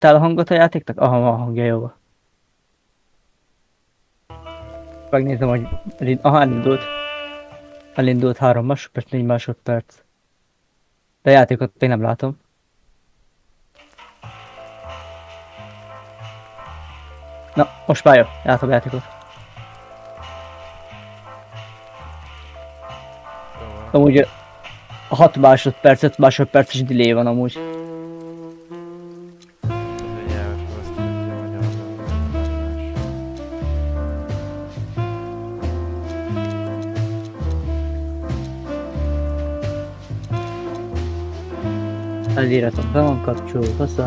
Te a hangot a játéknak? Aha, a hangja jó. Megnézem, hogy... Aha, elindult. Elindult 3 másodperc, 4 másodperc. De a játékot én nem látom. Na, most már jó. Látom a játékot. Amúgy a 6 másodperc, 5 másodperces delay van amúgy. Elíratom, be van kapcsolva, hozzá.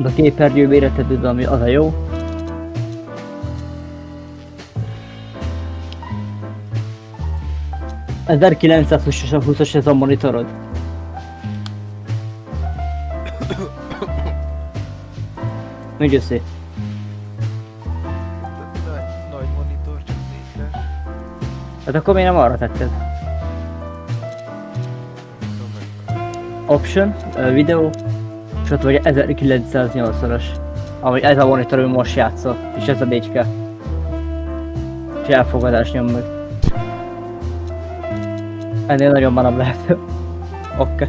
A képernyő méreted, ami az a jó. Ez 1920-as ez a monitorod. Még össze. Nagy monitor, csak 4-es. Hát akkor miért nem arra tetted? Option, videó, és ott vagy 1980-as. Ahogy ez a monitor, ő most játszol, és ez a 4K. És elfogadás nyom meg. Ennél nagyon manabb lehet. Oké.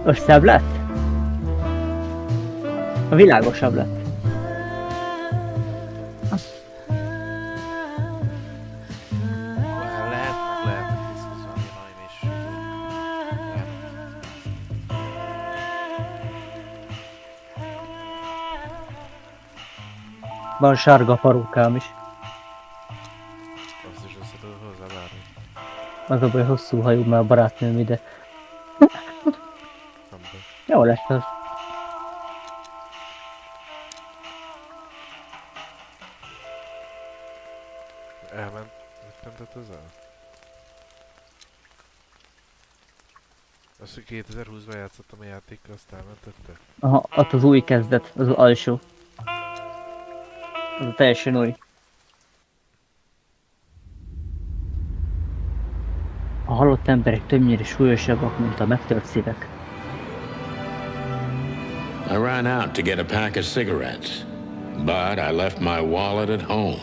Most szebb lett? A világosabb lett. Lehet, hogy visszhozolni valami is. Van sárga parókám is. Azt is össze tudod hozzávárni. Az a baj, hosszú hajú, mert a barátnőm ide. Nem baj. Jó lesz az. Elment. Mit mentett ezzel? Azt, hogy 2020-ban játszottam a játékkal, azt elmentette? Aha, ott az új kezdet, az alsó. Az a teljesen új. A halott emberek többnyire súlyosabbak, mint a megtört szívek. I ran out to get a pack of cigarettes, but I left my wallet at home.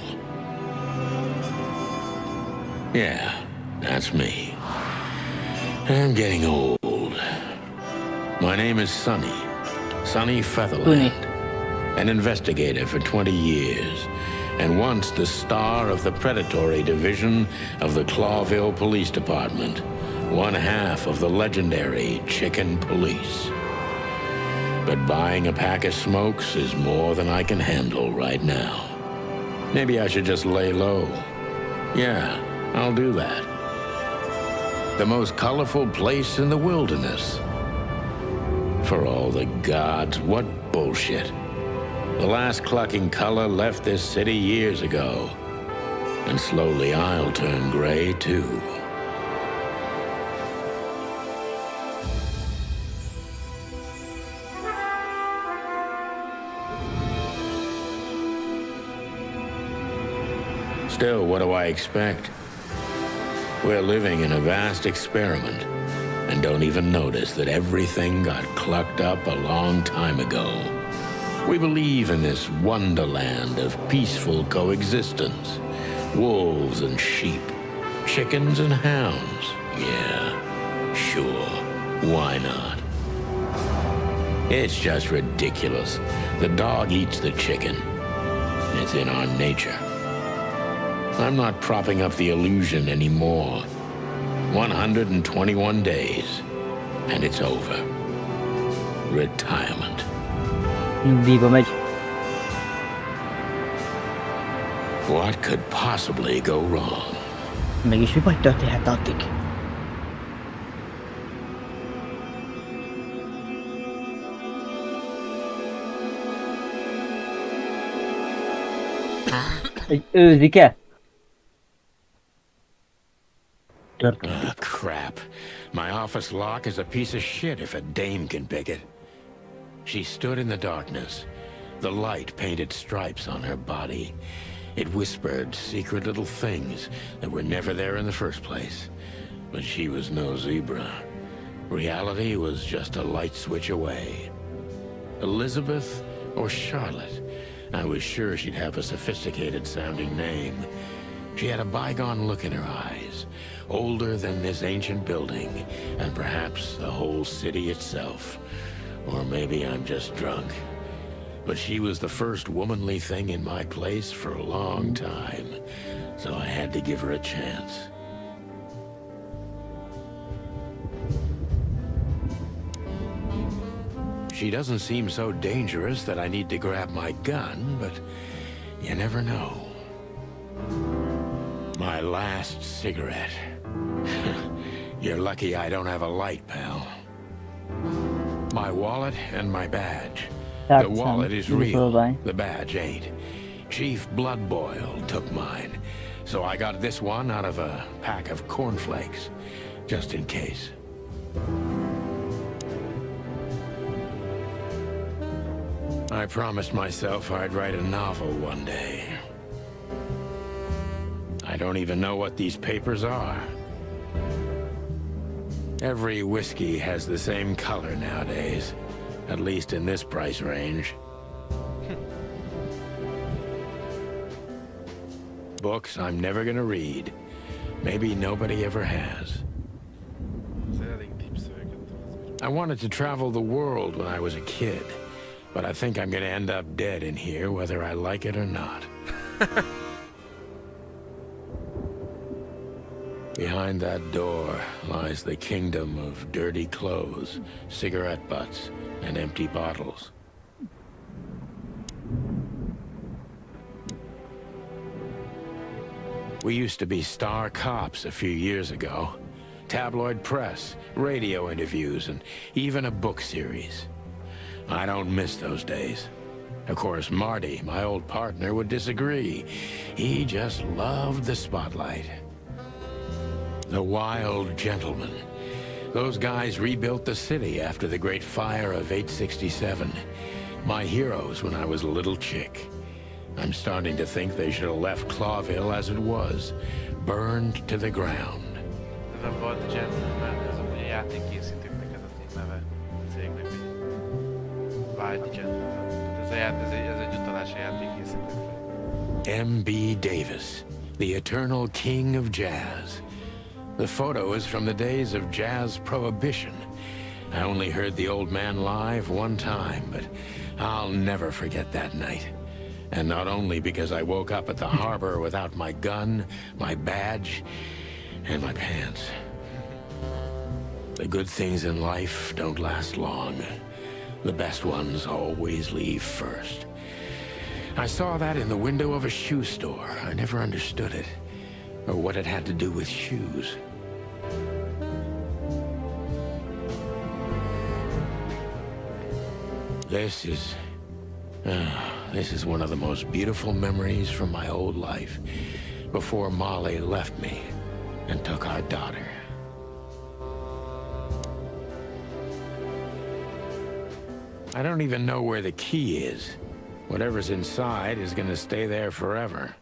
Yeah, that's me. I'm getting old. My name is Sonny Featherland, an investigator for 20 years, and once the star of the predatory division of the Clawville Police Department, one half of the legendary Chicken Police. But buying a pack of smokes is more than I can handle right now. Maybe I should just lay low. Yeah, I'll do that. The most colorful place in the wilderness. For all the gods, what bullshit. The last clucking color left this city years ago. And slowly I'll turn gray too. Still, what do I expect? We're living in a vast experiment, and don't even notice that everything got clucked up a long time ago. We believe in this wonderland of peaceful coexistence. Wolves and sheep, chickens and hounds. Yeah, sure, why not? It's just ridiculous. The dog eats the chicken. It's in our nature. I'm not propping up the illusion anymore. 121 days, and it's over. Retirement. Nyugdíjba megy. What could possibly go wrong? Mégis mi baj történhet addig? Egy őzike? Ah, crap. My office lock is a piece of shit if a dame can pick it. She stood in the darkness. The light painted stripes on her body. It whispered secret little things that were never there in the first place. But she was no zebra. Reality was just a light switch away. Elizabeth or Charlotte? I was sure she'd have a sophisticated-sounding name. She had a bygone look in her eyes, older than this ancient building, and perhaps the whole city itself. Or maybe I'm just drunk. But she was the first womanly thing in my place for a long time, so I had to give her a chance. She doesn't seem so dangerous that I need to grab my gun, but you never know. My last cigarette. You're lucky I don't have a light, pal. My wallet and my badge. The wallet is real, the badge ain't. Chief Bloodboil took mine, so I got this one out of a pack of cornflakes, just in case. I promised myself I'd write a novel one day. I don't even know what these papers are. Every whiskey has the same color nowadays. At least in this price range. Books I'm never gonna read. Maybe nobody ever has. I wanted to travel the world when I was a kid, but I think I'm gonna end up dead in here whether I like it or not. Behind that door lies the kingdom of dirty clothes, cigarette butts, and empty bottles. We used to be star cops a few years ago. Tabloid press, radio interviews, and even a book series. I don't miss those days. Of course, Marty, my old partner, would disagree. He just loved the spotlight. The Wild Gentlemen. Those guys rebuilt the city after the Great Fire of 867. My heroes when I was a little chick. I'm starting to think they should have left Clawville as it was, burned to the ground. Ez a Wild Gentleman, ez a játékkészítőknek ez a neve a cégnek, hogy Wild Gentleman. Ez egy utalás a játékkészítőkre. M.B. Davis, the eternal king of jazz. The photo is from the days of jazz prohibition. I only heard the old man live one time, but I'll never forget that night. And not only because I woke up at the harbor without my gun, my badge, and my pants. The good things in life don't last long. The best ones always leave first. I saw that in the window of a shoe store. I never understood it. Or what it had to do with shoes. This is one of the most beautiful memories from my old life, before Molly left me and took our daughter. I don't even know where the key is. Whatever's inside is gonna stay there forever.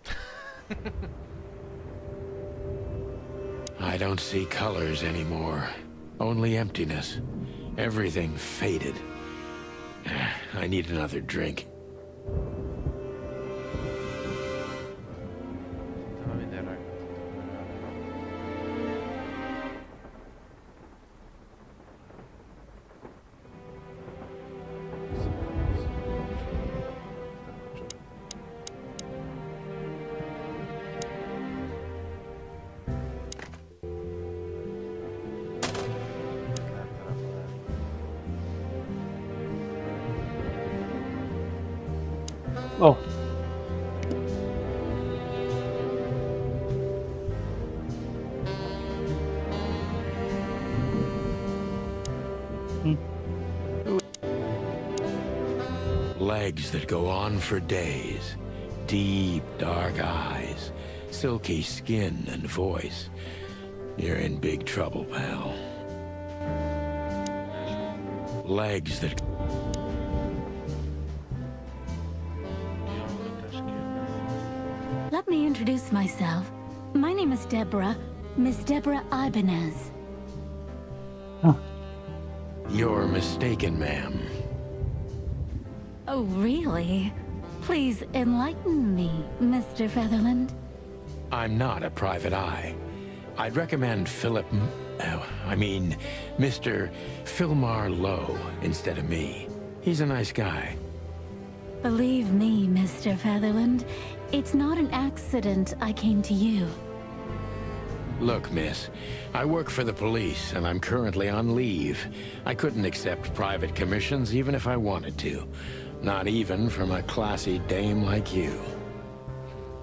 I don't see colors anymore. Only emptiness. Everything faded. I need another drink. Oh. Legs that go on for days. Deep, dark eyes. Silky skin and voice. You're in big trouble, pal. Legs that... Let me introduce myself. My name is Deborah, Miss Deborah Ibanez. Huh. You're mistaken, ma'am. Oh, really? Please enlighten me, Mr. Featherland. I'm not a private eye. I'd recommend Mr. Philmar Lowe instead of me. He's a nice guy. Believe me, Mr. Featherland, it's not an accident I came to you. Look, miss, I work for the police, and I'm currently on leave. I couldn't accept private commissions even if I wanted to. Not even from a classy dame like you.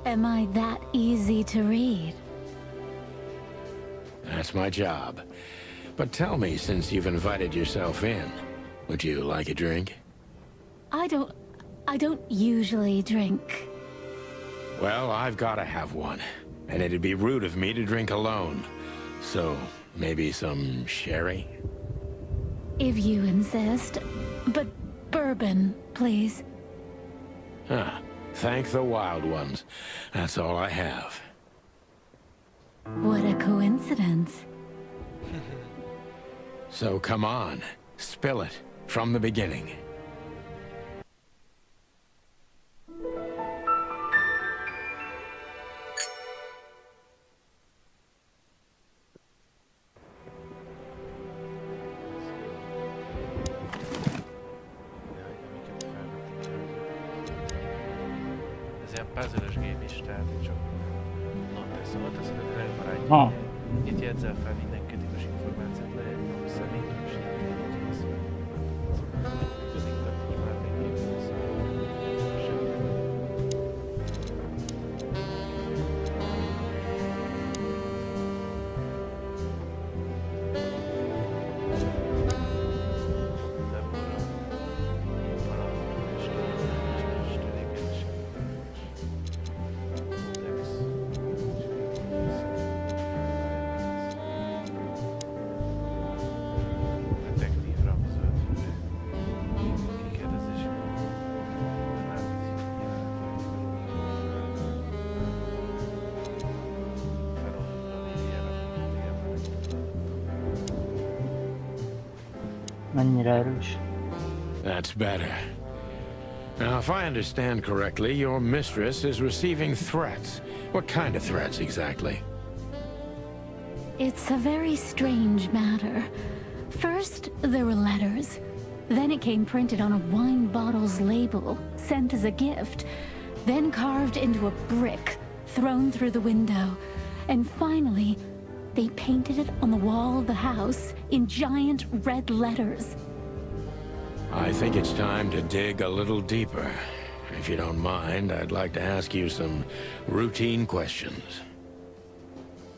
Am I that easy to read? That's my job. But tell me, since you've invited yourself in, would you like a drink? I don't usually drink. Well, I've gotta have one. And it'd be rude of me to drink alone. So, maybe some sherry? If you insist. But bourbon, please. Huh. Thank the wild ones. That's all I have. What a coincidence. So come on. Spill it. From the beginning. Ez ilyen puzzle-ös game is, tehát csak ott teszed a telefonát. Ha. Itt jegyzel fel minden kritikus információt, legyen személy, és kész. Működik, tehát most már még így lesz. Mennyire erős. That's better. Now, if I understand correctly, your mistress is receiving threats. What kind of threats, exactly? It's a very strange matter. First, there were letters. Then it came printed on a wine bottle's label, sent as a gift. Then carved into a brick, thrown through the window. And finally, they painted it on the wall of the house in giant red letters. I think it's time to dig a little deeper. If you don't mind, I'd like to ask you some routine questions.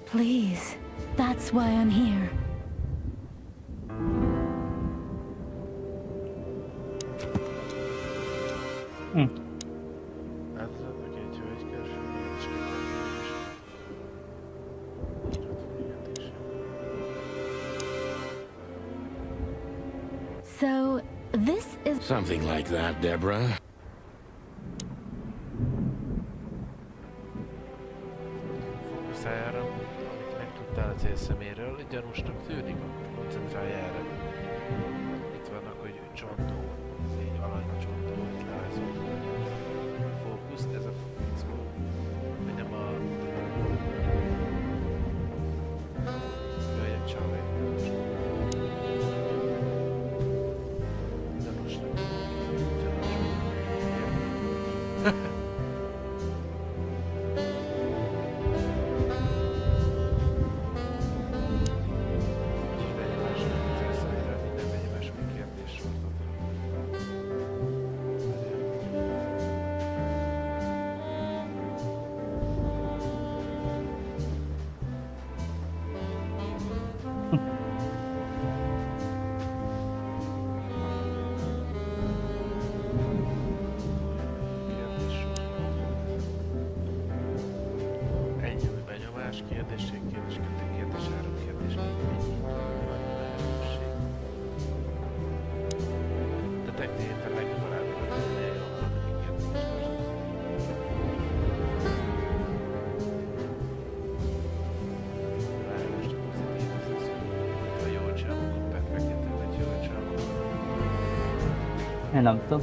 Please, that's why I'm here. Áldozatnak egy hölgy kell följelentése. So, this is... Something like that, Deborah. Fókuszálj arra, amit megtudtál a célszeméről, gyanúsnak tűnik, akkor koncentrálj erre. Itt vannak, hogy csontó, ez így alanyna csontó, itt leázott. Fókusz, ez a fickó, vagy nem a... Jöjjön csalaj. Gyanúsnak. Ennyi, hogy benyomás, kérdés, kérdés, kérdés, három kérdés, ennyi. Lehetőség. De technikében legbarátabb, hogy minél jobban, minket most tartozunk. Várj, most a pozitív az az, hogy ha jól csinálom, akkor perfektet, vagy jól csinálom, Én nem tudom.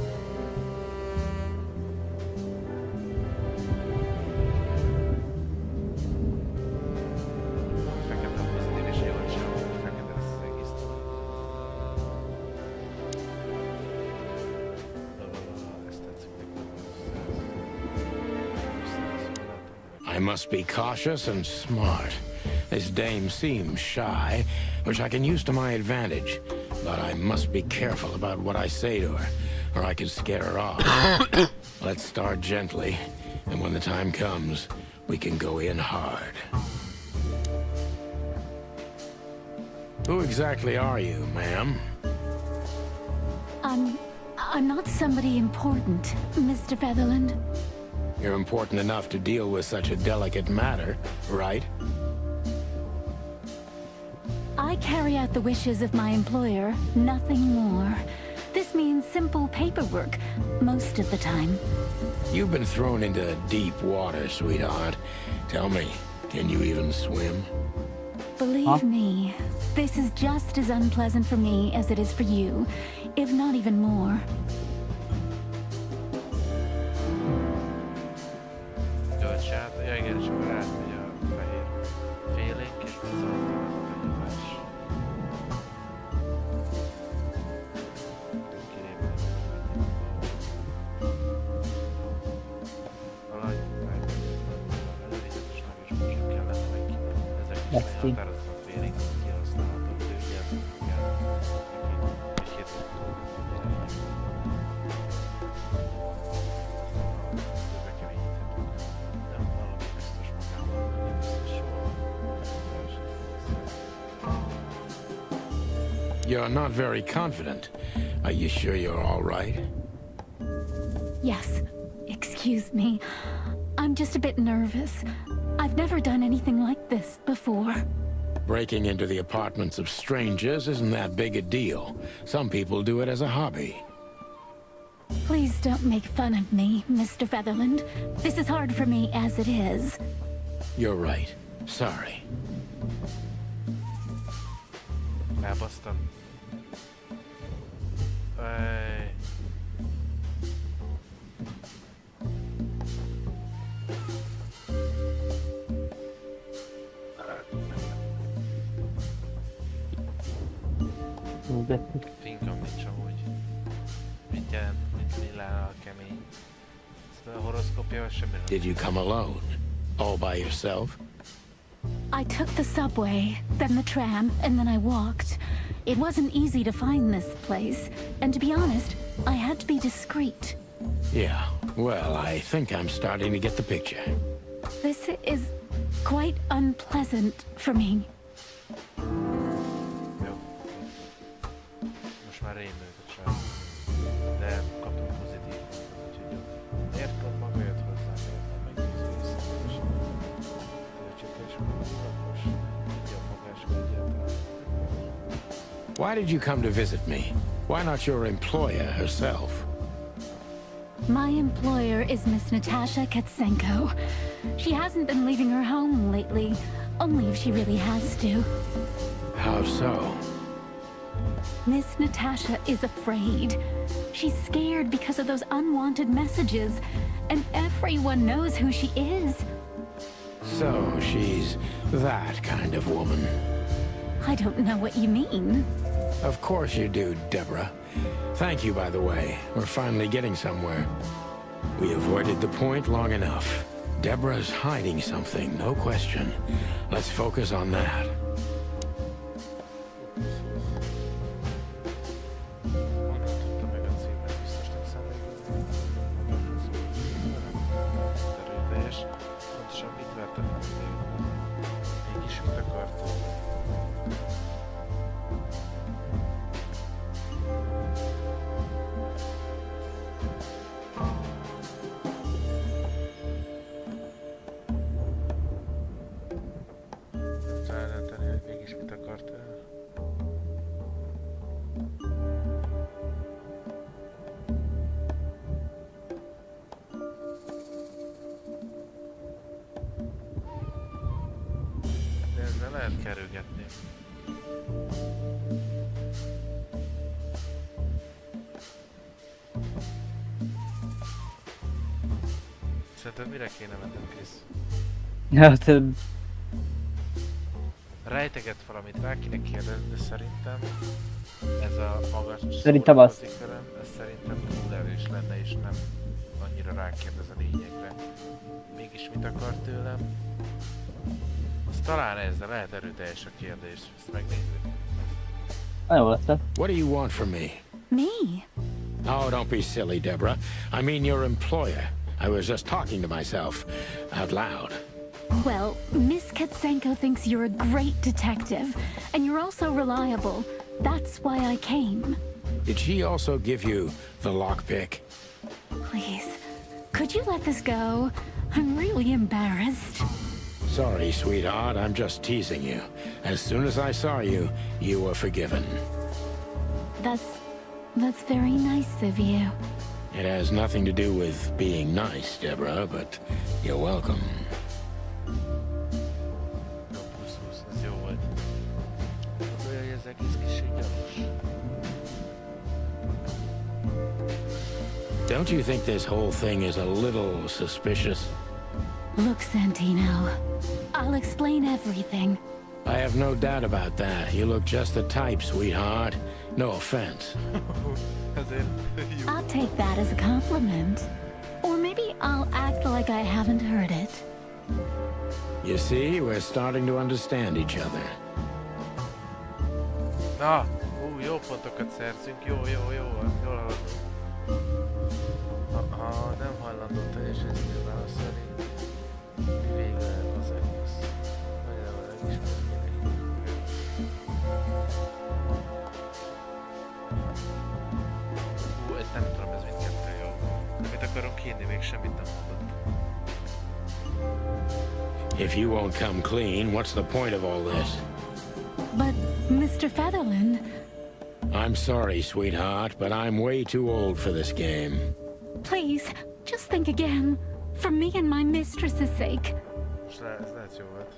Fekete pozitív és jól sem, hogy fekete lesz az egész. Ezt tetszik nekem. I must be cautious and smart. This dame seems shy, which I can use to my advantage. But I must be careful about what I say to her, or I could scare her off. Let's start gently, and when the time comes, we can go in hard. Who exactly are you, ma'am? I'm not somebody important, Mr. Featherland. You're important enough to deal with such a delicate matter, right? I carry out the wishes of my employer, nothing more. This means simple paperwork, most of the time. You've been thrown into deep water, sweetheart. Tell me, can you even swim? Believe me, this is just as unpleasant for me as it is for you, if not even more. Gyorsan, ja igen, és akkor átmegy a fehér félénk, és beszóltam a nyomás. Valahogy előrizetes nagy és most kellene meg ezek is meghatározatlan félénk, kihasználható, de ugye kell egy hét You're not very confident. Are you sure you're all right? Yes, excuse me. I'm just a bit nervous. I've never done anything like this before. Breaking into the apartments of strangers isn't that big a deal. Some people do it as a hobby. Please don't make fun of me, Mr. Featherland. This is hard for me as it is. You're right. Sorry. Elbasztam. Ej. Finkom nincs amúgy. Mit jelent, mit lila a kemény. Ezt a horoszkópjával semmi nem. Did you come alone? All by yourself? I took the subway, then the tram, and then I walked. It wasn't easy to find this place, and to be honest, I had to be discreet. Yeah. Well, I think I'm starting to get the picture. This is quite unpleasant for me. Jó. Most már rémült a csaj. De kaptunk pozitív. Úgyhogy jó. Miért pont maga jött hozzám? Miért nem megnéző vissza? Tőcsítés akkor így a magás egyáltalán. Why did you come to visit me? Why not your employer herself? My employer is Miss Natasha Katsenko. She hasn't been leaving her home lately, only if she really has to. How so? Miss Natasha is afraid. She's scared because of those unwanted messages, and everyone knows who she is. So she's that kind of woman. I don't know what you mean. Of course you do, Deborah. Thank you, by the way. We're finally getting somewhere. We avoided the point long enough. Deborah's hiding something, no question. Let's focus on that. Onnan tudtam meg a címet, biztos nem számít. Erőteljes. Pontosan mit vártam el tőle? Mégis mit akartam? Eldönteni, hogy mégis mit akartál. De ezzel lehet kerülgetni. Szerinted mire kéne mennem, Krisz? Hát, Rejteget valamit, rá kéne kérdezni, de szerintem ez a magas Szerintem az. szórakozik velem, ez szerintem túl erős lenne és nem annyira rákérdez a lényegre. Mégis mit akar tőlem? Az talán ezzel lehet erőteljes a kérdés, ezt megnézzük. jó lesz. What do you want from me? Me? Oh, don't be silly, Deborah. I mean your employer. I was just talking to myself out loud. Well, Miss Katsenko thinks you're a great detective, and you're also reliable. That's why I came. Did she also give you the lockpick? Please, could you let this go? I'm really embarrassed. Sorry, sweetheart, I'm just teasing you. As soon as I saw you, you were forgiven. That's very nice of you. It has nothing to do with being nice, Deborah, but you're welcome. Jó, plusz, ez jó volt. Gondolja, hogy ez egész kicsit gyanús. Don't you think this whole thing is a little suspicious? Look, Santino, I'll explain everything. I have no doubt about that. You look just the type, sweetheart. No offense. Azért jó. I'll take that as a compliment. Or maybe I'll act like I haven't heard it. You see, we're starting to understand each other. Na, jó pontokat szerzünk, jó, jól haladunk. Ha nem hajlandó teljesen így válaszolni, végre az egész. Nagyon megismerni. Ez nem tudom, ez mindkettő jó. Mit akarunk hinni, még semmit nem mondott. If you won't come clean, what's the point of all this? But, Mr. Featherland, I'm sorry, sweetheart, but I'm way too old for this game. please, just think again. For me and my mistress's sake. Most ez lehet jó volt.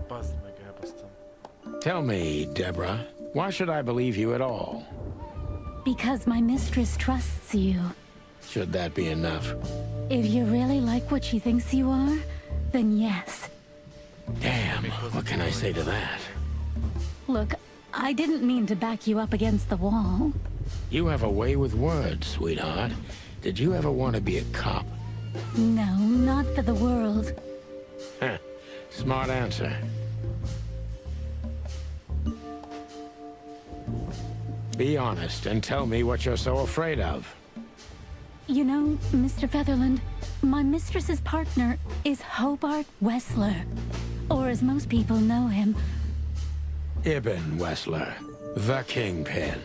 Baszd meg, elbasztam. Tell me, Deborah, why should I believe you at all? Because my mistress trusts you. Should that be enough? If you really like what she thinks you are, then yes. Damn, what can I say to that? Look, I didn't mean to back you up against the wall. You have a way with words, sweetheart. Did you ever want to be a cop? No, not for the world. Heh, smart answer. Be honest and tell me what you're so afraid of. You know, Mr. Featherland, my mistress's partner is Hobart Wessler. Or as most people know him, Ibn Wessler, the Kingpin.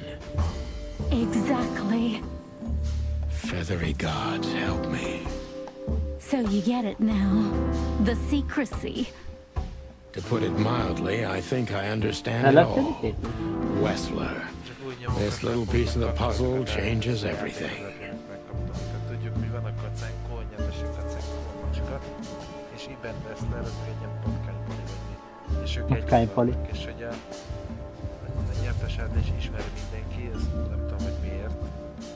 exactly. Feathery gods help me. So you get it now. The secrecy. To put it mildly, I think I understand it Hello? all. Wessler. Csak úgy nyomok, This little piece of the puzzle changes everything. Megkaptam, tehát tudjuk, mi van a kacenkó, nyertesek kacenkó, a macska, és Ibn Wessler az egy ilyen patkánypali vagy mi. És ők Patkánypali. vannak, és hogy a nyerteset is ismeri mindenki, ezt nem tudom, hogy miért.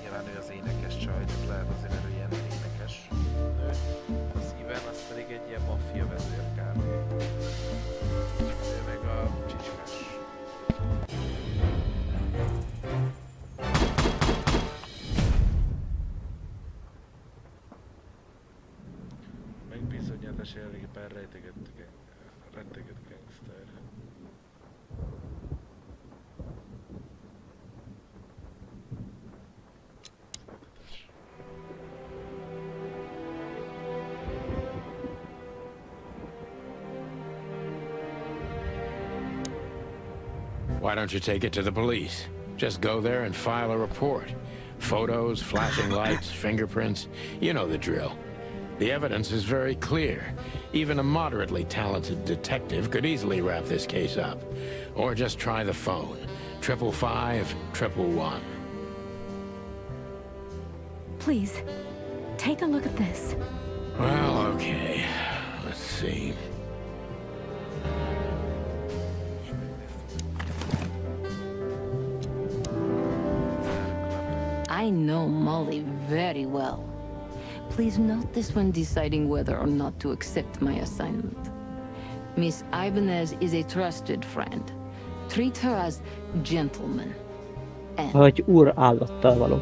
Nyilván ő az énekes csaj, tehát lehet azért, mert ő ilyen énekes nő. Az Ibn, az pedig egy ilyen maffia vezér kb. Ő meg a csicskás. Megbízódnyeltes régebben rettegett gangster. Why don't you take it to the police? Just go there and file a report. Photos, flashing lights, fingerprints, you know the drill. The evidence is very clear. Even a moderately talented detective could easily wrap this case up. Or just try the phone. 555-111. Please, take a look at this. Well, okay. Let's see. I I know Molly very well. Please note this when deciding whether or not to accept my assignment. Miss Ibanez is a trusted friend. Treat her as gentleman. And Hogy úr állattal való.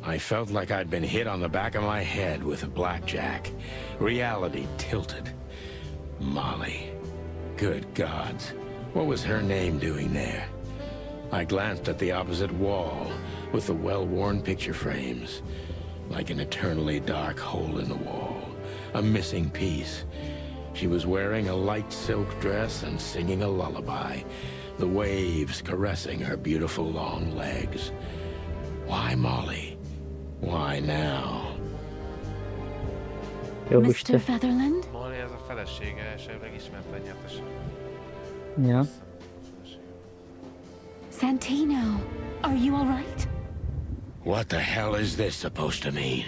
I felt like I'd been hit on the back of my head with a blackjack. Reality tilted. Molly. Good gods. What was her name doing there? I glanced at the opposite wall with the well-worn picture frames. Like an eternally dark hole in the wall. A missing piece. She was wearing a light silk dress and singing a lullaby. The waves caressing her beautiful long legs. Why Molly? Why now? Jó Mr. Isten. Featherland? Molly ez a felesége, esetleg ismert a nyertese. Ja. Santino, are you all right? What the hell is this supposed to mean?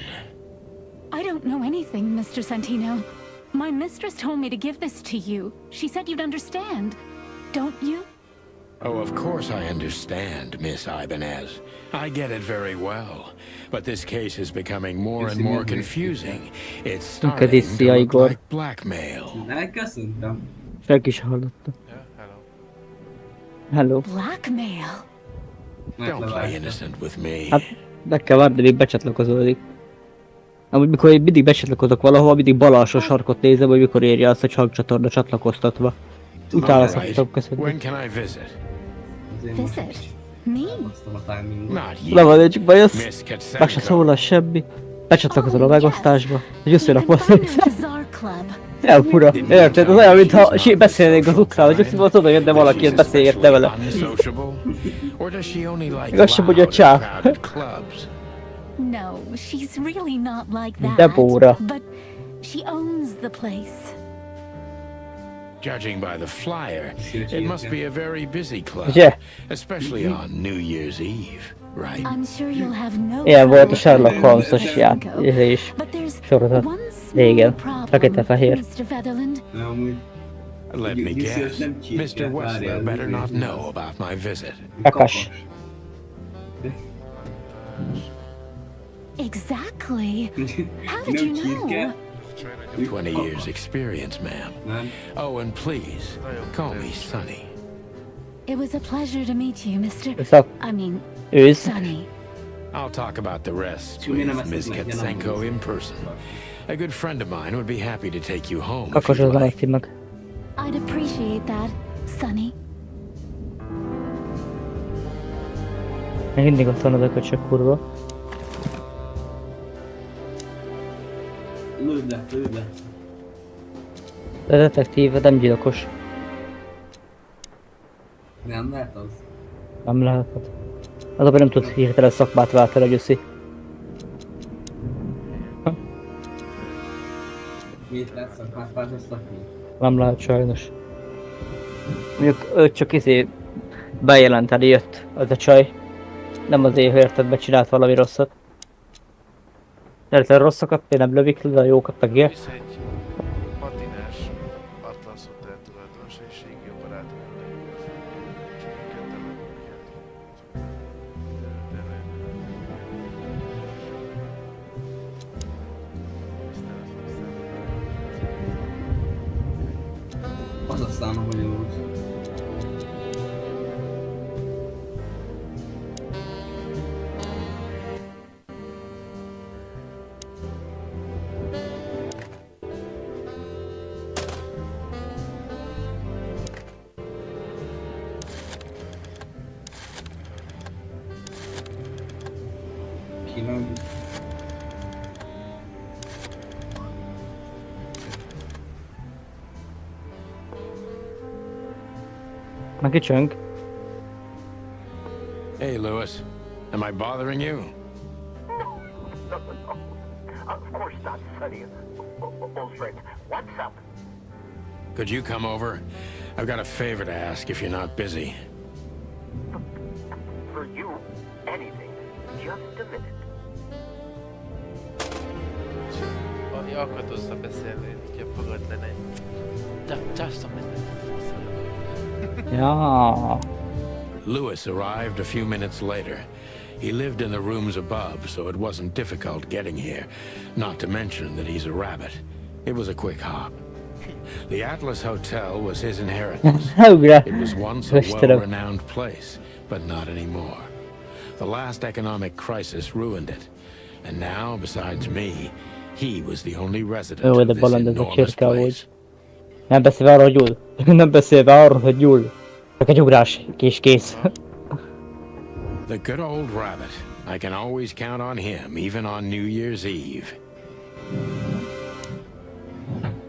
I don't know anything, Mr. Santino. My mistress told me to give this to you. She said you'd understand. Don't you? Oh, of course I understand, Miss Ibanez. I get it very well. But this case is becoming more and more confusing. It's starting to look Igor. like blackmail. Elköszöntem. Senki is hallotta. Ja, hello. Hello. Blackmail. Don't play innocent with me. Hát, meg kell várni, még becsatlakozódik. Amúgy mikor én mindig becsatlakozok valahova, mindig bal alsó sarkot nézem, hogy mikor érje azt, hogy hangcsatorna csatlakoztatva. Utána szoktam köszönni. When can I visit? Azért most Visit? Me? hoztam a timingot. Not Le you. van, csak bejössz, Miss meg se Katsenko. szólal semmi. Becsatlakozol a megosztásba, hogy You jösszön a can find me posztét. at the Czar Club. El fura, érted? Az olyan, mintha beszélnénk az utcán, hogy azt mondod, oda jönne valaki, ezt beszélgetne vele. Unsociable? Or does she only like Igaz sem, hogy a loud and csáv. crowded clubs? No, she's really not like that. Deborah. But she owns the place. Judging by the flyer, it must be a very busy club. Ugye? Especially on New Year's Eve, right? I'm sure you'll have no Ilyen volt a trouble Sherlock finding Holmes-os Mr. ját, Cinco. ez is But there's sorozat. one Régen. small problem, Fekete-fehér. Mr. Featherland. De amúgy Let me Gyuszi, guess. azt nem csirke, Mr. Wessler várjál, better not nézzük. know about my visit. Kakas. Exactly. How did Nem you csirke, know? 20 years experience, ma'am. nem? Oh, and please, call me Sonny. It was a pleasure to meet you, Mr. Szak, I mean, ősz. Sonny. I'll talk about the rest Csúnya nem with ezt Miss meg, Katsenko in person. A good friend of mine would be happy to take you home if Kakas you'd az like. Alexi meg. I'd appreciate that, Sonny. Még mindig ott van az a köcsök kurva. Lőd le, lőd le. De detektív, nem gyilkos. Nem lehet az? Nem lehetett. Az abban nem tud hirtelen szakmát váltani, Gyuszi. Miért lehet szakmát változtatni? Nem lehet sajnos. Mondjuk őt csak bejelenteni jött az a csaj. Nem azért, érted, becsinált valami rosszat. Érted, rosszakat nem lövik le, de a jókat meg ilyen. Visz egy patinás Atlas Hotel tulajdonosa és régi barátom. Az aztán a bonyolult. Kívánom. Meg egy csönk. Hey, Lewis. Am I bothering you? Of course not, Sonny. Old friend, what's up? Could you come over? I've got a favor to ask if you're not busy. For you, anything. Just a minute. Ja, akart összebeszélni, ugye fogad lenne. Just a minute. Ja. Lewis arrived a few minutes later. He lived in the rooms above, so it wasn't difficult getting here. Not to mention that he's a rabbit. It was a quick hop. The Atlas Hotel was his inheritance. It was once a well-renowned place, but not anymore. The last economic crisis ruined it. And now, besides me, he was the only resident of this enormous place. Nem beszélve arról, hogy gyúl. Nem beszélve arról, hogy gyúl. Csak egy ugrás, kész. The good old rabbit. I can always count on him, even on New Year's Eve.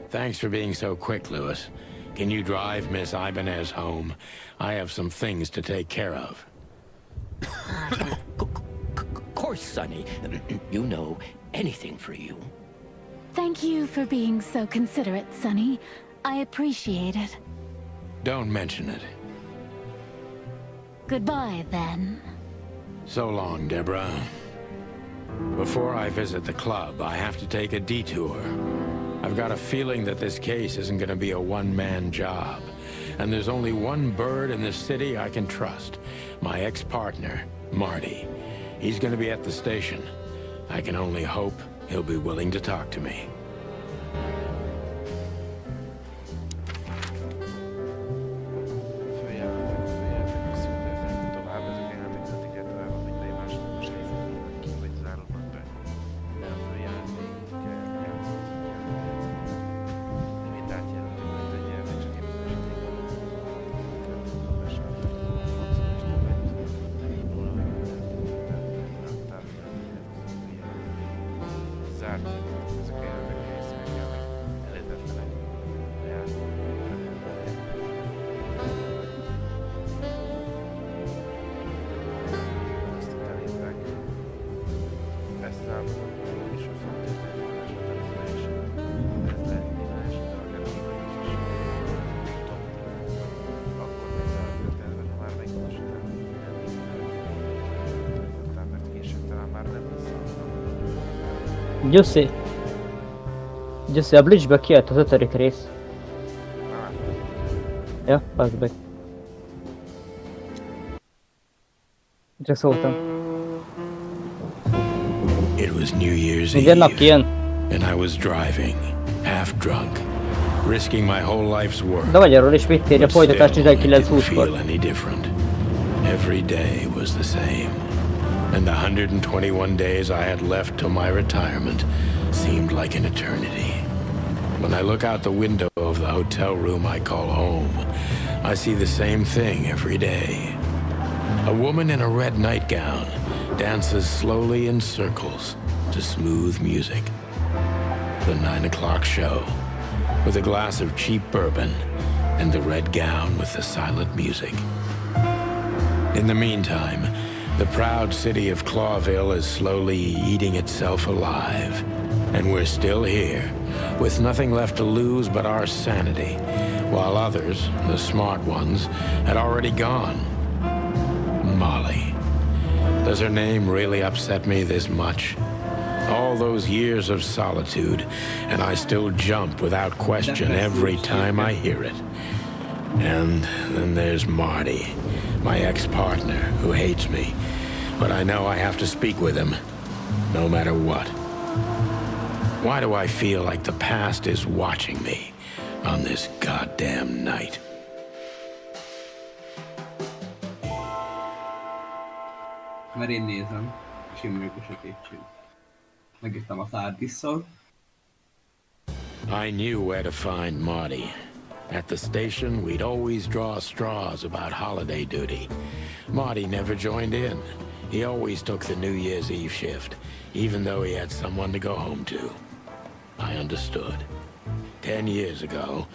Thanks for being so quick, Lewis. Can you drive Miss Ibanez home? I have some things to take care of. Of course, Sonny. You know, anything for you. Thank you for being so considerate, Sonny. I appreciate it. Don't mention it. Goodbye, then. So long, Deborah. Before I visit the club, I have to take a detour. I've got a feeling that this case isn't going to be a one-man job. And there's only one bird in this city I can trust. My ex-partner, Marty. He's going to be at the station. I can only hope he'll be willing to talk to me. Gyuszi, a Bleachből kijött az 5. rész. Ja, bazd meg. Csak szóltam. It was New Year's Minden nap Eve, kijön. and I was driving, half drunk, risking my whole life's work. De magyarul is mit írja, But folytatás still, it didn't 19-20-kor. feel any different. Every day was the same. And the 121 days I had left till my retirement seemed like an eternity. When I look out the window of the hotel room I call home, I see the same thing every day. A woman in a red nightgown dances slowly in circles to smooth music. The 9 o'clock show, with a glass of cheap bourbon and the red gown with the silent music. In the meantime, the proud city of Clawville is slowly eating itself alive. And we're still here, with nothing left to lose but our sanity, while others, the smart ones, had already gone. Molly. Does her name really upset me this much? All those years of solitude, and I still jump without question every time I hear it. And then there's Marty, my ex-partner, who hates me. But I know I have to speak with him, no matter what. Why do I feel like the past is watching me on this goddamn night? Mert én nézem, és én vagyok a sötétség. Megírtam a Sardisszal. I knew where to find Marty. At the station, we'd always draw straws about holiday duty. Marty never joined in. He always took the New Year's Eve shift, even though he had someone to go home to. I understood. 10 years ago,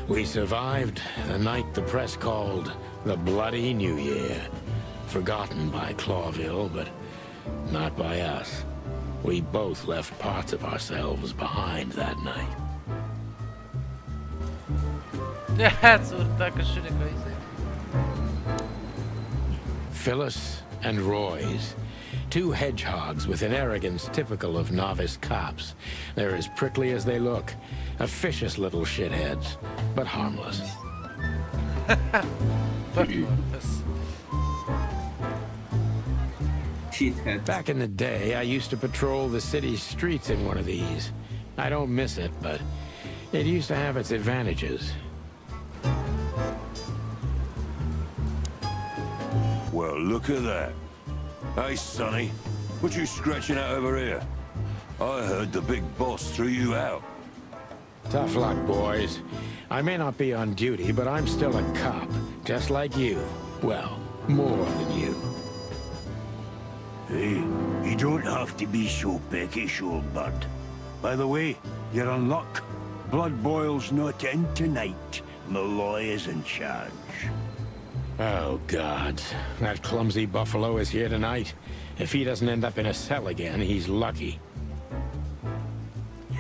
we survived the night the press called the Bloody New Year. Forgotten by Clawville, but not by us. We both left parts of ourselves behind that night. Phyllis and Roy's. Two hedgehogs with an arrogance typical of novice cops. They're as prickly as they look. Officious little shitheads, but harmless. Shithead. Back in the day, I used to patrol the city's streets in one of these. I don't miss it, but it used to have its advantages. Well, look at that. Hey, Sonny, what you scratching out over here? I heard the big boss threw you out. Tough luck, boys. I may not be on duty, but I'm still a cop, just like you. Well, more than you. Hey, you don't have to be so peckish, old bud. By the way, you're in luck. Blood Boil's not in tonight. Malloy is in charge. Oh, God. That clumsy buffalo is here tonight. If he doesn't end up in a cell again, he's lucky.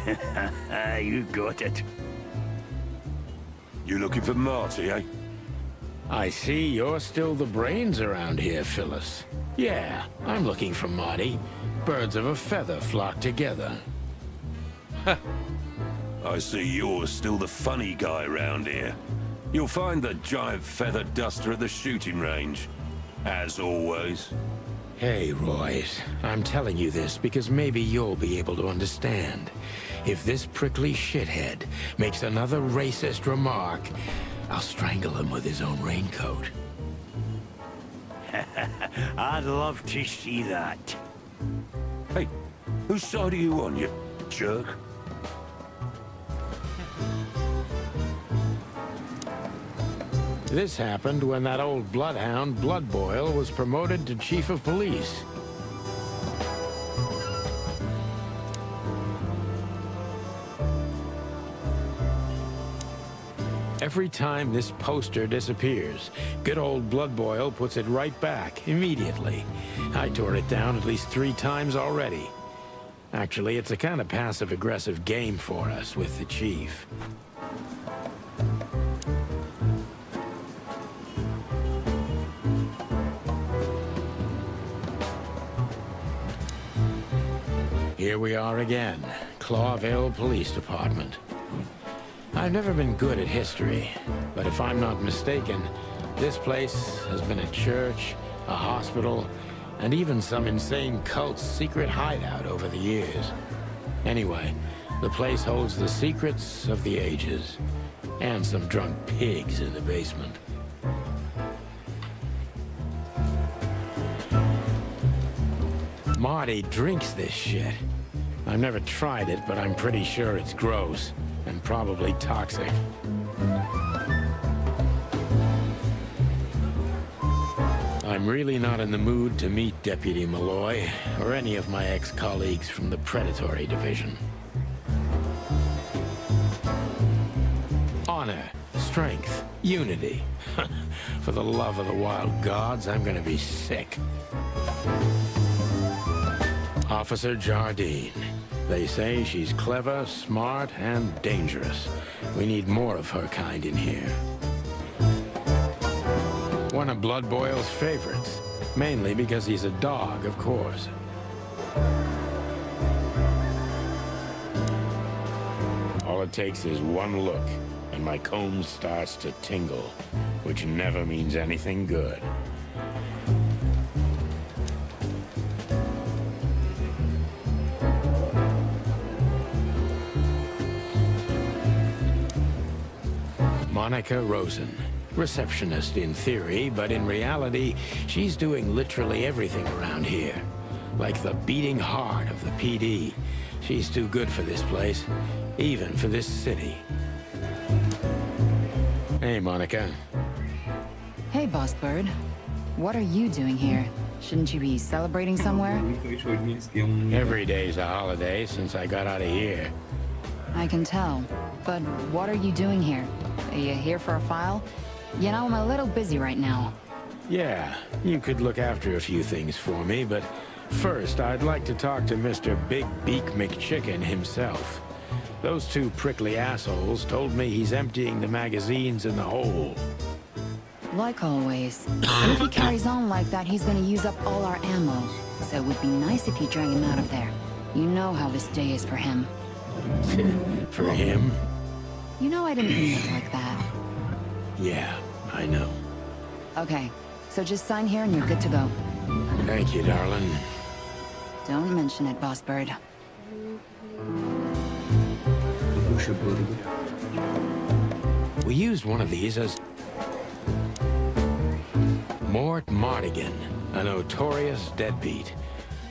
You got it. You looking for Marty, eh? I see you're still the brains around here, Phyllis. Yeah, I'm looking for Marty. Birds of a feather flock together. I see you're still the funny guy round here. You'll find the giant feather duster at the shooting range. As always. Hey, Royce, I'm telling you this because maybe you'll be able to understand. If this prickly shithead makes another racist remark, I'll strangle him with his own raincoat. I'd love to see that. Hey, whose side are you on, you jerk? This happened when that old bloodhound, Blood Boil, was promoted to chief of police. Every time this poster disappears, good old Blood Boil puts it right back, immediately. I tore it down at least 3 times already. Actually, it's a kind of passive-aggressive game for us with the chief. Here we are again, Clawville Police Department. I've never been good at history, but if I'm not mistaken, this place has been a church, a hospital, and even some insane cult's secret hideout over the years. Anyway, the place holds the secrets of the ages, and some drunk pigs in the basement. Marty drinks this shit. I've never tried it, but I'm pretty sure it's gross, and probably toxic. I'm really not in the mood to meet Deputy Malloy, or any of my ex-colleagues from the Predatory Division. Honor, strength, unity. For the love of the wild gods, I'm gonna be sick. Officer Jardine. They say she's clever, smart, and dangerous. We need more of her kind in here. One of Blood Boil's favorites. Mainly because he's a dog, of course. All it takes is one look, and my comb starts to tingle, which never means anything good. Monica Rosen. Receptionist in theory, but in reality, she's doing literally everything around here. Like the beating heart of the PD. She's too good for this place, even for this city. Hey, Monica. Hey, Boss Bird. What are you doing here? Shouldn't you be celebrating somewhere? Every day's a holiday since I got out of here. I can tell. But what are you doing here? Are you here for a file? You know, I'm a little busy right now. Yeah, you could look after a few things for me, but first I'd like to talk to Mr. Big Beak McChicken himself. Those 2 prickly assholes told me he's emptying the magazines in the hole. Like always. If he carries on like that, he's gonna use up all our ammo. So it would be nice if you drag him out of there. You know how this day is for him. For him? You know I didn't mean it like that. Yeah, I know. Okay, so just sign here and you're good to go. Thank you, darling. Don't mention it, Boss Bird. We used one of these as Mort Mardigan, a notorious deadbeat.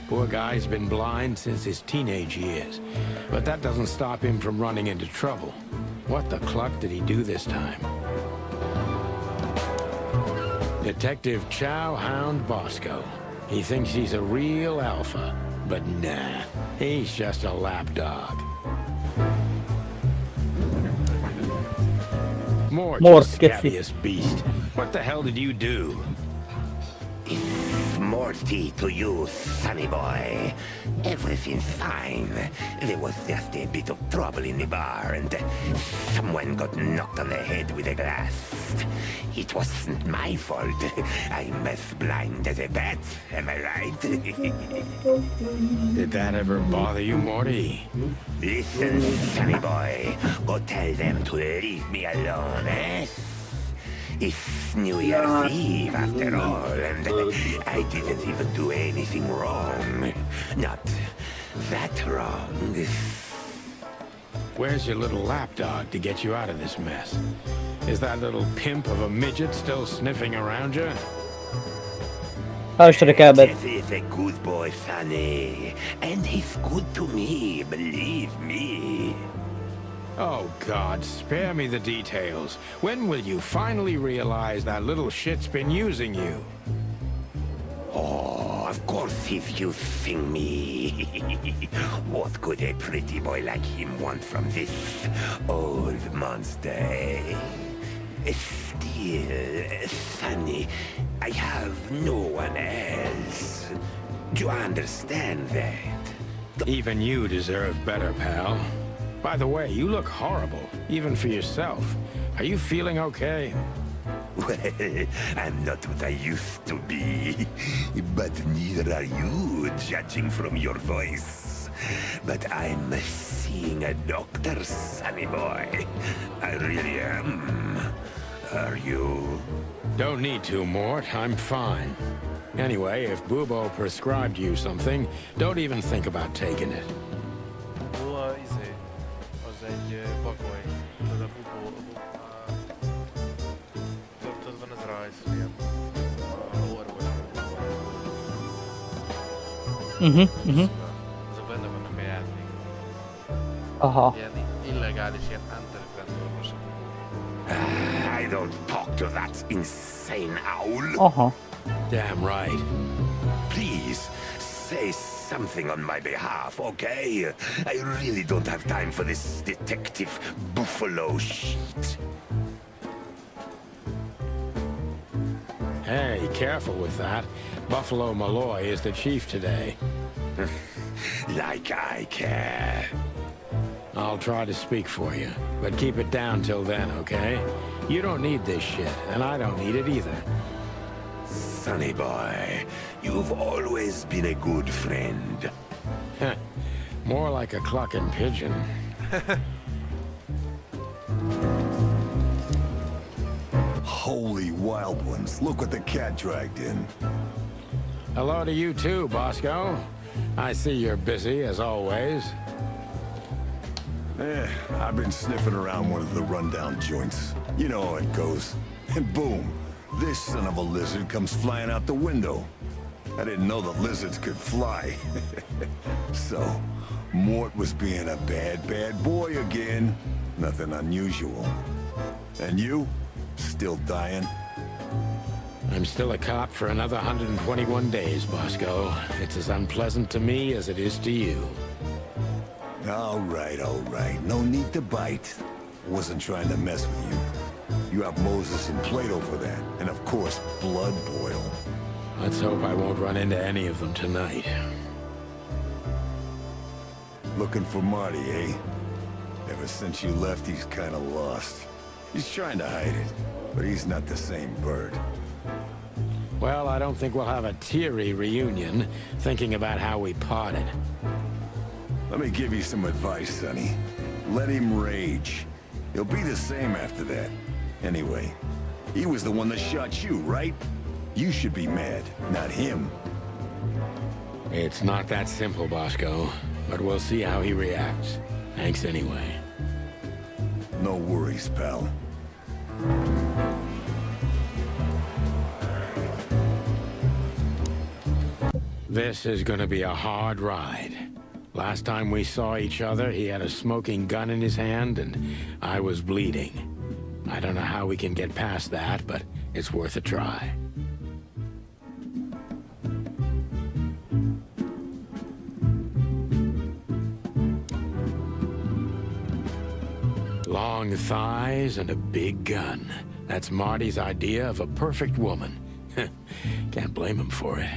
Poor guy's been blind since his teenage years, but that doesn't stop him from running into trouble. What the cluck did he do this time? Detective Chow Hound Bosco. He thinks he's a real alpha, but nah, he's just a lapdog. Mort, you scabbiest beast. What the hell did you do? More tea to you, sonny boy. Everything's fine. There was just a bit of trouble in the bar, and someone got knocked on the head with a glass. It wasn't my fault. I'm as blind as a bat, am I right? Did that ever bother you, Morty? Listen, sonny boy. Go tell them to leave me alone, eh? It's New Year's Eve, after all, and I didn't even do anything wrong. Not that wrong. Where's your little lapdog to get you out of this mess? Is that little pimp of a midget still sniffing around you? Jeff is a good boy, Sonny. And he's good to me, believe me. Oh, God, spare me the details. When will you finally realize that little shit's been using you? Oh, of course he's using me. What could a pretty boy like him want from this old monster, eh? Still, Sonny, I have no one else. Do you understand that? Even you deserve better, pal. By the way, you look horrible, even for yourself. Are you feeling okay? Well, I'm not what I used to be. But neither are you, judging from your voice. But I'm seeing a doctor, sonny boy. I really am. Are you? Don't need to, Mort. I'm fine. Anyway, if Bubo prescribed you something, don't even think about taking it. Egy bagoly. Ez a bubó. Tudod, van ez rajzfilm. A orvos. Azok benne vannak a játékban. Aha. Ilyen illegális, ilyen underground orvosok. I don't talk to that insane owl. Aha. Damn right. Please, say something on my behalf, okay? I really don't have time for this detective buffalo shit. Hey, careful with that. Buffalo Malloy is the chief today. Like I care. I'll try to speak for you, but keep it down till then, okay? You don't need this shit, and I don't need it either. Sonny boy, you've always been a good friend. More like a clucking pigeon. Holy wild ones, look what the cat dragged in. Hello to you too, Bosco. I see you're busy, as always. I've been sniffing around one of the rundown joints. You know how it goes. And boom, this son of a lizard comes flying out the window. I didn't know that lizards could fly. So, Mort was being a bad boy again. Nothing unusual. And you? Still dying? I'm still a cop for another 121 days, Bosco. It's as unpleasant to me as it is to you. All right. No need to bite. I wasn't trying to mess with you. You have Moses and Plato for that. And of course, Blood Boil. Let's hope I won't run into any of them tonight. Looking for Marty, eh? Ever since you left, he's kind of lost. He's trying to hide it, but he's not the same bird. Well, I don't think we'll have a teary reunion, thinking about how we parted. Let me give you some advice, Sonny. Let him rage. He'll be the same after that. Anyway, he was the one that shot you, right? You should be mad, not him. It's not that simple, Bosco, but we'll see how he reacts. Thanks anyway. No worries, pal. This is gonna be a hard ride. Last time we saw each other, he had a smoking gun in his hand, and I was bleeding. I don't know how we can get past that, but it's worth a try. Long thighs and a big gun. That's Marty's idea of a perfect woman. Can't blame him for it.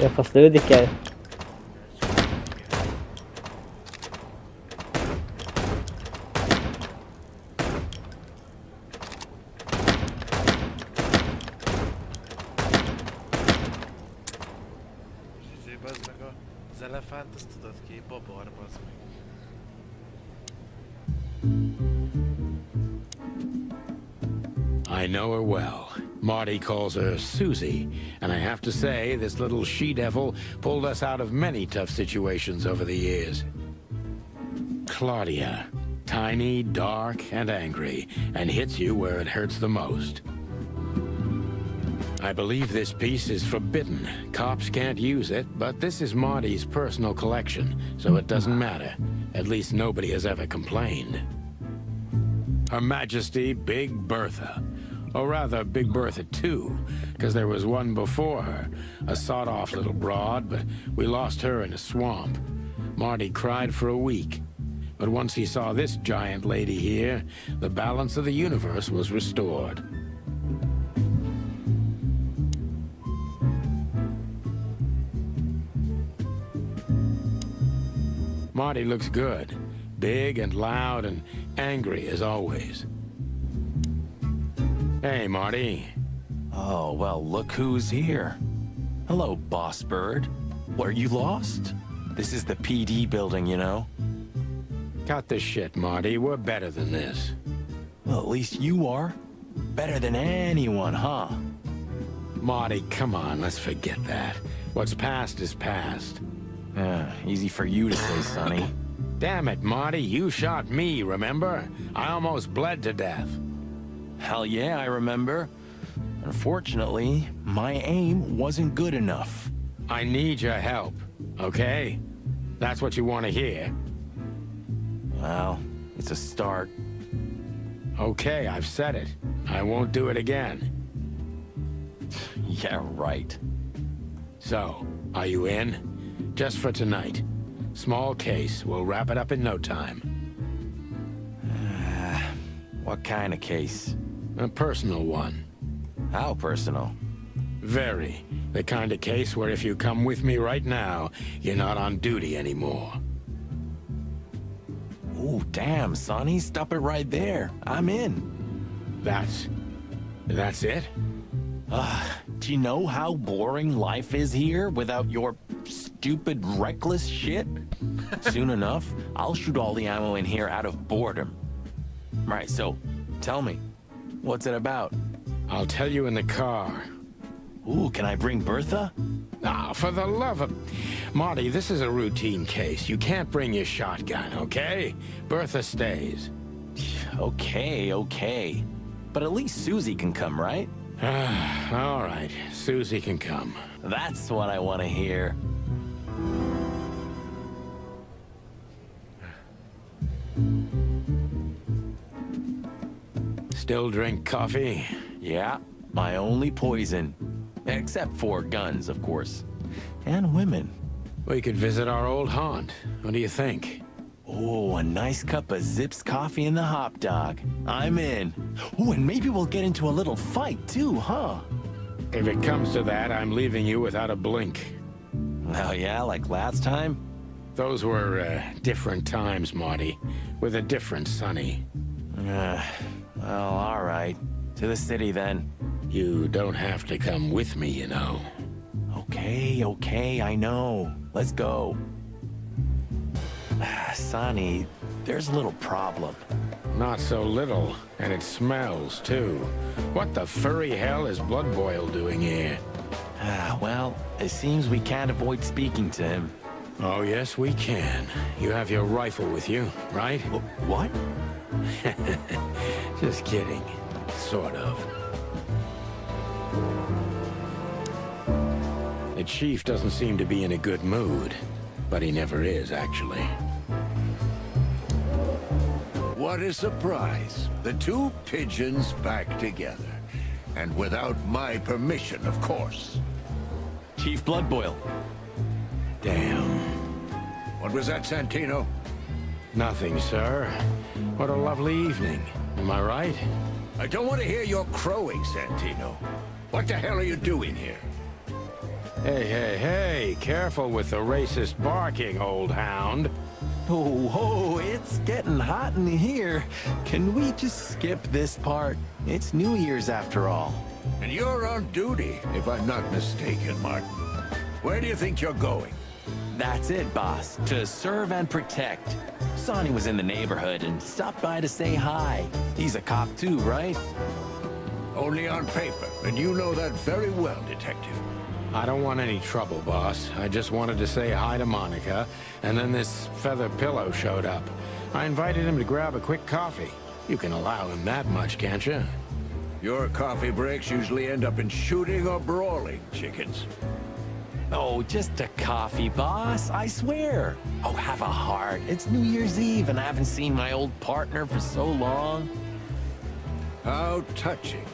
Ja, fast lődik el. Bazd meg az elefánt, azt tudod ki, babor, bazd meg. I know her well. Marty calls her Susie, and I have to say, this little she-devil pulled us out of many tough situations over the years. Claudia. Tiny, dark, and angry, and hits you where it hurts the most. I believe this piece is forbidden. Cops can't use it, but this is Marty's personal collection, so it doesn't matter. At least nobody has ever complained. Her Majesty Big Bertha. Or rather, Big Bertha 2, because there was one before her, a sawed-off little broad, but we lost her in a swamp. Marty cried for a week. But once he saw this giant lady here, the balance of the universe was restored. Marty looks good. Big and loud and angry as always. Hey, Marty. Oh, well, look who's here. Hello, Boss Bird. Were you lost? This is the PD building, you know. Cut the shit, Marty. We're better than this. Well, at least you are. Better than anyone, huh? Marty, come on, let's forget that. What's past is past. Easy for you to say, Sonny. Damn it, Marty, you shot me, remember? I almost bled to death. Hell yeah, I remember. Unfortunately, my aim wasn't good enough. I need your help, okay? That's what you want to hear. Well, it's a start. Okay, I've said it. I won't do it again. Yeah, right. So, are you in? Just for tonight. Small case. We'll wrap it up in no time. What kind of case? A personal one. How personal? Very. The kind of case where if you come with me right now, you're not on duty anymore. Ooh, damn, Sonny. Stop it right there. I'm in. That's it? Do you know how boring life is here without your stupid, reckless shit? Soon enough, I'll shoot all the ammo in here out of boredom. Right, so, tell me, what's it about? I'll tell you in the car. Ooh, can I bring Bertha? Ah, for the love of... Marty, this is a routine case. You can't bring your shotgun, okay? Bertha stays. Okay. But at least Susie can come, right? All right, Susie can come. That's what I want to hear. Still drink coffee? Yeah, my only poison. Except for guns, of course. And women. We could visit our old haunt. What do you think? Oh, a nice cup of Zips coffee and the hot dog. I'm in. Oh, and maybe we'll get into a little fight too, huh? If it comes to that, I'm leaving you without a blink. Oh yeah, like last time? Those were different times, Marty, with a different Sonny. Well, all right. To the city then. You don't have to come with me, you know. Okay, I know. Let's go. Sonny, there's a little problem. Not so little, and it smells, too. What the furry hell is Blood Boil doing here? Well, it seems we can't avoid speaking to him. Oh, yes, we can. You have your rifle with you, right? What? Just kidding. Sort of. The chief doesn't seem to be in a good mood, but he never is, actually. What a surprise. The two pigeons back together. And without my permission, of course. Chief Bloodboil. Damn. What was that, Santino? Nothing, sir. What a lovely evening. Am I right? I don't want to hear your crowing, Santino. What the hell are you doing here? Hey, careful with the racist barking, old hound. Oh, it's getting hot in here. Can we just skip this part? It's New Year's after all. And you're on duty, if I'm not mistaken, Martin. Where do you think you're going? That's it, boss. To serve and protect. Sonny was in the neighborhood and stopped by to say hi. He's a cop too, right? Only on paper, and you know that very well, Detective. I don't want any trouble, boss. I just wanted to say hi to Monica, and then this feather pillow showed up. I invited him to grab a quick coffee. You can allow him that much, can't you? Your coffee breaks usually end up in shooting or brawling, chickens. Oh, just a coffee, boss, I swear. Oh, have a heart. It's New Year's Eve, and I haven't seen my old partner for so long. How touching.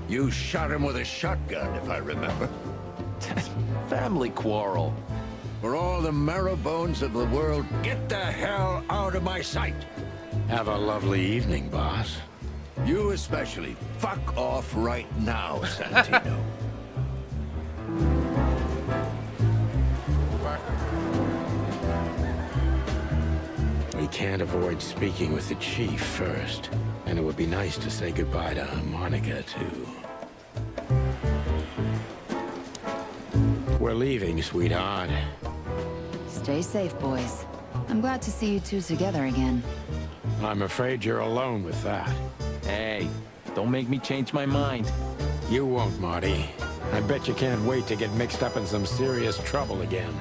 You shot him with a shotgun, if I remember. Family quarrel. For all the marrow bones of the world, get the hell out of my sight! Have a lovely evening, boss. You especially. Fuck off right now, Santino. We can't avoid speaking with the chief first. And it would be nice to say goodbye to Monica, too. We're leaving, sweetheart. Stay safe, boys. I'm glad to see you two together again. I'm afraid you're alone with that. Hey, don't make me change my mind. You won't, Marty. I bet you can't wait to get mixed up in some serious trouble again.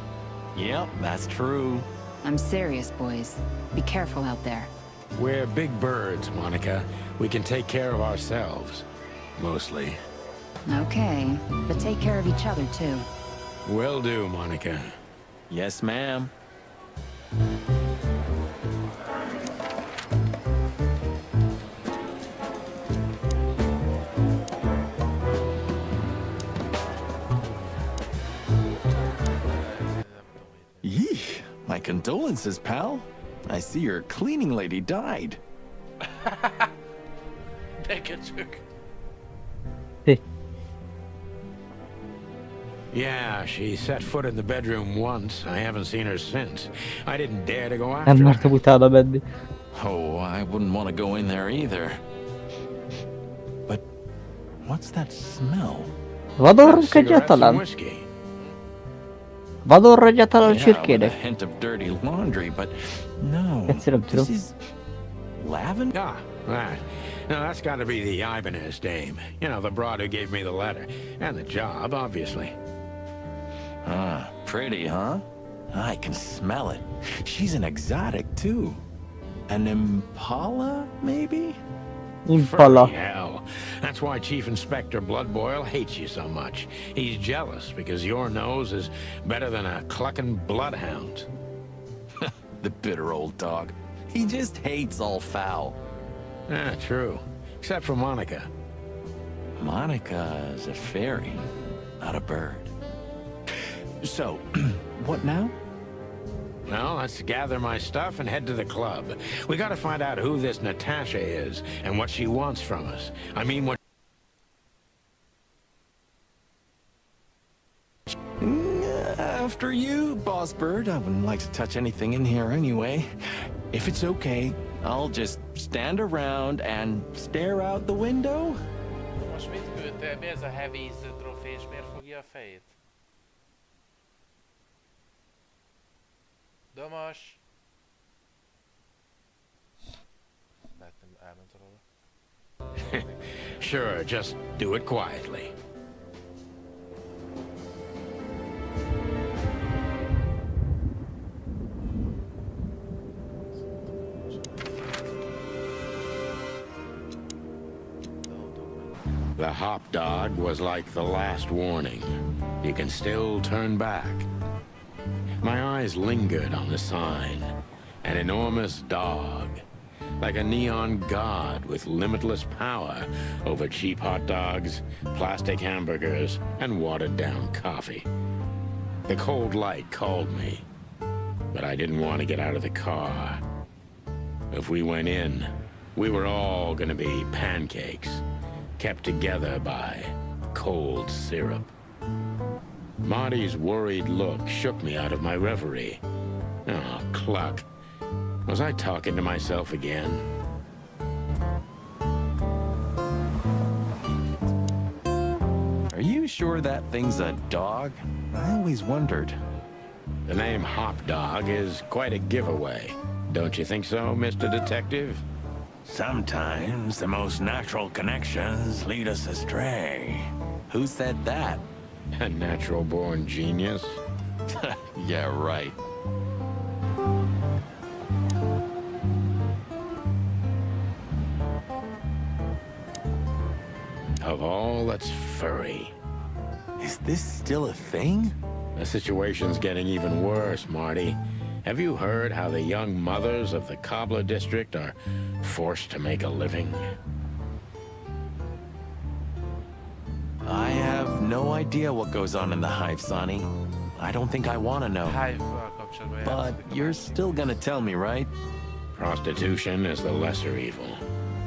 Yep, that's true. I'm serious, boys. Be careful out there. We're big birds, Monica. We can take care of ourselves. Mostly. Okay, but take care of each other, too. Will do, Monica. Yes, ma'am. Yee, my condolences, pal. I see your cleaning lady died. Yeah, she set foot in the bedroom once. I haven't seen her since. I didn't dare to go Nem after mertem her. utána menni. Oh, I wouldn't want to go in there either. But what's that smell? Van orrunk Cigarettes and egyáltalán? whiskey. Van orra egyáltalán Yeah, with a csirkének? hint of dirty laundry, but no. Egyszerűen nem tudom. This is lavender? Ah, that. No, that's got to be the Ibanez dame. You know, the broad who gave me the letter. And the job, obviously. Ah, pretty, huh? I can smell it. She's an exotic, too. An Impala, maybe? Impala. Furry hell. That's why Chief Inspector Bloodboil hates you so much. He's jealous because your nose is better than a clucking bloodhound. The bitter old dog. He just hates all foul. Yeah, true. Except for Monica. Monica is a fairy, not a bird. So, what now? Well, let's gather my stuff and head to the club. We gotta find out who this Natasha is and what she wants from us. I mean, what... After you, Boss Bird. I wouldn't like to touch anything in here anyway. If it's okay, I'll just stand around and stare out the window. Most mit küldte? Mi ez a heavy ízű trofé, és miért fogja a fejét? Domas! Lehet nem elment róla. Sure, just do it quietly. The hop dog was like the last warning. You can still turn back. My eyes lingered on the sign. An enormous dog. Like a neon god with limitless power over cheap hot dogs, plastic hamburgers, and watered-down coffee. The cold light called me, but I didn't want to get out of the car. If we went in, we were all gonna be pancakes, kept together by cold syrup. Marty's worried look shook me out of my reverie. Oh, cluck. Was I talking to myself again? Are you sure that thing's a dog? I always wondered. The name Hop Dog is quite a giveaway. Don't you think so, Mr. Detective? Sometimes the most natural connections lead us astray. Who said that? A natural-born genius? Yeah, right. Of all that's furry. Is this still a thing? The situation's getting even worse, Marty. Have you heard how the young mothers of the Cobbler District are forced to make a living? I have no idea what goes on in the hive, Sonny. I don't think I want to know. But you're still gonna tell me, right? Prostitution is the lesser evil.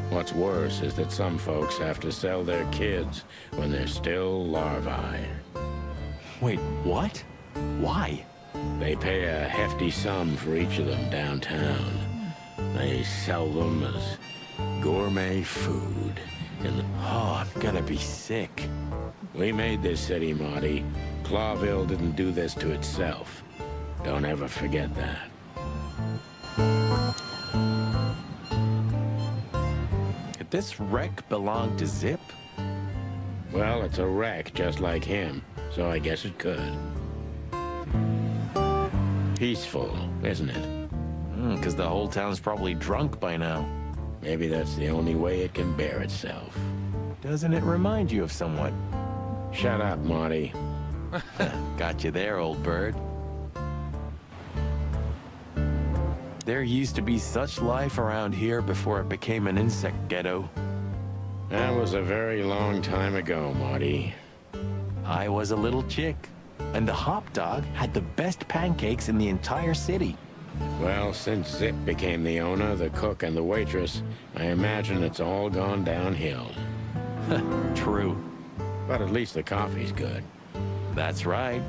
What's worse is that some folks have to sell their kids when they're still larvae. Wait, what? Why? They pay a hefty sum for each of them downtown. They sell them as gourmet food in the... Oh, I'm gonna be sick. We made this city, Marty. Clawville didn't do this to itself. Don't ever forget that. Could this wreck belong to Zip? Well, it's a wreck just like him, so I guess it could. Peaceful, isn't it? Because the whole town's probably drunk by now. Maybe that's the only way it can bear itself. Doesn't it remind you of someone? Shut up, Marty. Got you there, old bird. There used to be such life around here before it became an insect ghetto. That was a very long time ago, Marty. I was a little chick, and the hop dog had the best pancakes in the entire city. Well, since Zip became the owner, the cook, and the waitress, I imagine it's all gone downhill. True. But at least the coffee's good. That's right.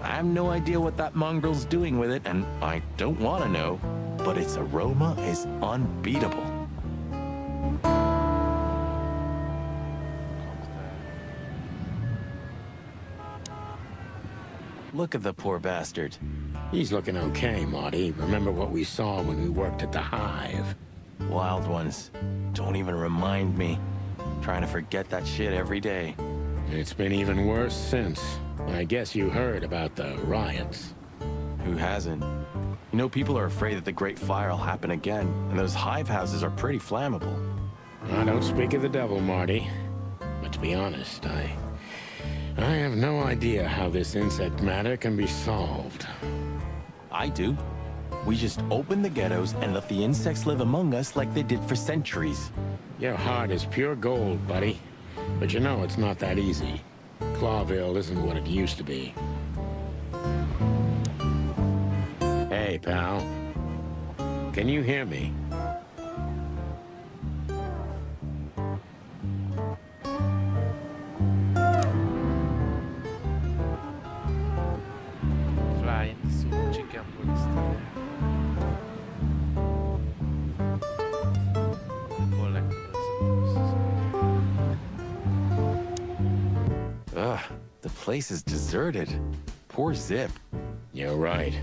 I have no idea what that mongrel's doing with it, and I don't want to know, but its aroma is unbeatable. Look at the poor bastard. He's looking okay, Marty. Remember what we saw when we worked at the Hive? Wild ones. Don't even remind me. Trying to forget that shit every day. It's been even worse since. I guess you heard about the riots. Who hasn't? You know, people are afraid that the Great Fire will happen again, and those hive houses are pretty flammable. I don't speak of the devil, Marty. But to be honest, I have no idea how this insect matter can be solved. I do. We just open the ghettos and let the insects live among us like they did for centuries. Your heart is pure gold, buddy. But you know it's not that easy. Clawville isn't what it used to be. Hey, Hey, pal. Can you hear me? Flying soon, chicken police. Ugh, the place is deserted. Poor Zip. You're right.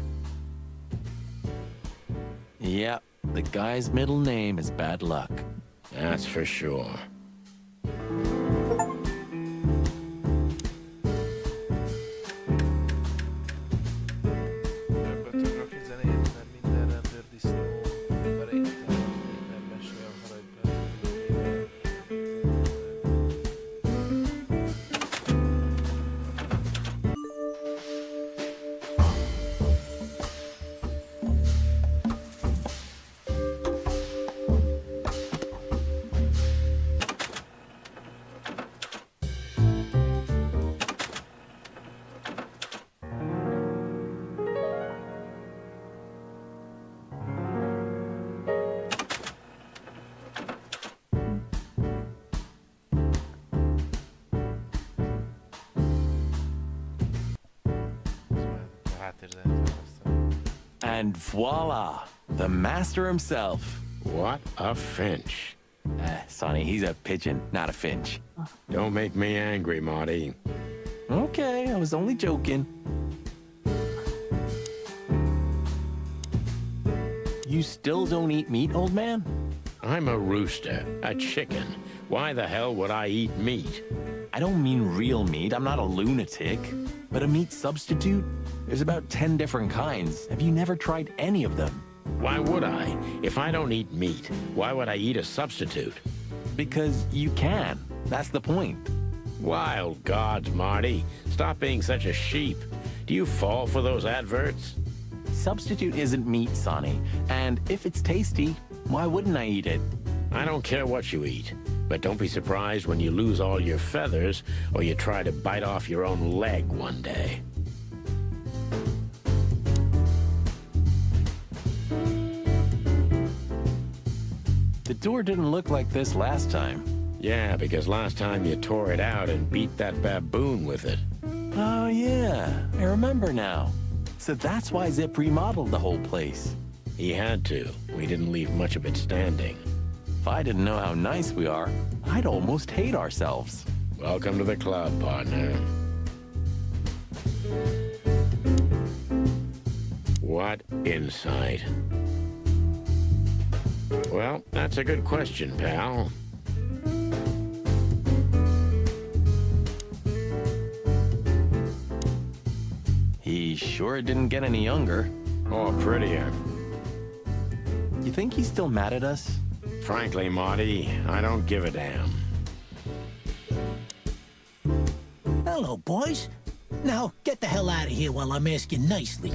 Yeah, the guy's middle name is Bad Luck. That's for sure. And voila, the master himself. What a finch. Sonny, he's a pigeon, not a finch. Don't make me angry, Marty. Okay, I was only joking. You still don't eat meat, old man? I'm a rooster, a chicken. Why the hell would I eat meat? I don't mean real meat. I'm not a lunatic. But a meat substitute? There's about 10 different kinds. Have you never tried any of them? Why would I? If I don't eat meat, why would I eat a substitute? Because you can. That's the point. Wild gods, Marty. Stop being such a sheep. Do you fall for those adverts? Substitute isn't meat, Sonny. And if it's tasty, why wouldn't I eat it? I don't care what you eat. But don't be surprised when you lose all your feathers or you try to bite off your own leg one day. The door didn't look like this last time. Yeah, because last time you tore it out and beat that baboon with it. Oh, yeah. I remember now. So that's why Zip remodeled the whole place. He had to. We didn't leave much of it standing. If I didn't know how nice we are, I'd almost hate ourselves. Welcome to the club, partner. What insight? Well, that's a good question, pal. He sure didn't get any younger. Or prettier. You think he's still mad at us? Frankly, Marty, I don't give a damn. Hello, boys. Now, get the hell out of here while I'm asking nicely.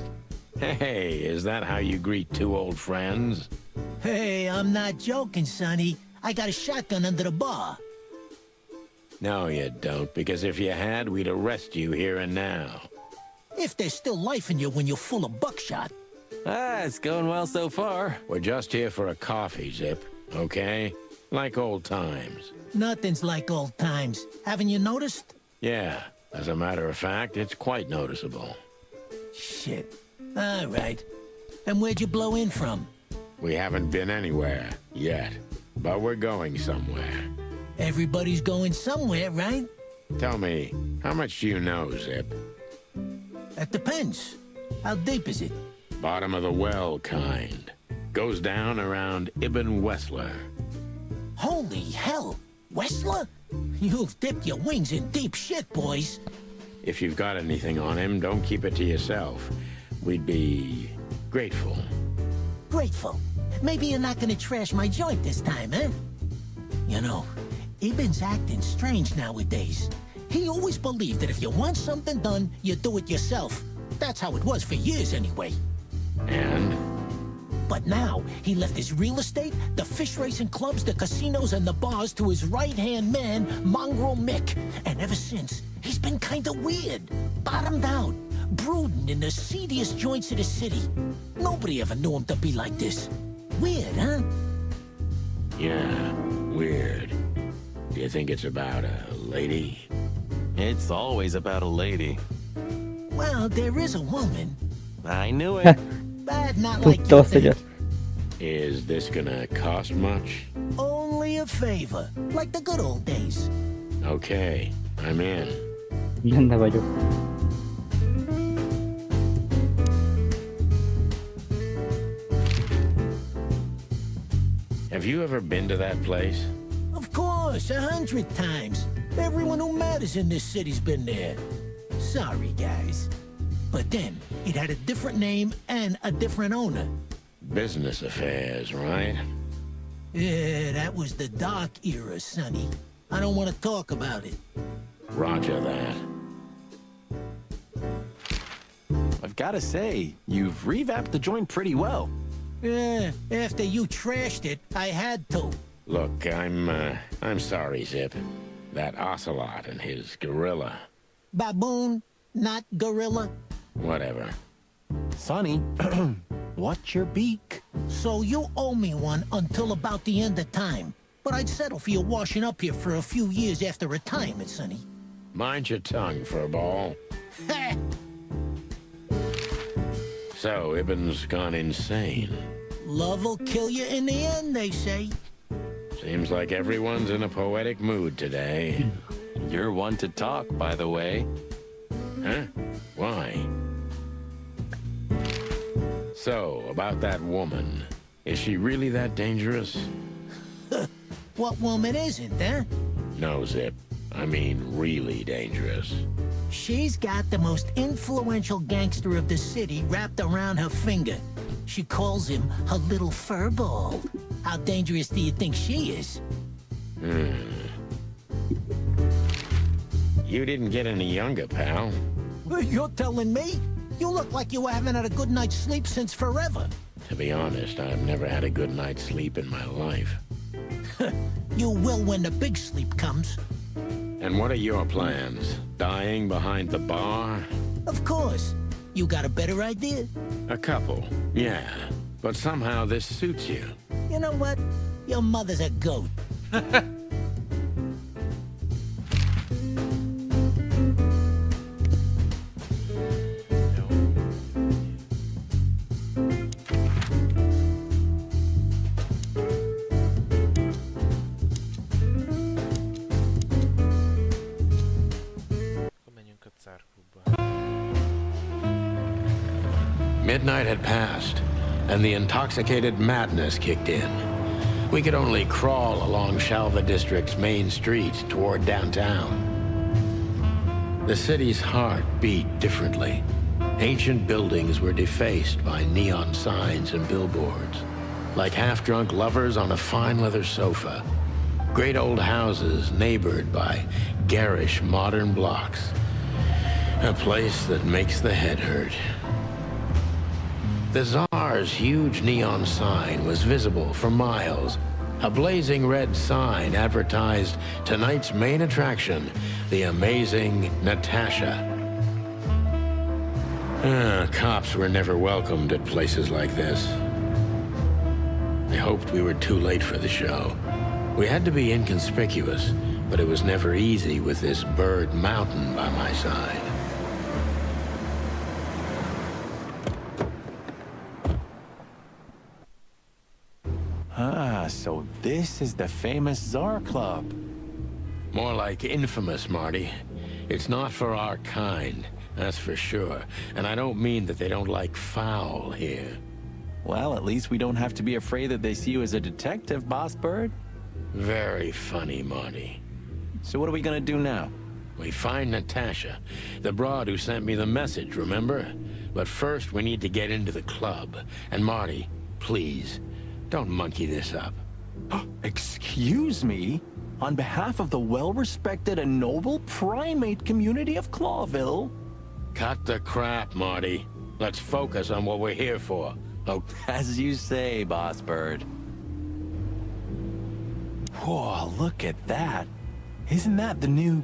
Hey, is that how you greet two old friends? Hey, I'm not joking, Sonny. I got a shotgun under the bar. No, you don't, because if you had, we'd arrest you here and now. If there's still life in you when you're full of buckshot. Ah, it's going well so far. We're just here for a coffee, Zip, okay? Like old times. Nothing's like old times. Haven't you noticed? Yeah, as a matter of fact, it's quite noticeable. Shit. All right. And where'd you blow in from? We haven't been anywhere yet, but we're going somewhere. Everybody's going somewhere, right? Tell me, how much do you know, Zip? That depends. How deep is it? Bottom of the well kind. Goes down around Ibn Wessler. Holy hell! Wessler? You've dipped your wings in deep shit, boys. If you've got anything on him, don't keep it to yourself. We'd be grateful. Grateful? Maybe you're not gonna trash my joint this time, eh? You know, Ibn's acting strange nowadays. He always believed that if you want something done, you do it yourself. That's how it was for years anyway. And? But now, he left his real estate, the fish racing clubs, the casinos, and the bars to his right-hand man, Mongrel Mick. And ever since, he's been kinda weird. Bottomed out. brooding in the seediest joints of the city. Nobody ever knew him to be like this. Weird, huh? Yeah, weird. Do you think it's about a lady? It's always about a lady. Well, there is a woman, I knew it. but not like Tudta you azt, hogy think. az. Is this gonna cost much? Only a favor, like the good old days. Okay, I'm in. Benne vagyok. Have you ever been to that place? Of course, 100 times. Everyone who matters in this city's been there. Sorry, guys. But then, it had a different name and a different owner. Business affairs, right? Yeah, that was the dark era, Sonny. I don't want to talk about it. Roger that. I've got to say, you've revamped the joint pretty well. Yeah, after you trashed it, I had to. Look, I'm sorry, Zip. That ocelot and his gorilla. Baboon, not gorilla. Whatever. Sonny, what's your beak? So you owe me one until about the end of time. But I'd settle for you washing up here for a few years after retirement, Sonny. Mind your tongue, furball. So, Ibn's gone insane. Love will kill you in the end, they say. Seems like everyone's in a poetic mood today. You're one to talk, by the way. Huh? Why? So, about that woman. Is she really that dangerous? What woman isn't, huh? No, Zip. I mean really dangerous. She's got the most influential gangster of the city wrapped around her finger. She calls him her little furball. How dangerous do you think she is? You didn't get any younger, pal. You're telling me? You look like you haven't had a good night's sleep since forever. To be honest, I've never had a good night's sleep in my life. You will when the big sleep comes. And what are your plans? Dying behind the bar? Of course. You got a better idea? A couple, yeah. But somehow this suits you. You know what? Your mother's a goat. Midnight had passed, and the intoxicated madness kicked in. We could only crawl along Shalva District's main street toward downtown. The city's heart beat differently. Ancient buildings were defaced by neon signs and billboards, like half-drunk lovers on a fine leather sofa. Great old houses neighbored by garish modern blocks. A place that makes the head hurt. The Tsar's huge neon sign was visible for miles. A blazing red sign advertised tonight's main attraction, the amazing Natasha. Cops were never welcomed at places like this. I hoped we were too late for the show. We had to be inconspicuous, but it was never easy with this bird mountain by my side. Ah, so this is the famous Tsar Club. More like infamous, Marty. It's not for our kind, that's for sure. And I don't mean that they don't like foul here. Well, at least we don't have to be afraid that they see you as a detective, Boss Bird. Very funny, Marty. So what are we gonna do now? We find Natasha, the broad who sent me the message, remember? But first we need to get into the club. And Marty, please, don't monkey this up. Excuse me? On behalf of the well-respected and noble primate community of Clawville? Cut the crap, Marty. Let's focus on what we're here for. Oh, as you say, Boss Bird. Whoa, look at that. Isn't that the new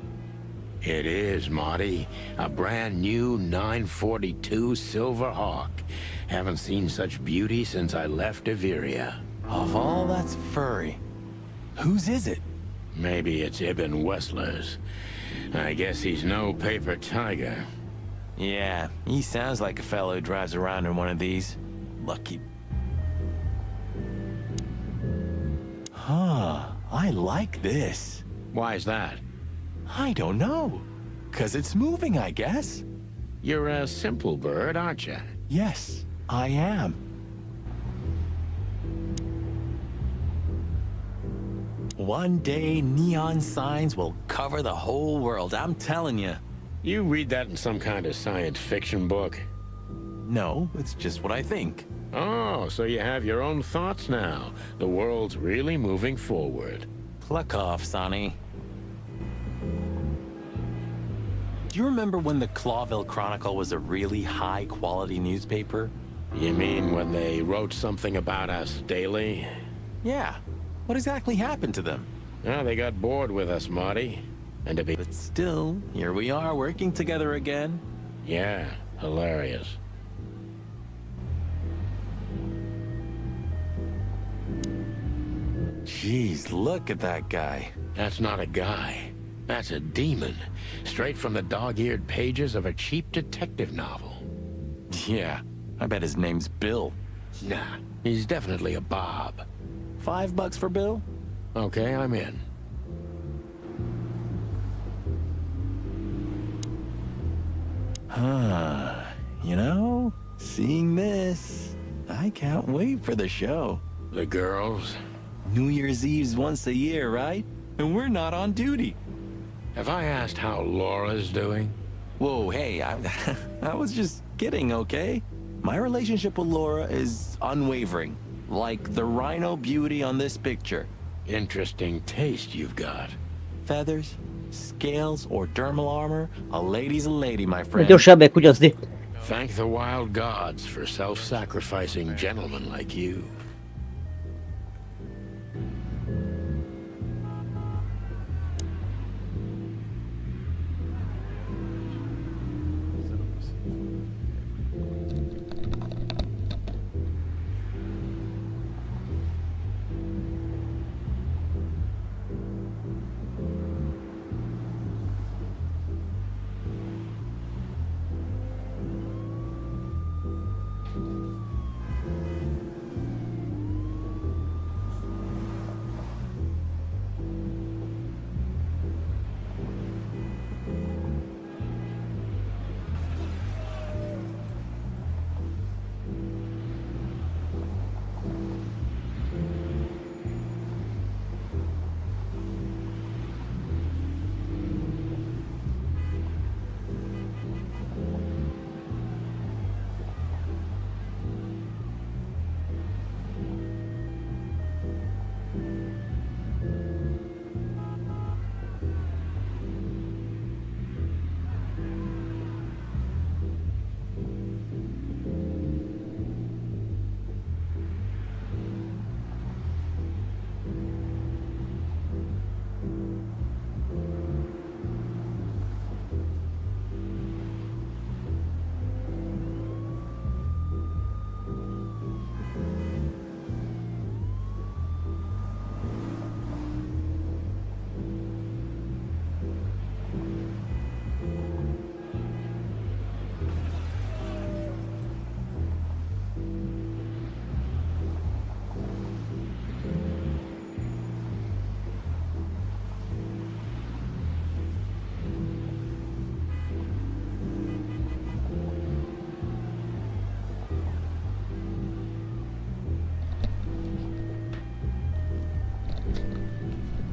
It is, Marty. A brand new 942 Silver Hawk. Haven't seen such beauty since I left Iveria. Of all that's furry, whose is it? Maybe it's Ibn Wessler's. I guess he's no paper tiger. Yeah, he sounds like a fellow who drives around in one of these. Lucky. Huh, I like this. Why's that? I don't know. 'Cause it's moving, I guess. You're a simple bird, aren't you? Yes, I am. One day, neon signs will cover the whole world, I'm telling you. You read that in some kind of science fiction book? No, it's just what I think. Oh, so you have your own thoughts now. The world's really moving forward. Pluck off, Sonny. Do you remember when the Clawville Chronicle was a really high-quality newspaper? You mean when they wrote something about us daily? Yeah. What exactly happened to them? Oh, they got bored with us, Marty. And to be... But still, here we are working together again. Yeah, hilarious. Jeez, look at that guy. That's not a guy. That's a demon. Straight from the dog-eared pages of a cheap detective novel. Yeah, I bet his name's Bill. Nah, he's definitely a Bob. $5 for Bill? Okay, I'm in. Huh. You know, seeing this, I can't wait for the show. The girls? New Year's Eve's once a year, right? And we're not on duty. Have I asked how Laura's doing? Whoa, hey, I was just kidding, okay? My relationship with Laura is unwavering, like the rhino beauty on this picture. Interesting taste you've got. Feathers, scales, or dermal armor, a lady's a lady, my friend. Gyorsabb kugyozni. Thank the wild gods for self-sacrificing gentlemen like you.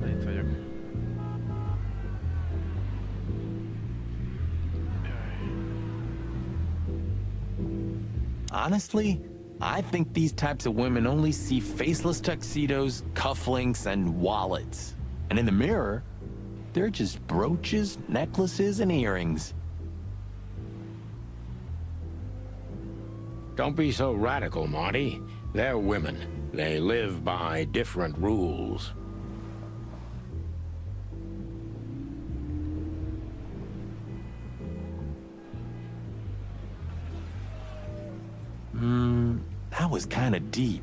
Itt vagyok. Honestly, I think these types of women only see faceless tuxedos, cufflinks, and wallets. And in the mirror, they're just brooches, necklaces, and earrings. Don't be so radical, Marty. They're women. They live by different rules. was kind of deep.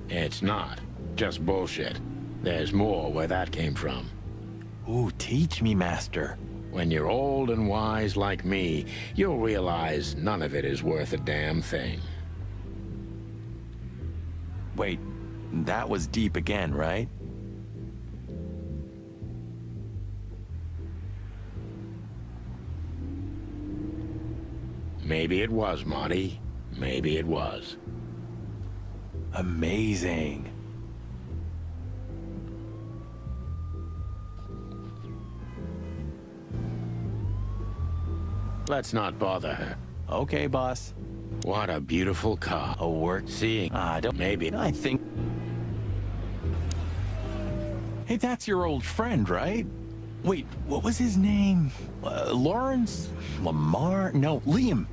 It's not. Just bullshit. There's more where that came from. Ooh, teach me, Master. When you're old and wise like me, you'll realize none of it is worth a damn thing. Wait, that was deep again, right? Maybe it was, Marty. Maybe it was. Amazing. Let's not bother her. Okay, boss. What a beautiful car. A work. Seeing. Don't. Maybe. I think. Hey, that's your old friend, right? Wait, what was his name? Lawrence? Lamar? No, Liam.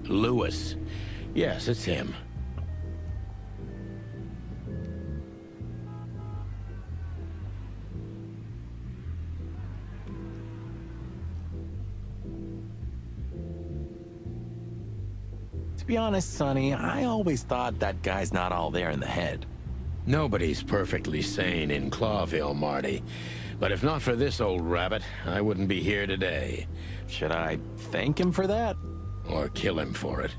Lewis. Yes, it's him. To be honest, Sonny, I always thought that guy's not all there in the head. Nobody's perfectly sane in Clawville, Marty. But if not for this old rabbit, I wouldn't be here today. Should I thank him for that? Or kill him for it.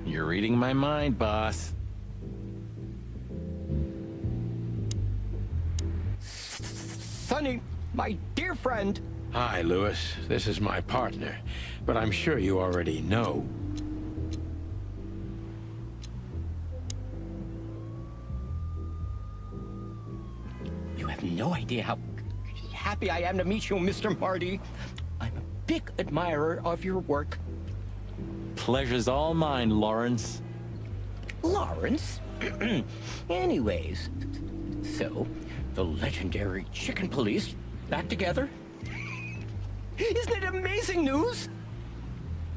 You're reading my mind, boss. Sonny, my dear friend. Hi, Lewis. This is my partner. But I'm sure you already know. You have no idea how happy I am to meet you, Mr. Marty. I'm a big admirer of your work. Pleasure's all mine, Lawrence. Lawrence? Anyways, so, the legendary Chicken Police back together? Isn't it amazing news?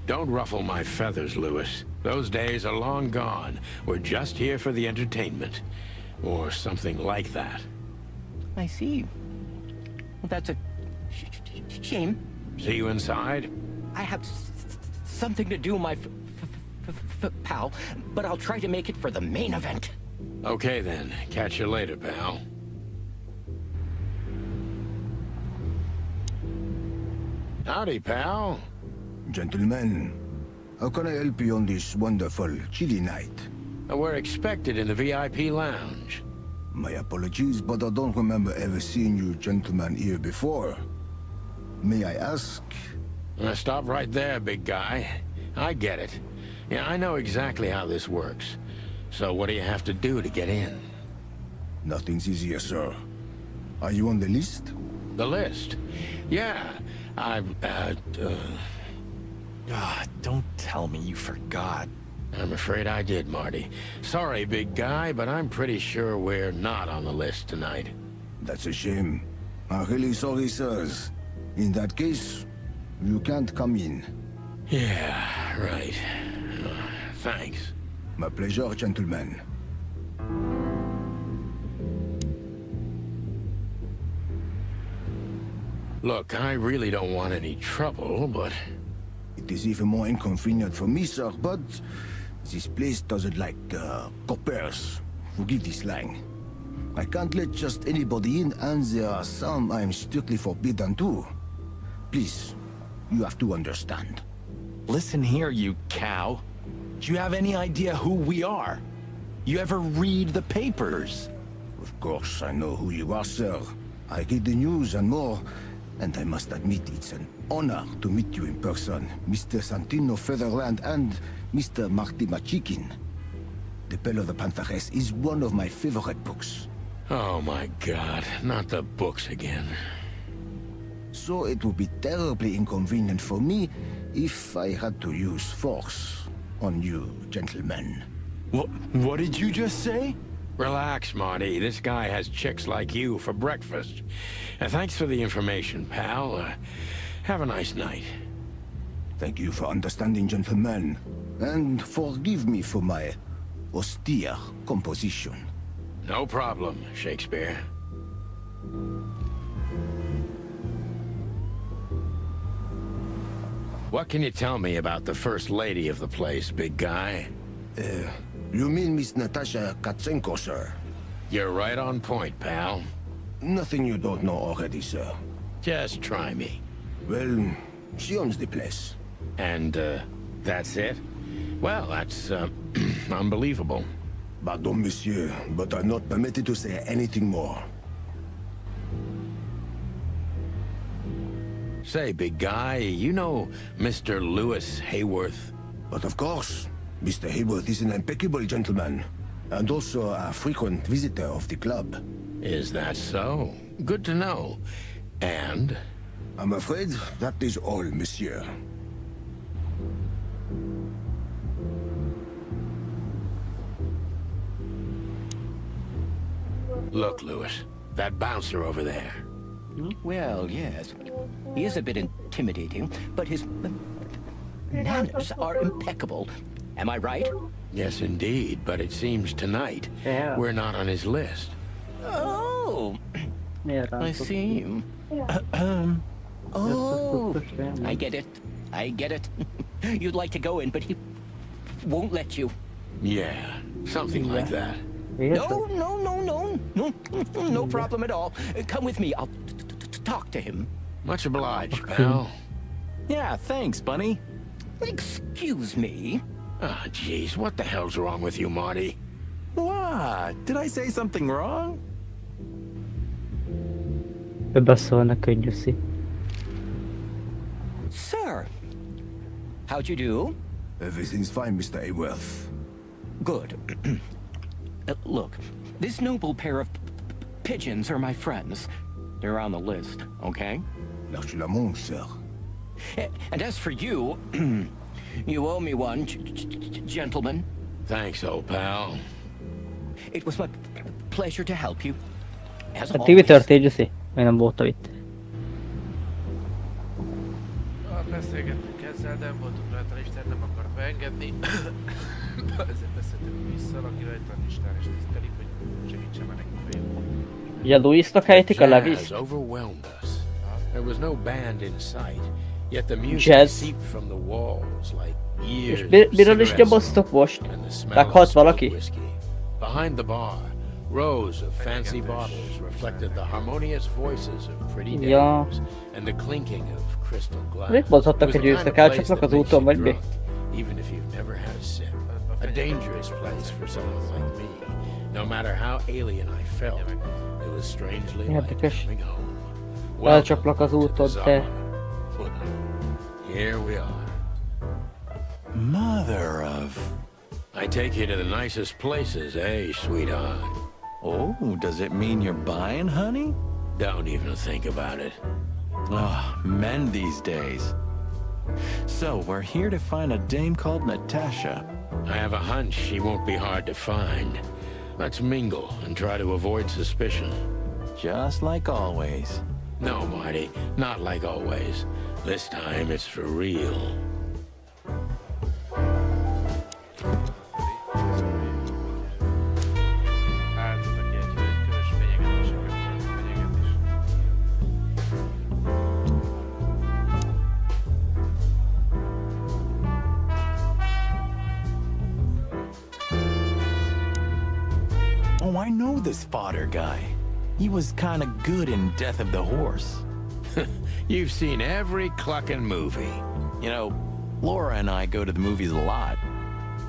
Don't ruffle my feathers, Lewis. Those days are long gone. We're just here for the entertainment. Or something like that. I see. Well, that's a shame. See you inside? I have something to do, my pal, but I'll try to make it for the main event. Okay then. Catch you later, pal. Howdy, pal. Gentlemen, how can I help you on this wonderful, chilly night? We're expected in the VIP lounge. My apologies, but I don't remember ever seeing you gentlemen here before. May I ask? Stop right there, big guy. I get it. Yeah, I know exactly how this works. So what do you have to do to get in? Nothing's easier, sir. Are you on the list? The list? Yeah, Don't tell me you forgot. I'm afraid I did, Marty. Sorry, big guy, but I'm pretty sure we're not on the list tonight. That's a shame. I'm really sorry, sirs. In that case, you can't come in. Yeah, right. Thanks. My pleasure, gentlemen. Look, I really don't want any trouble, but... It is even more inconvenient for me, sir, but... this place doesn't like, coppers. Forgive this slang. I can't let just anybody in, and there are some I'm strictly forbidden to. Please, you have to understand. Listen here, you cow. Do you have any idea who we are? You ever read the papers? Of course, I know who you are, sir. I read the news and more, and I must admit it's an honor to meet you in person, Mr. Santino Featherland and Mr. Marty Machikin. The Bell of the Pantheress is one of my favorite books. Oh my God, not the books again. So it would be terribly inconvenient for me if I had to use force on you, gentlemen. What did you just say? Relax, Marty. This guy has chicks like you for breakfast. Thanks for the information, pal. Have a nice night. Thank you for understanding, gentlemen. And forgive me for my austere composition. No problem, Shakespeare. What can you tell me about the first lady of the place, big guy? You mean Miss Natasha Katsenko, sir? You're right on point, pal. Nothing you don't know already, sir. Just try me. Well, she owns the place. And, that's it? Well, that's, unbelievable. Pardon, monsieur, but I'm not permitted to say anything more. Say, big guy, you know Mr. Lewis Hayworth? But of course, Mr. Hayworth is an impeccable gentleman, and also a frequent visitor of the club. Is that so? Good to know. And? I'm afraid that is all, monsieur. Look, Lewis, that bouncer over there. Well, yes. He is a bit intimidating, but his manners are impeccable. Am I right? Yes, indeed, but it seems tonight we're not on his list. Oh, Yeah, I see. Oh, I get it. I get it. You'd like to go in, but he won't let you. Yeah, something like that. No, no problem at all. Come with me. I'll talk to him. Much obliged, pal. Yeah, thanks, Bunny. Excuse me. Ah, jeez, what the hell's wrong with you, Marty? What? Did I say something wrong? Bebeszólnak, Gyuszi. Sir, how'd you do? Everything's fine, Mr. Hayworth. Good. Look, this noble pair of pigeons are my friends. They're on the list, okay? L'archulamonde, sir. And as for you, you owe me one, gentlemen. Thanks, old pal. It was my pleasure to help you. As A TV történt, Gyuszi? Még nem voltam itt. Beszélgettünk ezzel, de nem voltunk rajta a listán, nem akart beengedni. Ezért beszéltünk vissza, aki rajta a listán, és tisztelik, hogy segítsen már nekünk bejönni. Ugye Louisnak ejtik a Levis? Jazz overwhelmed us. There was no band in sight, yet the music Jazz. seeped from the walls like years És of miről is cigarettes nyomoztok most? and the smell Meghalt of valaki? smoked whiskey. Behind the bar, rows of fancy bottles reflected the harmonious voices of pretty Ja. dames and the clinking of crystal glass. Mit mondhattak, It was hogy the őszak kind of place elcsapnak that az makes úton, you vagy mi? drunk, even if you've never had a sip. A dangerous place for someone like me. No matter how alien I felt, it was strangely like Érdekes. coming home. Elcsaplak az úton, te. Here we are. Mother of... I take you to the nicest places, eh, sweetheart? Oh, does it mean you're buying, honey? Don't even think about it. Oh, men these days. So, we're here to find a dame called Natasha. I have a hunch she won't be hard to find. Let's mingle and try to avoid suspicion. Just like always. No, Marty, not like always. This time it's for real. Oh, I know this fodder guy. He was kinda good in Death of the Horse. You've seen every clucking movie. You know, Laura and I go to the movies a lot.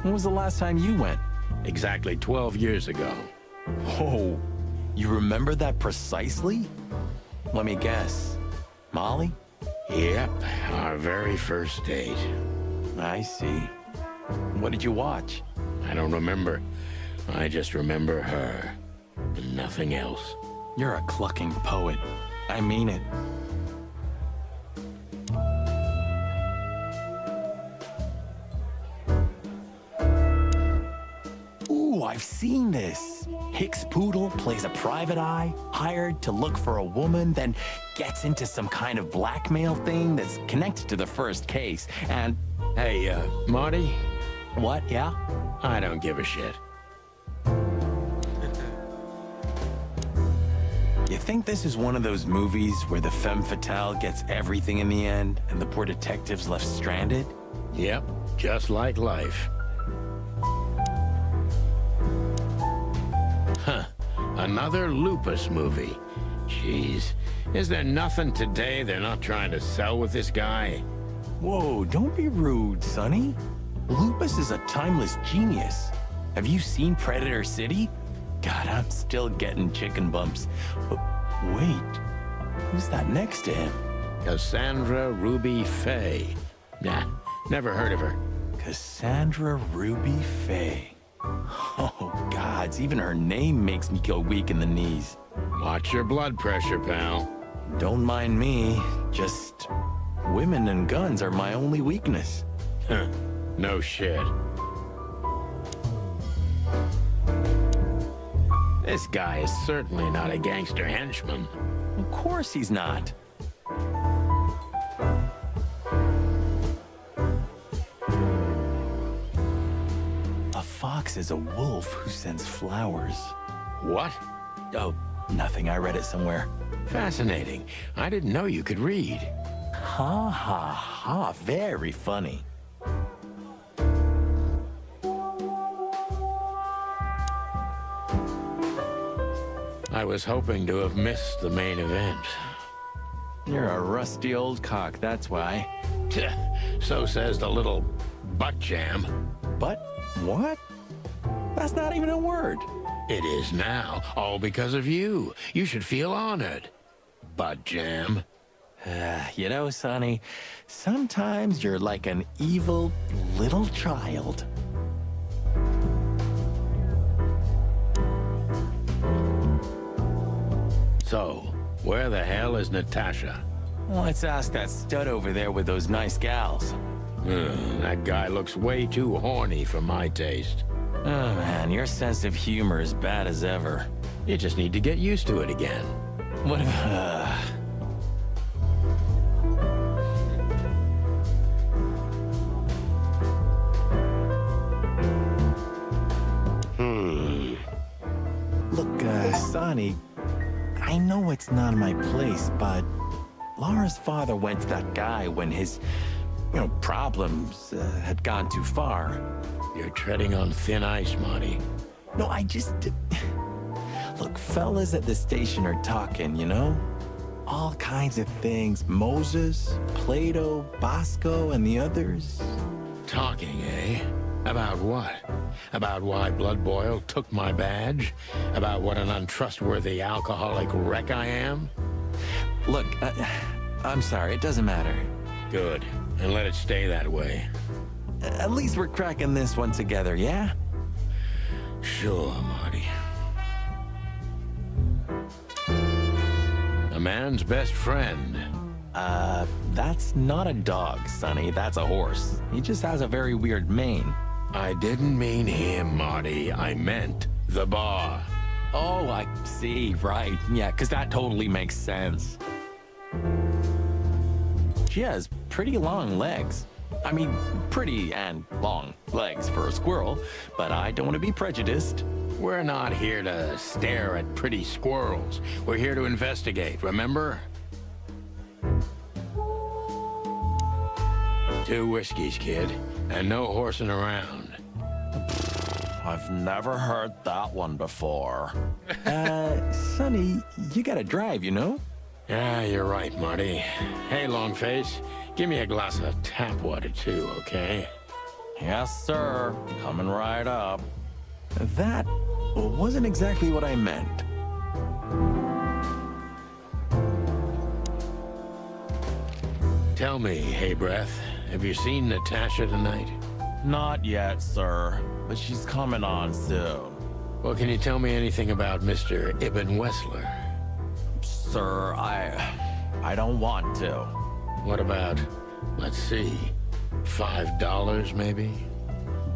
When was the last time you went? exactly 12 years ago. Whoa, you remember that precisely? Let me guess. Molly? Yep, our very first date. I see. What did you watch? I don't remember. I just remember her. And nothing else. You're a clucking poet. I mean it. Ooh, I've seen this. Hicks Poodle plays a private eye, hired to look for a woman, then gets into some kind of blackmail thing that's connected to the first case, and... Hey, Marty? What, yeah? I don't give a shit. You think this is one of those movies where the femme fatale gets everything in the end, and the poor detective's left stranded? Yep, just like life. Huh, another lupus movie. Jeez, is there nothing today they're not trying to sell with this guy? Whoa, don't be rude, Sonny. Lupus is a timeless genius. Have you seen Predator City? God, I'm still getting chicken bumps. But wait, who's that next to him? Cassandra Ruby Faye. Nah, never heard of her. Cassandra Ruby Faye. Oh, gods, even her name makes me go weak in the knees. Watch your blood pressure, pal. Don't mind me, just women and guns are my only weakness. Huh, no shit. This guy is certainly not a gangster henchman. Of course he's not. A fox is a wolf who sends flowers. What? Oh, nothing. I read it somewhere. Fascinating. I didn't know you could read. Ha ha ha. Very funny. I was hoping to have missed the main event. You're a rusty old cock, that's why. So says the little butt jam. But what? That's not even a word. It is now, all because of you. You should feel honored. Butt jam. You know, Sonny, sometimes you're like an evil little child. So, where the hell is Natasha? Let's ask that stud over there with those nice gals. That guy looks way too horny for my taste. Oh man, your sense of humor is bad as ever. You just need to get used to it again. What if... Look, Sonny, I know it's not my place, but Laura's father went to that guy when his, problems had gone too far. You're treading on thin ice, Marty. No, I just... Look, fellas at the station are talking, All kinds of things. Moses, Plato, Bosco, and the others. Talking, eh? About what? About why Blood Boil took my badge? About what an untrustworthy alcoholic wreck I am? Look, I'm sorry, it doesn't matter. Good, and let it stay that way. At least we're cracking this one together, yeah? Sure, Marty. A man's best friend. That's not a dog, Sonny. That's a horse. He just has a very weird mane. I didn't mean him, Marty. I meant the bar. Oh, I see, right. Yeah, because that totally makes sense. She has pretty long legs. I mean, pretty and long legs for a squirrel, but I don't want to be prejudiced. We're not here to stare at pretty squirrels. We're here to investigate, remember? 2 whiskeys, kid, and no horsing around. I've never heard that one before. Sonny, you gotta drive, Yeah, you're right, Marty. Hey, Longface, give me a glass of tap water, too, okay? Yes, sir. Coming right up. That wasn't exactly what I meant. Tell me, hey Breath, have you seen Natasha tonight? Not yet, sir, but she's coming on soon. Well, can you tell me anything about Mr. Ibn Wessler? Sir, I don't want to. What about, let's see, $5 maybe?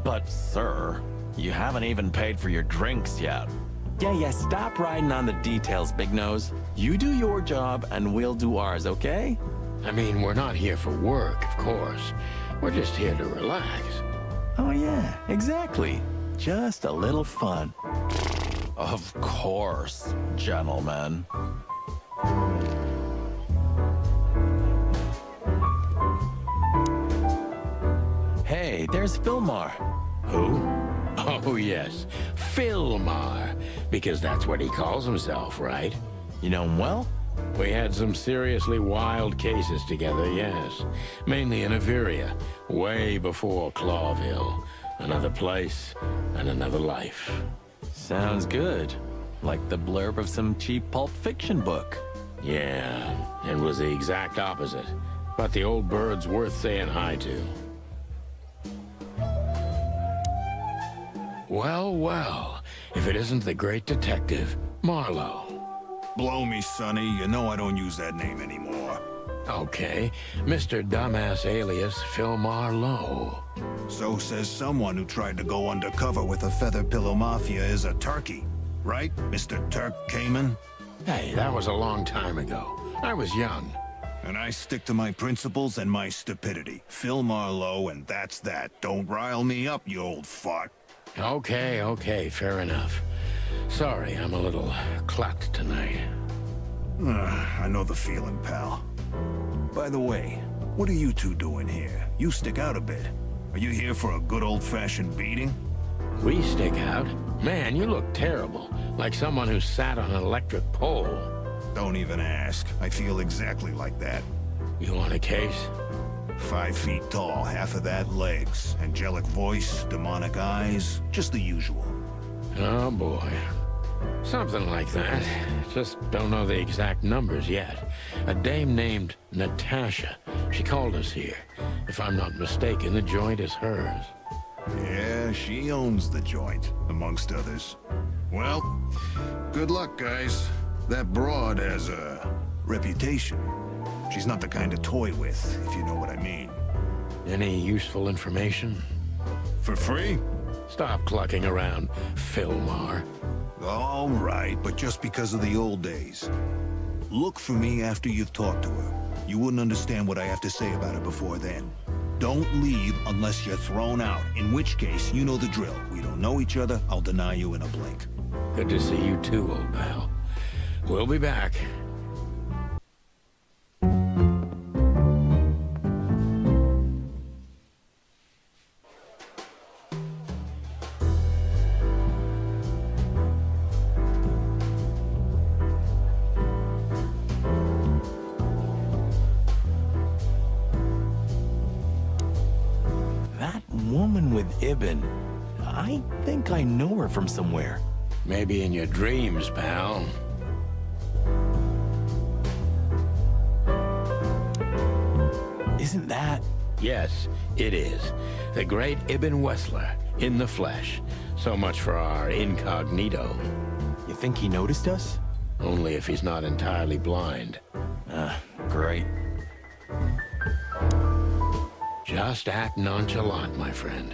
But, sir, you haven't even paid for your drinks yet. Yeah, stop riding on the details, Big Nose. You do your job, and we'll do ours, okay? I mean, we're not here for work, of course. We're just here to relax. Oh, yeah, exactly. Just a little fun. Of course, gentlemen. Hey, there's Philmar. Who? Oh, yes, Philmar. Because that's what he calls himself, right? You know him well? We had some seriously wild cases together, yes. Mainly in Averia, way before Clawville. Another place and another life. Sounds good. Like the blurb of some cheap Pulp Fiction book. Yeah, it was the exact opposite. But the old bird's worth saying hi to. Well, well, if it isn't the great detective, Marlowe. Blow me, Sonny. You know I don't use that name anymore. Okay, Mr. Dumbass alias Phil Marlowe. So says someone who tried to go undercover with a Feather Pillow Mafia is a turkey. Right, Mr. Turk Cayman? Hey, that was a long time ago. I was young. And I stick to my principles and my stupidity. Phil Marlowe, and that's that. Don't rile me up, you old fart. Okay, fair enough. Sorry, I'm a little clucked tonight. I know the feeling, pal. By the way, what are you two doing here? You stick out a bit. Are you here for a good old-fashioned beating? We stick out? Man, you look terrible. Like someone who sat on an electric pole. Don't even ask. I feel exactly like that. You want a case? 5 feet tall, half of that legs. Angelic voice, demonic eyes, just the usual. Oh boy. Something like that. Just don't know the exact numbers yet. A dame named Natasha. She called us here. If I'm not mistaken, the joint is hers. Yeah, she owns the joint, amongst others. Well, good luck, guys. That broad has a reputation. She's not the kind to toy with, if you know what I mean. Any useful information? For free? Stop clucking around, Philmar. All right, but just because of the old days. Look for me after you've talked to her. You wouldn't understand what I have to say about her before then. Don't leave unless you're thrown out, in which case, you know the drill. We don't know each other, I'll deny you in a blink. Good to see you too, old pal. We'll be back. Ibn. I think I know her from somewhere. Maybe in your dreams, pal. Isn't that? Yes, it is. The great Ibn Wessler, in the flesh. So much for our incognito. You think he noticed us? Only if he's not entirely blind. Great. Just act nonchalant, my friend.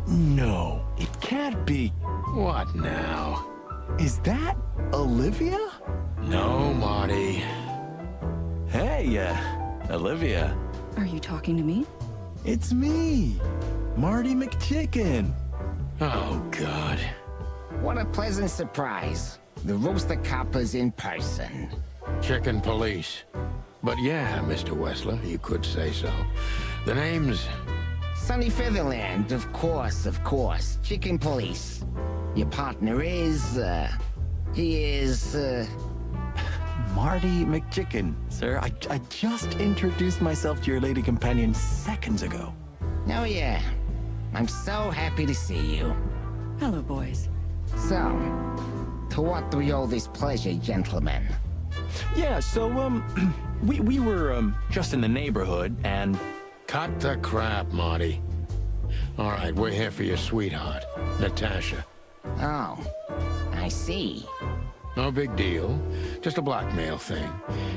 No, it can't be. What now? Is that Olivia? No, Marty. Hey, Olivia. Are you talking to me? It's me, Marty McChicken. Oh, God. What a pleasant surprise. The Rooster Copper's in person. Chicken police. But yeah, Mr. Wessler, you could say so. The name's... Sunny Featherland, of course. Chicken police. Your partner is, he is, Marty McChicken, sir. I just introduced myself to your lady companion seconds ago. Oh yeah. I'm so happy to see you. Hello, boys. So, to what do we owe this pleasure, gentlemen? Yeah, so, we were, just in the neighborhood, and... Cut the crap, Marty. All right, we're here for your sweetheart, Natasha. Oh, I see. No big deal. Just a blackmail thing.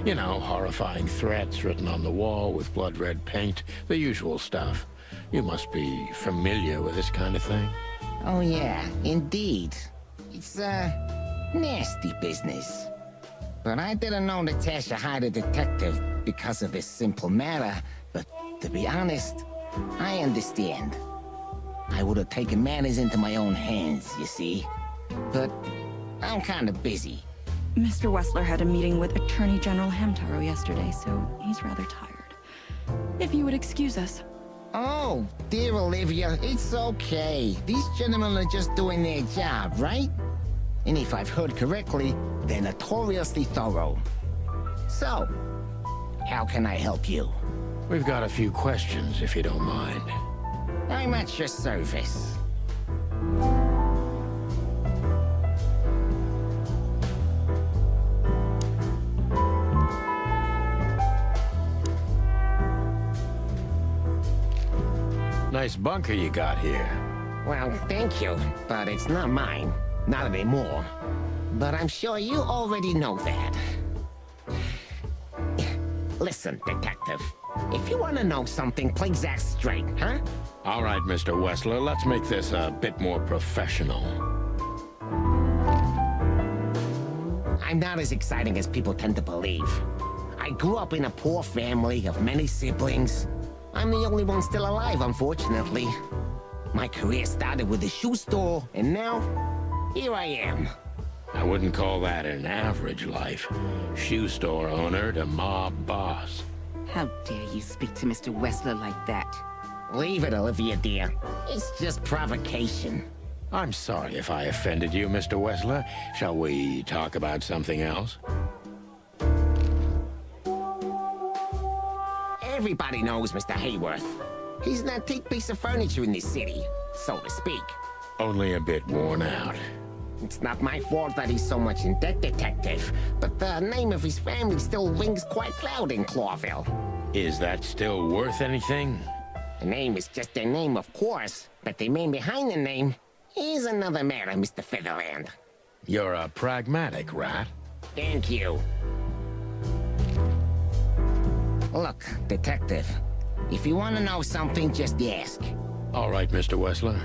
You know, horrifying threats written on the wall with blood-red paint. The usual stuff. You must be familiar with this kind of thing. Oh yeah, indeed. It's, nasty business. But I didn't know Natasha hired a detective because of this simple matter. But to be honest, I understand. I would have taken matters into my own hands, you see. But I'm kind of busy. Mr. Wessler had a meeting with Attorney General Hamtaro yesterday, so he's rather tired. If you would excuse us. Oh, dear Olivia, it's okay. These gentlemen are just doing their job, right? And if I've heard correctly, they're notoriously thorough. So, how can I help you? We've got a few questions, if you don't mind. I'm at your service. Nice bunker you got here. Well, thank you, but it's not mine. Not anymore. But I'm sure you already know that. Listen, detective. If you want to know something, please act straight, huh? All right, Mr. Wessler, let's make this a bit more professional. I'm not as exciting as people tend to believe. I grew up in a poor family of many siblings. I'm the only one still alive, unfortunately. My career started with a shoe store, and now, here I am. I wouldn't call that an average life. Shoe store owner to mob boss. How dare you speak to Mr. Wessler like that? Leave it, Olivia, dear. It's just provocation. I'm sorry if I offended you, Mr. Wessler. Shall we talk about something else? Everybody knows Mr. Hayworth. He's an antique piece of furniture in this city, so to speak. Only a bit worn out. It's not my fault that he's so much in debt, detective, but the name of his family still rings quite loud in Clawville. Is that still worth anything? The name is just their name, of course, but the man behind the name is another matter, Mr. Featherland. You're a pragmatic rat. Thank you. Look, detective, if you want to know something, just ask. All right, Mr. Wessler.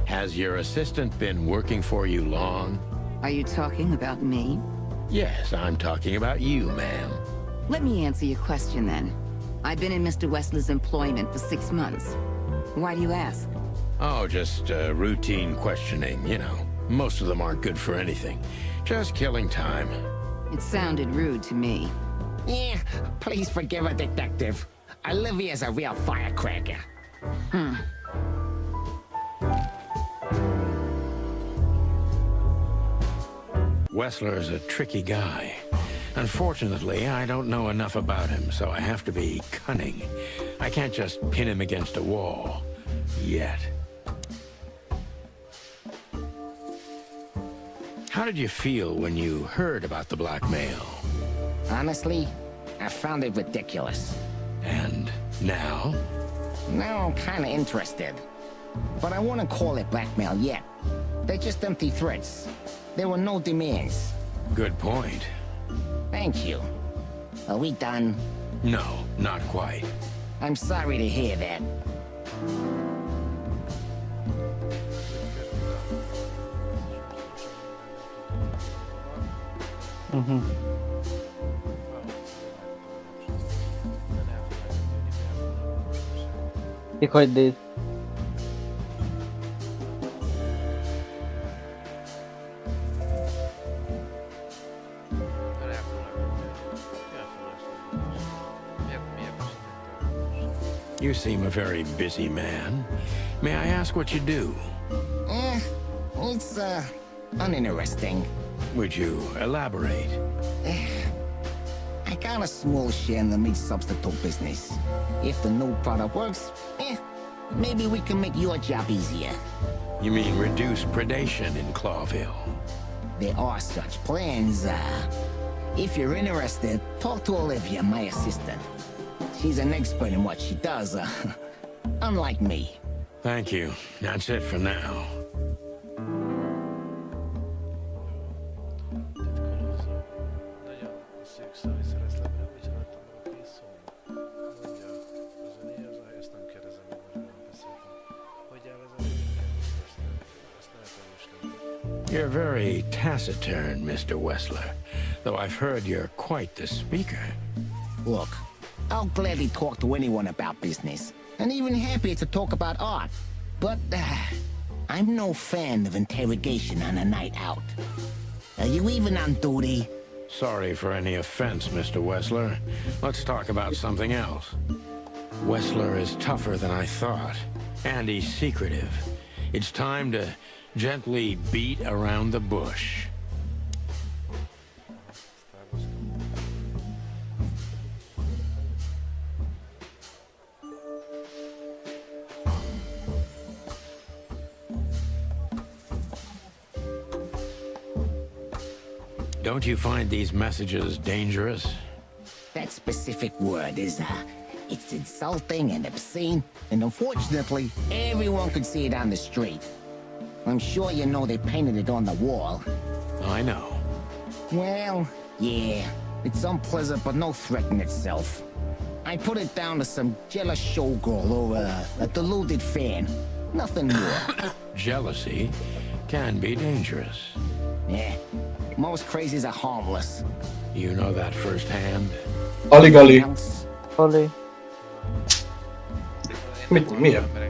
Has your assistant been working for you long? Are you talking about me? Yes, I'm talking about you, ma'am. Let me answer your question then. I've been in Mr. Wessler's employment for 6 months. Why do you ask? Oh, just routine questioning, you know. Most of them aren't good for anything. Just killing time. It sounded rude to me. Yeah, please forgive a detective. Olivia's a real firecracker. Wessler's a tricky guy. Unfortunately, I don't know enough about him, so I have to be cunning. I can't just pin him against a wall. Yet. How did you feel when you heard about the blackmail? Honestly, I found it ridiculous. And now? Now I'm kinda interested. But I wouldn't call it blackmail yet. They're just empty threats. There were no demands. Good point. Thank you. Are we done? No, not quite. I'm sorry to hear that. E hagyd. You seem a very busy man. May I ask what you do? It's, uninteresting. Would you elaborate? I got a small share in the meat substitute business. If the new product works, maybe we can make your job easier. You mean reduce predation in Clawville? There are such plans. If you're interested, talk to Olivia, my assistant. She's an expert in what she does, unlike me. Thank you. That's it for now. You're very taciturn, Mr. Wessler, though I've heard you're quite the speaker. Look, I'll gladly talk to anyone about business, and even happier to talk about art. But, I'm no fan of interrogation on a night out. Are you even on duty? Sorry for any offense, Mr. Wessler. Let's talk about something else. Wessler is tougher than I thought, and he's secretive. It's time to gently beat around the bush. Don't you find these messages dangerous? That specific word is, it's insulting and obscene, and unfortunately, everyone could see it on the street. I'm sure you know they painted it on the wall. I know. Well, yeah, it's unpleasant but no threat in itself. I put it down to some jealous showgirl or a deluded fan. Nothing more. Jealousy can be dangerous. Yeah, most crazies are harmless. You know that firsthand? Ali. Ali. Miért?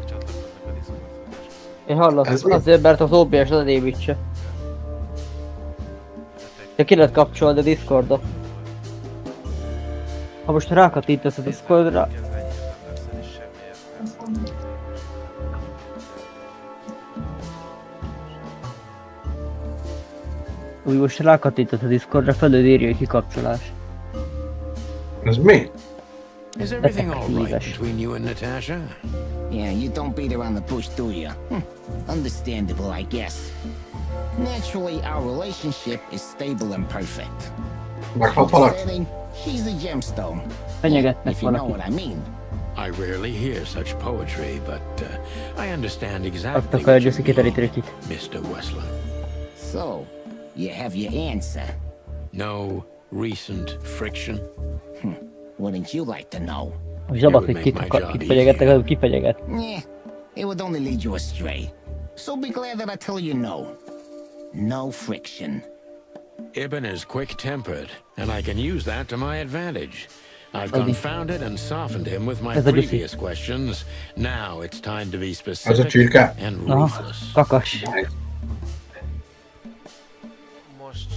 Én hallottam, azért mert az OBS az építse. De ki lehet kapcsolni a Discordot. Ha most rákatítasz a Discordra... Úgy most rákatítasz a Discordra, felül írja, hogy kikapcsolás. Ez mi? Is everything all right between you and Natasha? Yeah, you don't beat around the bush, do you? Understandable, I guess. Naturally, our relationship is stable and perfect. Setting, she's a gemstone. If you know what I mean. I rarely hear such poetry, but I understand exactly what you mean, Mr. Wessler. So, you have your answer. No recent friction? Wouldn't you like to know? Zsabat, hogy kifenyegettek, azok kifenyeget. Yeah, it would only lead you astray. So be glad that I tell you no. No friction. Ibn is quick-tempered, and I can use that to my advantage. I've confounded and softened him with my previous questions. Now it's time to be specific and ruthless. Kakas. Most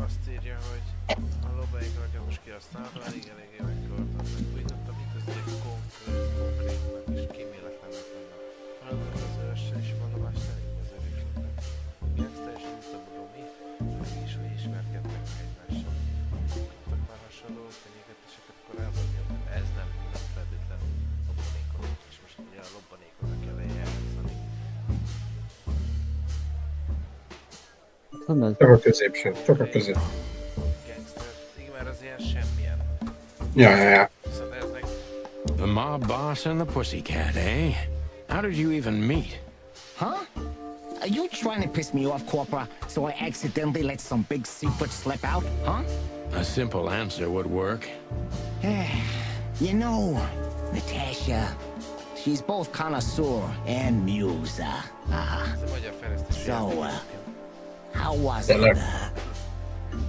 azt írja, hogy a lobbainkat most kihasználva, elég megköltem, megújítottam, itt ez egy konkrétnak és kíméletlenek vannak. Maradok az őrsen és mondom, más elég az erősöknek. Gangster és nyitobodó mi, meg is, hogy ismerkedtek egymással. Kaptak már hasonló fenyegetéseket korábban, de ez nem feltétlenül lobbanékolott, és most ugye a lobbanékolnak kell eljátszani. Csak a középső, csak a közép. Gangster, igen, mert az ilyen semmilyen. Ja. Viszont eznek... The mob boss and the pussycat, eh? How did you even meet? Huh? Are you trying to piss me off, Corpora, so I accidentally let some big secret slip out, huh? A simple answer would work. You know, Natasha, she's both connoisseur and muse. So, how was it?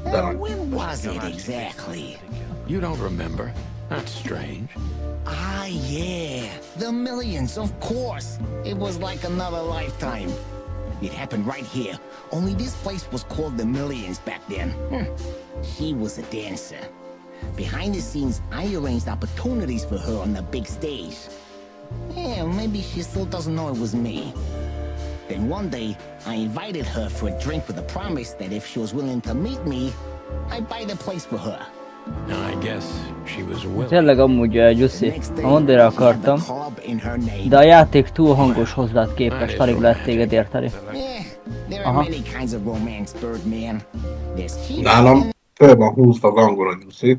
When was it exactly? You don't remember? That's strange. Ah, yeah. The Millions, of course. It was like another lifetime. It happened right here. Only this place was called the Millions back then. She was a dancer. Behind the scenes, I arranged opportunities for her on the big stage. Yeah, maybe she still doesn't know it was me. Then one day, I invited her for a drink with a promise that if she was willing to meet me, I'd buy the place for her. Now, I guess she was willing. Tényleg amúgy Gyuszi, mondani akartam, de a játék túl hangos hozzád képest, alig lehet téged érteni. Aha. Nálam föl van húzva gangol a Gyuszi.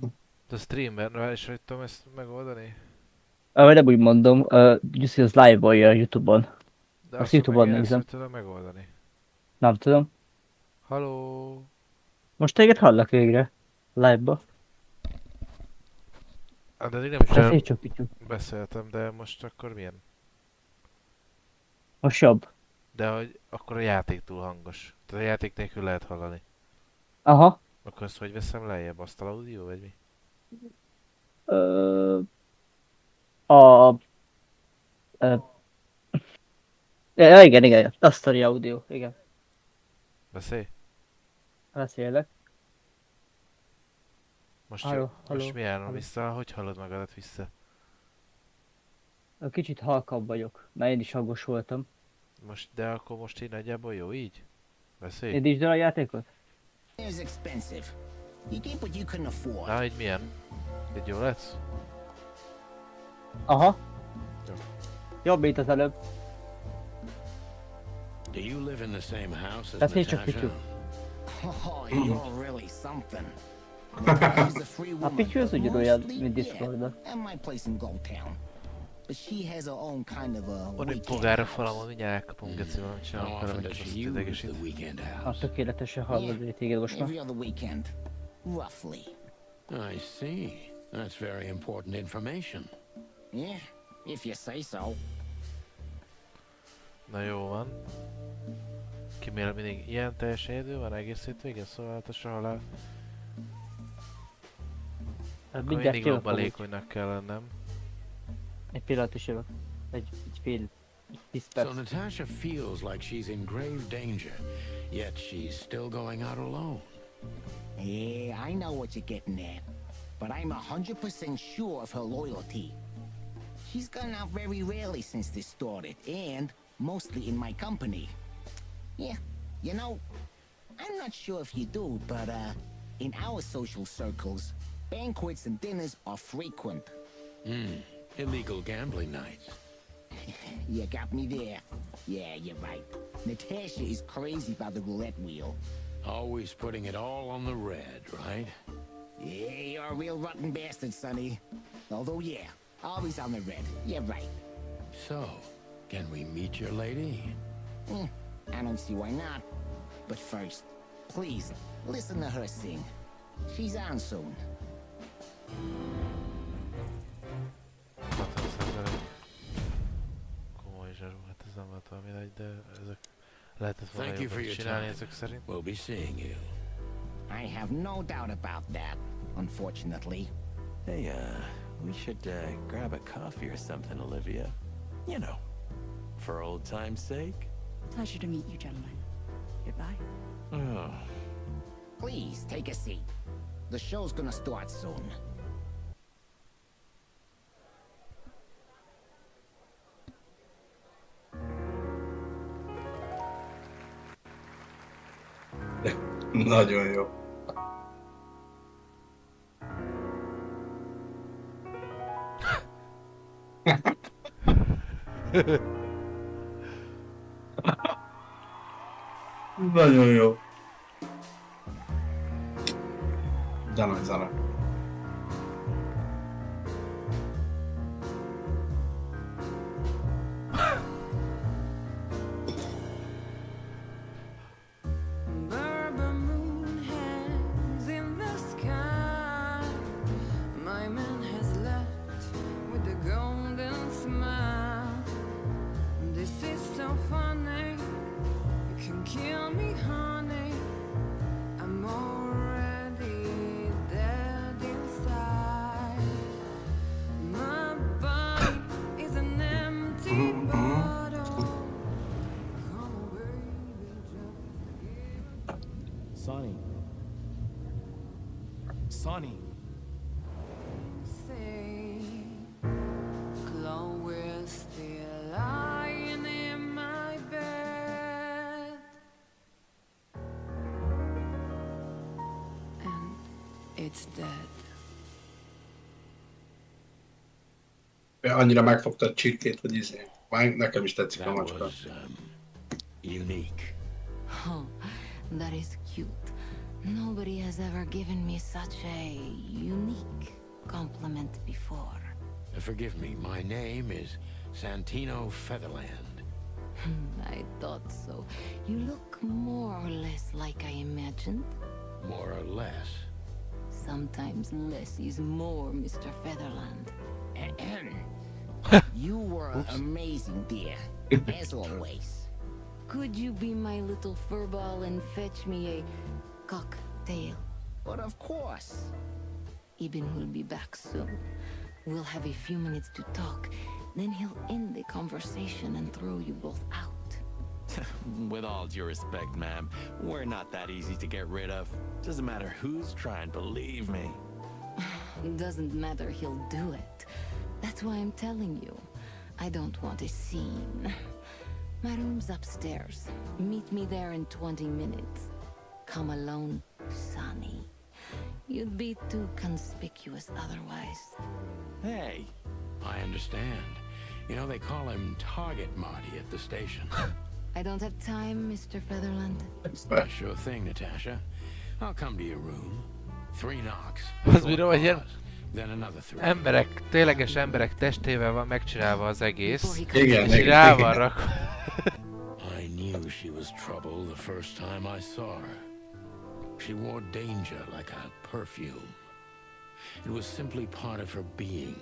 De streamben is hogy tudom ezt megoldani? Vagy nem úgy mondom, Gyuszi az live-olja a Youtube-on. De Azt Youtube-on nézem. Ezt tudom megoldani. Nem tudom. Halló. Most téged hallak végre. Live-ba. De eddig nem Beszélj is csak picit. beszéltem, de most akkor milyen? Most jobb. De hogy akkor a játék túl hangos. Tehát a játék nélkül lehet hallani. Aha. Akkor ezt hogy veszem lejjebb? Azt a audio vagy mi? Ja, igen. A story audio, igen. Beszélj? Beszélek. Most, Halló, most milyen? halló. Vissza? Hogy hallod magadat vissza? Kicsit halkabb vagyok, mert én is hangos voltam. Most, de akkor most így nagyjából jó így? Beszélj? Indítsd el a játékot? Na, így milyen? Így jó lesz? Aha. Jó. Jobb, mint az előbb. Do you live in the same house as Beszélj csak Natasha? Pityú. Oh, you're really something. A Pityú az ugyanolyan, mint Discordon. And my place in Goldtown. But she has her own kind of a Van egy pogára falamon, mindjárt elkapom, geci, valamit csinálom vele, meg azt idegesít. A tökéletesen hallod téged most már. Every other weekend, roughly. I see. That's very important information. Yeah, if you say so. Na jó van. Kimér mindig ilyen teljesen idő van egész hétvégén, szóval a halál. Akkor mindig lobbalékonynak kell lennem. Egy pillanat is jövök. Egy fél. 10 perc. So Natasha feels like she's in grave danger, yet she's still going out alone. Yeah, I know what you're getting at. But I'm 100% sure of her loyalty. She's gone out very rarely since this started, and mostly in my company. Yeah, you know, I'm not sure if you do, but in our social circles, banquets and dinners are frequent. Illegal gambling nights. You got me there. Yeah, you're right. Natasha is crazy about the roulette wheel. Always putting it all on the red, right? Yeah, you're a real rotten bastard, Sonny. Although, yeah, always on the red. Yeah, right. So, can we meet your lady? I don't see why not. But first, please, listen to her sing. She's on soon. Komoly zsarú, hát ez nem volt valami nagy, de ezek lehetett volna Thank you for jobban your csinálni time. ezek szerint. We'll be seeing you. I have no doubt about that, unfortunately. Hey, we should grab a coffee or something, Olivia. You know, for old time's sake. Pleasure to meet you, gentlemen. Goodbye. Oh. Please, take a seat. The show's gonna start soon. Nagyon jó. Nagyon jó. De nagy zene. Sonny. Sonny. Chloe's still lying in my bed, and it's dead. Annyira megfogta a csirkét, hogy Már nekem is tetszik a That macska. was, unique. Oh, that is cute. Nobody has ever given me such a unique compliment before. Forgive me, my name is Santino Featherland. I thought so. You look more or less like I imagined. More or less. Sometimes less is more, Mr. Featherland. You were amazing, dear. As always. Could you be my little furball and fetch me a cocktail? But of course. Ibn will be back soon. We'll have a few minutes to talk. Then he'll end the conversation and throw you both out. With all due respect, ma'am, we're not that easy to get rid of. Doesn't matter who's trying, believe me. Doesn't matter, he'll do it. That's why I'm telling you. I don't want a scene. My room's upstairs. Meet me there in 20 minutes. Come alone, Sonny. You'd be too conspicuous otherwise. Hey. I understand. You know, they call him Target Marty at the station. I don't have time, Mr. Featherland. Sure thing, Natasha. I'll come to your room. 3 knocks. Az bíró, hogy ilyen Then another 3. emberek, tényleges emberek testével van megcsinálva az egész. Igen, És így rá van rakva. I knew she was trouble the first time I saw her. She wore danger like a perfume. It was simply part of her being,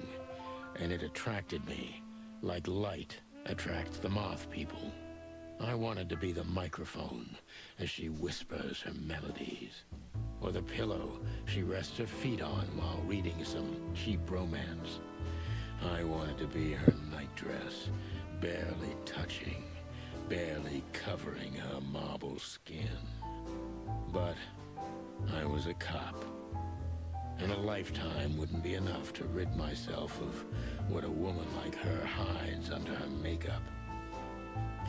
and it attracted me, like light attracts the moth people. I wanted to be the microphone as she whispers her melodies, or the pillow she rests her feet on while reading some cheap romance. I wanted to be her nightdress, barely touching, barely covering her marble skin. But I was a cop, and a lifetime wouldn't be enough to rid myself of what a woman like her hides under her makeup.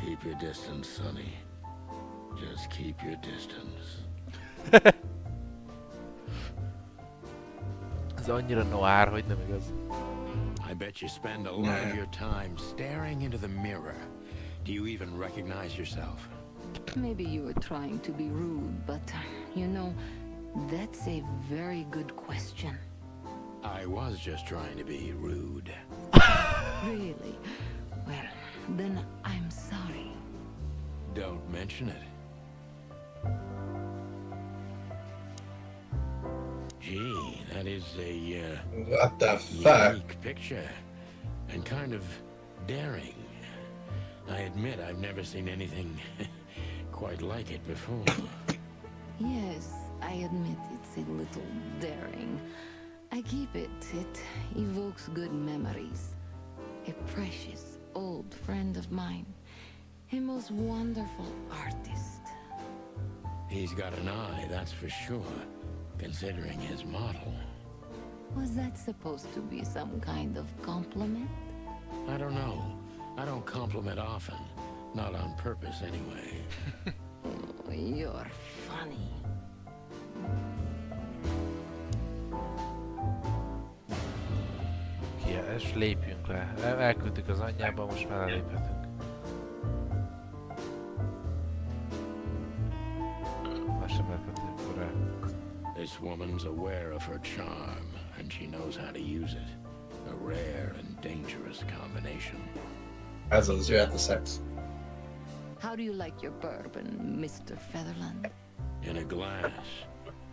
Keep your distance, Sonny. Just keep your distance. Ez annyira noir, hogy nem igaz. I bet you spend a lot of your time staring into the mirror. Do you even recognize yourself? Maybe you were trying to be rude, but, you know, that's a very good question. I was just trying to be rude. Really? Well, then I'm sorry. Don't mention it. Gee, that is a What the fuck? unique picture, and kind of daring. I admit I've never seen anything quite like it before. Yes, I admit it's a little daring. I keep it. It evokes good memories. A precious old friend of mine. A most wonderful artist. He's got an eye, that's for sure, considering his model. Was that supposed to be some kind of compliment? I don't know. I don't compliment often. Not on purpose, anyway. Oh, you're funny. És lépjünk le. Elküldtük az anyjába, most már léphetünk. Már sem léphetünk rá. This woman's aware of her charm, and she knows how to use it. A rare and dangerous combination. Ez az, jöhet a szex. How do you like your bourbon, Mr. Featherland? In a glass.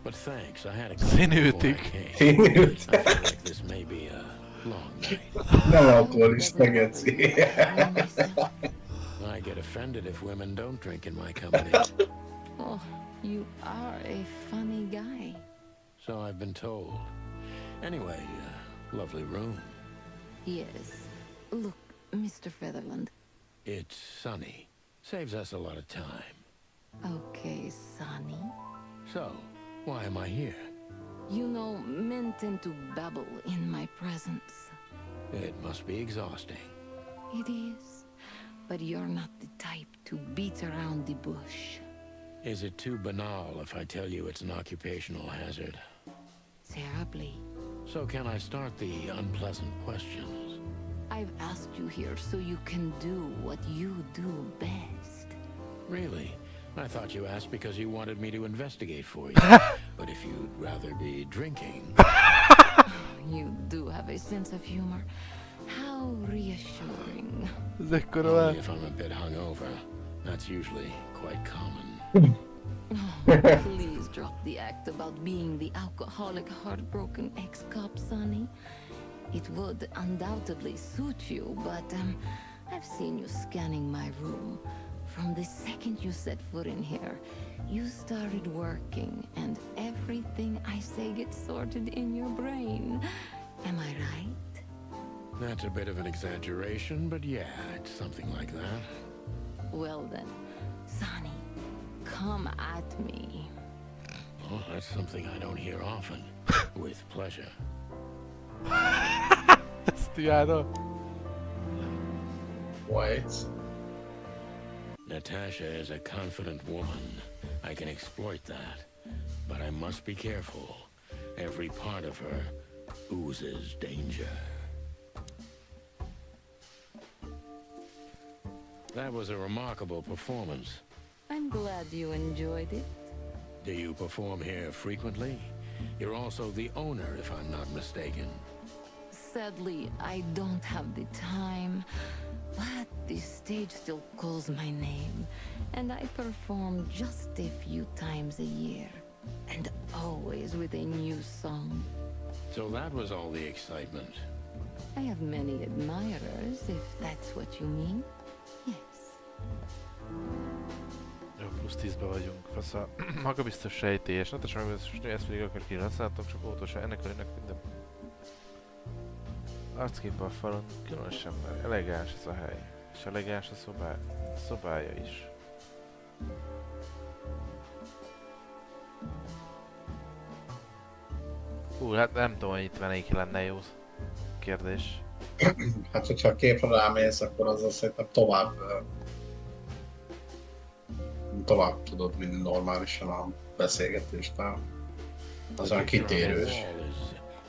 But thanks, I had a Színűtik. I feel like this may be a long night. Nem alkoholista, geci. I get offended if women don't drink in my company. Oh, you are a funny guy. So I've been told. Anyway, lovely room. Yes. Look, Mr. Featherland. It's sunny. Saves us a lot of time. Okay, Sonny. So, why am I here? You know, men tend to babble in my presence. It must be exhausting. It is. But you're not the type to beat around the bush. Is it too banal if I tell you it's an occupational hazard? Terribly. So can I start the unpleasant questions? I've asked you here so you can do what you do best. Really? I thought you asked because you wanted me to investigate for you. But if you'd rather be drinking... You do have a sense of humor. How reassuring. Only if I'm a bit hungover. That's usually quite common. Please drop the act about being the alcoholic, heartbroken ex-cop, Sonny. It would undoubtedly suit you, but I've seen you scanning my room. From the second you set foot in here, you started working, and everything I say gets sorted in your brain. Am I right? That's a bit of an exaggeration, but yeah, it's something like that. Well then, Sonny, come at me. Oh, that's something I don't hear often. With pleasure. What? Natasha is a confident woman. I can exploit that. But I must be careful. Every part of her oozes danger. That was a remarkable performance. I'm glad you enjoyed it. Do you perform here frequently? You're also the owner, if I'm not mistaken. Sadly, I don't have the time, but the stage still calls my name, and I perform just a few times a year, and always with a new song. So that was all the excitement. I have many admirers, if that's what you mean. Yes. Jó, plusz 10-be vagyunk. Fasz a magabiztos sejtés. Natasha magabiztos nő, ezt pedig akár kihasználtam, csak óvatosan ennek a nőnek minden. Arckép a falon, különösen mert elegáns ez a hely. És elegáns a szobája is. Hát nem tudom, hogy itt melyik lenne jó kérdés. Hát, hogyha a képre rámész, akkor azzal szerintem tovább tudod vinni normálisan a beszélgetést. Az olyan kitérős.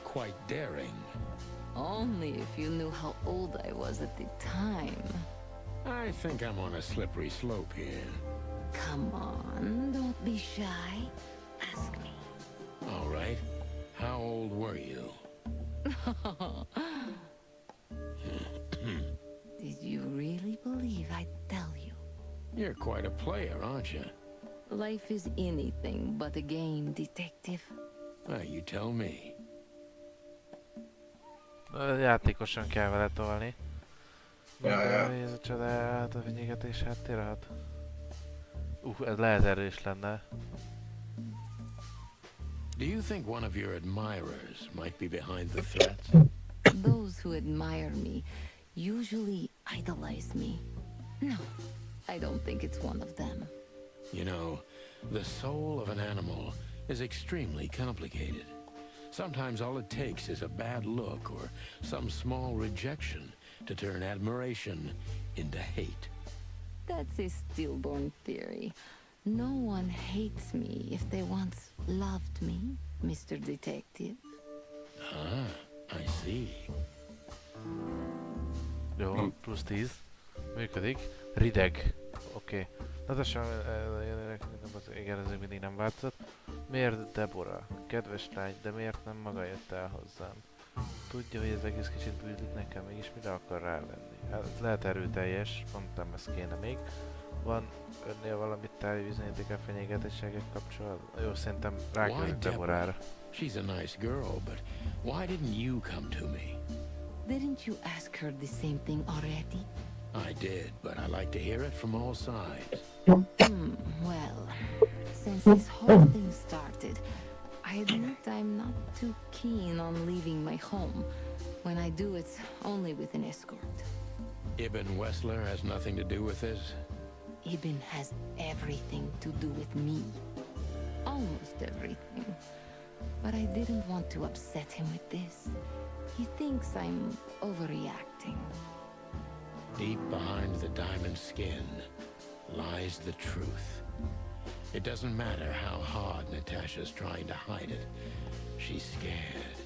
Quite daring. Only if you knew how old I was at the time. I think I'm on a slippery slope here. Come on, don't be shy. Ask me. All right. How old were you? Did you really believe I'd tell you? You're quite a player, aren't you? Life is anything but a game, detective. You tell me. Játékosan kell vele tolni. Ja. Ez a csodát, a fenyegetés háttérhat. Ez lehet erős lenne. Do you think one of your admirers might be behind the threats? Those who admire me usually idolize me. No, I don't think it's one of them. You know, the soul of an animal is extremely complicated. Sometimes all it takes is a bad look or some small rejection to turn admiration into hate. That's a stillborn theory. No one hates me if they once loved me, Mr. Detective. I see. Jó, plusz 10. Működik. Rideg. Oké. Natasha, igen, ez mindig nem változott. Miért Deborah? Kedves lány, de miért nem maga jött el hozzám? Tudja, hogy ez egész kicsit bűnlik nekem, mégis mire akar rávenni? Hát lehet erőteljes, mondtam, ez kéne még. Van önnél valamit tájbizonyíték a fenyegetésekkel kapcsolatban? Jó, szerintem ráküldött Deborahra. She's a nice girl, but why didn't you come to me? Didn't you ask her the same thing already? I did, but I like to hear it from all sides. Well, since this whole thing started, I admit I'm not too keen on leaving my home. When I do, it's only with an escort. Ibn Wessler has nothing to do with this? Ibn has everything to do with me. Almost everything. But I didn't want to upset him with this. He thinks I'm overreacting. Deep behind the diamond skin lies the truth. It doesn't matter how hard Natasha's trying to hide it. She's scared.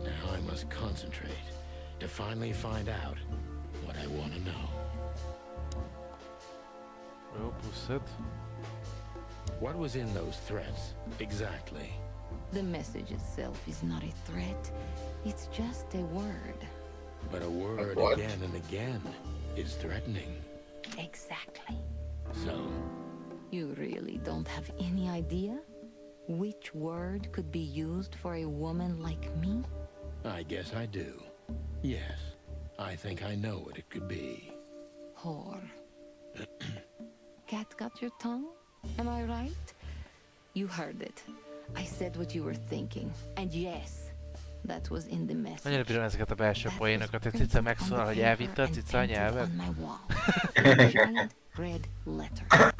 Now I must concentrate to finally find out what I want to know. Jó, plusz 5. What was in those threats, exactly? The message itself is not a threat. It's just a word. But a word What? again and again is threatening. Exactly. So, You really don't have any idea which word could be used for a woman like me? I guess I do. Yes, I think I know what it could be. Whore. Cat got your tongue? Am I right? You heard it. I said what you were thinking. And yes, that was in the message. Annyira bírom ezeket a belső poénokat, hogy cica megszólal, hogy elvitte a cica a nyelvet. Giant red letter.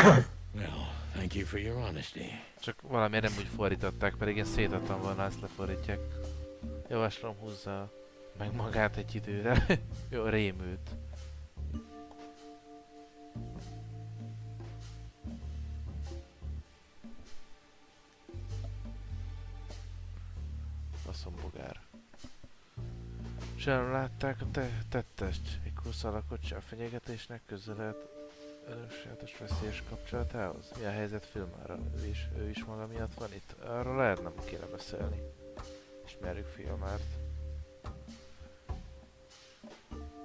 Well, thank you for your honesty. Csak valamiért nem úgy fordították, pedig én szétadtam volna, azt lefordítják. Javaslom, húzza meg magát egy időre. Jó, rémült. Faszombogár. Sem látták a tettest. Egy kurszal a kocsi a fenyegetésnek közeled önösjátos veszélyes kapcsolatához? Mi a helyzet filmára? Ő is maga miatt van itt? Arról lehet nem kéne beszélni. Ismerjük filmát.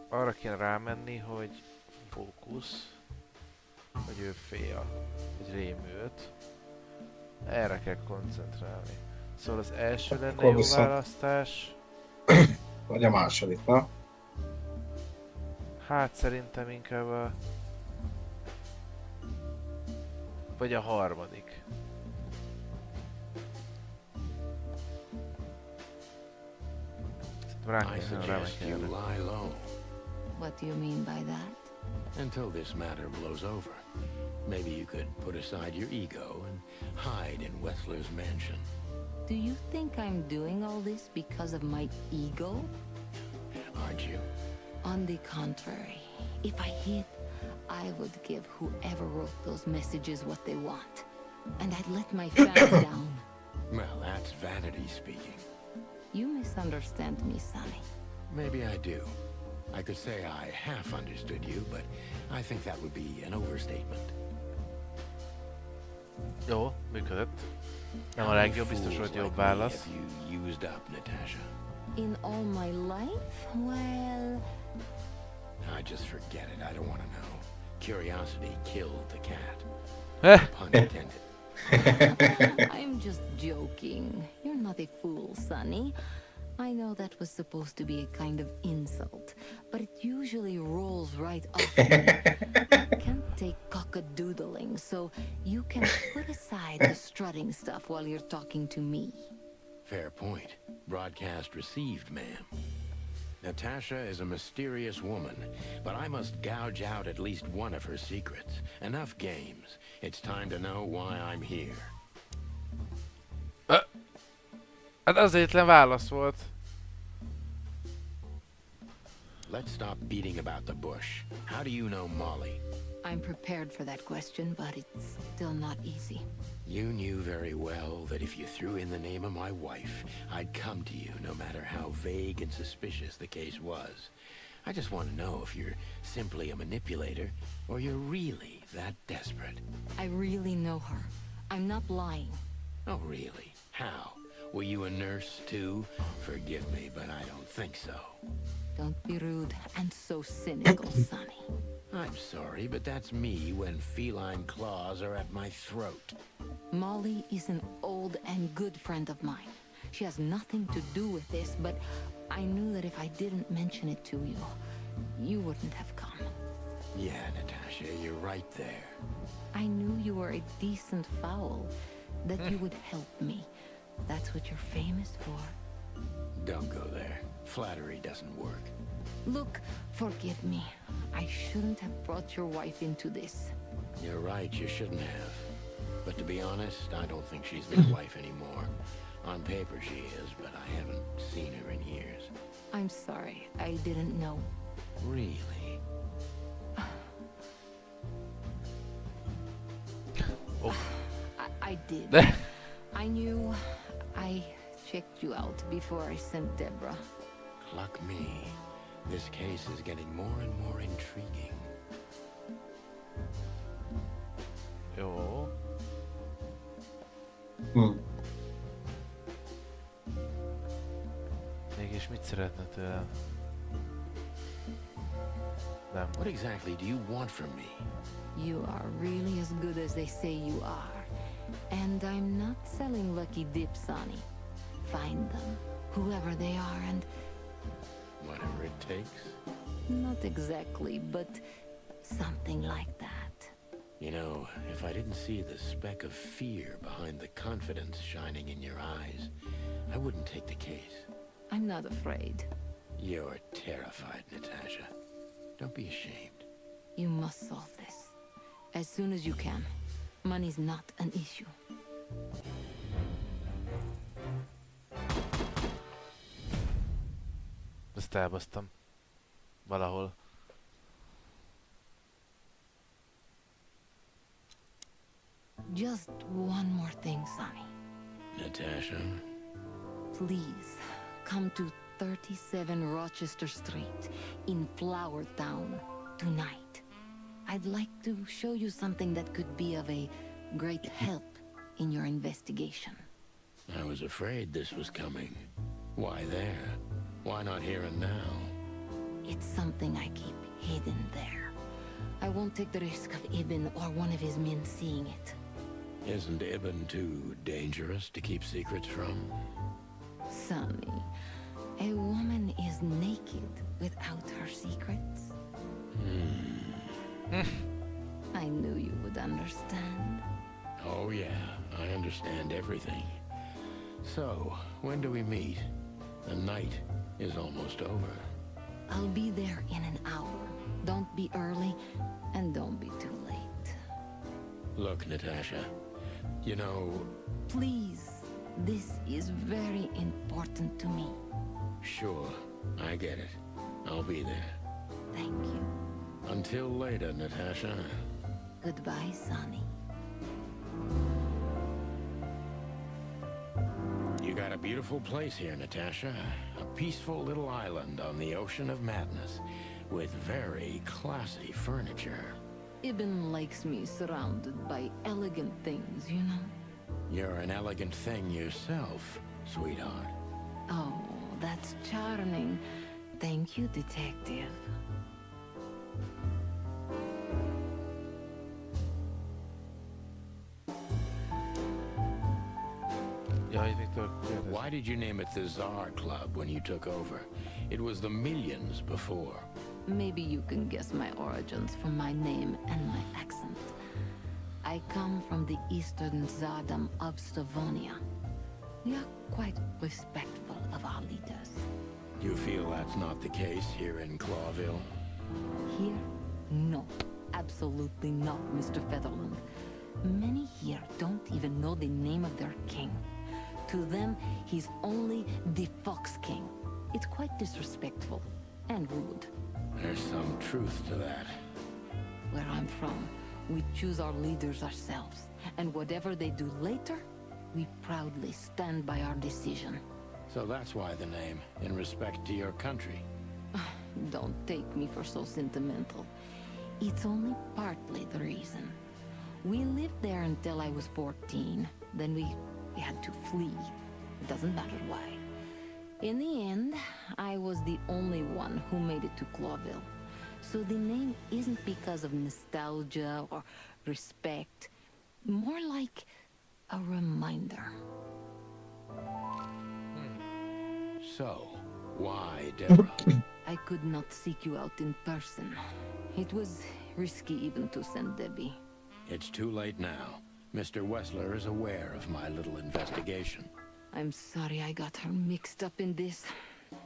Arra kéne rámenni, hogy fókusz, hogy ő fél, hogy rémült. Erre kell koncentrálni. Szóval az első lenne Akkor jó viszont- választás. Vagy a második, na? Hát szerintem inkább a... Vagy a harmadik. I suggest you lie low What do you mean by that? until this matter blows over. Maybe you could put aside your ego and hide in Wessler's mansion. Do you think I'm doing all this because of my ego? Aren't you? On the contrary, if I hid, I would give whoever wrote those messages what they want. And I'd let my fans down. Well, that's vanity speaking. You misunderstand me, Sonny. Maybe I do. I could say I half understood you, but I think that would be an overstatement. Jó, működött. Nem a How many legjobb, biztos fools volt jobb like me válasz. have you used up, Natasha? In all my life? Well, I just forget it. I don't want to know. Curiosity killed the cat. Pun intended. I'm just joking. You're not a fool, Sonny. I know that was supposed to be a kind of insult, but it usually rolls right off me. I can't take cock-a-doodling, so you can put aside the strutting stuff while you're talking to me. Fair point. Broadcast received, ma'am. Natasha is a mysterious woman, but I must gouge out at least one of her secrets. Enough games. It's time to know why I'm here. Hát az egyetlen válasz volt. Let's stop beating about the bush. How do you know Molly? I'm prepared for that question, but it's still not easy. You knew very well that if you threw in the name of my wife, I'd come to you no matter how vague and suspicious the case was. I just want to know if you're simply a manipulator or you're really that desperate. I really know her. I'm not lying. Oh, really? How? Were you a nurse, too? Forgive me, but I don't think so. Don't be rude and so cynical, Sonny. I'm sorry, but that's me when feline claws are at my throat. Molly is an old and good friend of mine. She has nothing to do with this, but I knew that if I didn't mention it to you, you wouldn't have come. Yeah, Natasha, you're right there. I knew you were a decent fowl, that you would help me. That's what you're famous for. Don't go there. Flattery doesn't work. Look, forgive me. I shouldn't have brought your wife into this. You're right, you shouldn't have. But to be honest, I don't think she's my wife anymore. On paper she is, but I haven't seen her in years. I'm sorry, I didn't know. Really? I did. I knew I checked you out before I sent Deborah. Cluck me. This case is getting more and more intriguing. Jó. Mégis mit szeretne tőlem? Nem. What exactly do you want from me? You are really as good as they say you are. And I'm not selling lucky dips, Sonny. Find them, whoever they are, and... Whatever it takes? Not exactly, but something like that. You know, if I didn't see the speck of fear behind the confidence shining in your eyes, I wouldn't take the case. I'm not afraid. You're terrified, Natasha. Don't be ashamed. You must solve this. As soon as you can. Money's not an issue. Ezt elbasztam. Valahol. Just one more thing, Sonny. Natasha? Please, come to 37 Rochester Street in Flower Town tonight. I'd like to show you something that could be of a great help in your investigation. I was afraid this was coming. Why there? Why not here and now? It's something I keep hidden there. I won't take the risk of Ibn or one of his men seeing it. Isn't Ibn too dangerous to keep secrets from? Sonny, a woman is naked without her secrets. I knew you would understand. Oh yeah, I understand everything. So, when do we meet? The night is almost over. I'll be there in an hour. Don't be early, and don't be too late. Look, Natasha, you know... Please, this is very important to me. Sure, I get it. I'll be there. Thank you. Until later, Natasha. Goodbye, Sonny. You got a beautiful place here, Natasha. A peaceful little island on the ocean of madness, with very classy furniture. Ibn likes me surrounded by elegant things, you know? You're an elegant thing yourself, sweetheart. Oh, that's charming. Thank you, detective. Why did you name it the Tsar Club when you took over? It was the Millions before. Maybe you can guess my origins from my name and my accent. I come from the eastern Tsardom of Slavonia. We are quite respectful of our leaders. You feel that's not the case here in Clawville? Here? No. Absolutely not, Mr. Featherland. Many here don't even know the name of their king. To them, he's only the Fox King. It's quite disrespectful and rude. There's some truth to that. Where I'm from, we choose our leaders ourselves. And whatever they do later, we proudly stand by our decision. So that's why the name, in respect to your country. Don't take me for so sentimental. It's only partly the reason. We lived there until I was 14. Then we had to flee. It doesn't matter why. In the end, I was the only one who made it to Clawville. So the name isn't because of nostalgia or respect. More like a reminder. So, why Deborah? I could not seek you out in person. It was risky even to send Debbie. It's too late now. Mr. Wessler is aware of my little investigation. I'm sorry I got her mixed up in this.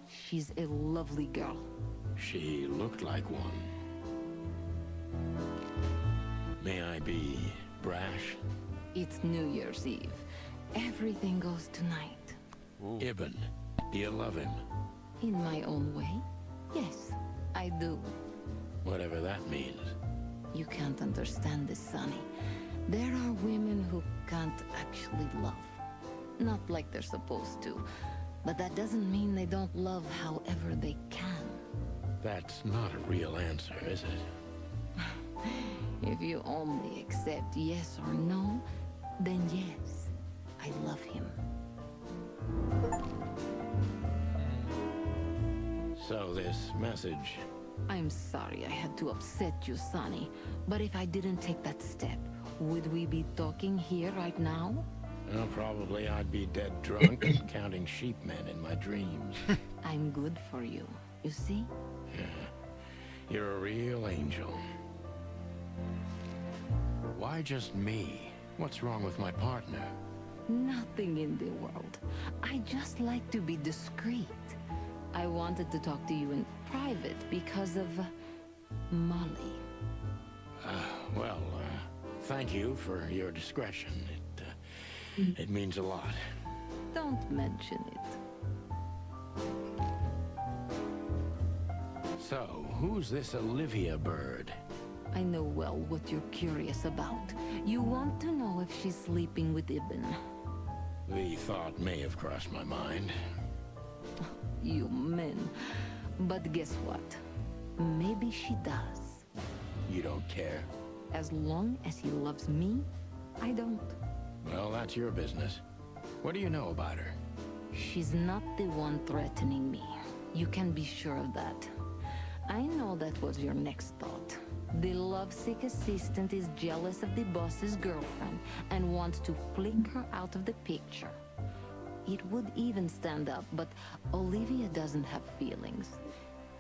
She's a lovely girl. She looked like one. May I be brash? It's New Year's Eve. Everything goes tonight. Ooh. Ibn, do you love him? In my own way, yes, I do. Whatever that means. You can't understand this, Sonny. There are women who can't actually love. Not like they're supposed to. But that doesn't mean they don't love however they can. That's not a real answer, is it? If you only accept yes or no, then yes, I love him. So this message... I'm sorry I had to upset you, Sonny, but if I didn't take that step, would we be talking here right now? Well, probably I'd be dead drunk and counting sheepmen in my dreams. I'm good for you, you see? Yeah, you're a real angel. Why just me? What's wrong with my partner? Nothing in the world. I just like to be discreet. I wanted to talk to you in private because of Molly. Thank you for your discretion. It means a lot. Don't mention it. So, who's this Olivia bird? I know well what you're curious about. You want to know if she's sleeping with Ibn. The thought may have crossed my mind. You men. But guess what? Maybe she does. You don't care? As long as he loves me, I don't. Well, that's your business. What do you know about her? She's not the one threatening me. You can be sure of that. I know that was your next thought. The lovesick assistant is jealous of the boss's girlfriend and wants to flick her out of the picture. It would even stand up, but Olivia doesn't have feelings.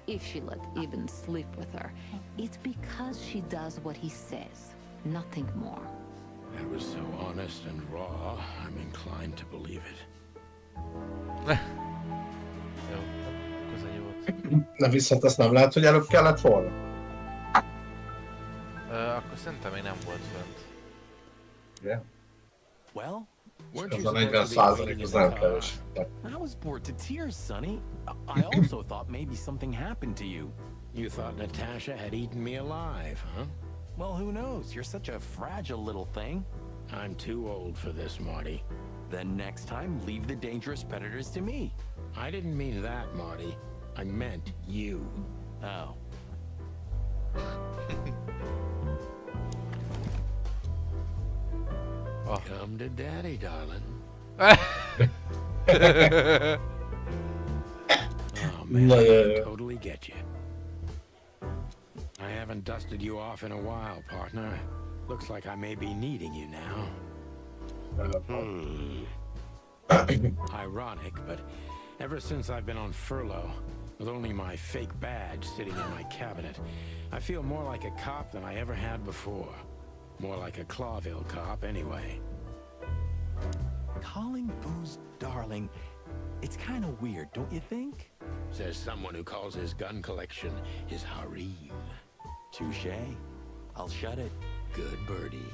If she let Ibn sleep with her, it's because she does what he says, nothing more. That was so honest and raw, I'm inclined to believe it. Jó, közel volt. Na viszont azt nem lehet, hogy előbb kellett volna. Akkor szerintem még nem volt fönt. Yeah. Well, weren't you supposed to be waiting in the car? I was bored to tears, Sonny. I also thought maybe something happened to you. You thought Natasha had eaten me alive, huh? Well, who knows? You're such a fragile little thing. I'm too old for this, Marty. Then next time, leave the dangerous predators to me. I didn't mean that, Marty. I meant you. Oh. Oh. Come to daddy, darling. Oh man, I totally get you. I haven't dusted you off in a while, partner. Looks like I may be needing you now. Ironic, but ever since I've been on furlough, with only my fake badge sitting in my cabinet, I feel more like a cop than I ever had before. More like a Clawville cop, anyway. Calling booze darling, it's kind of weird, don't you think? Says someone who calls his gun collection his harem. Touché. I'll shut it. Good birdie.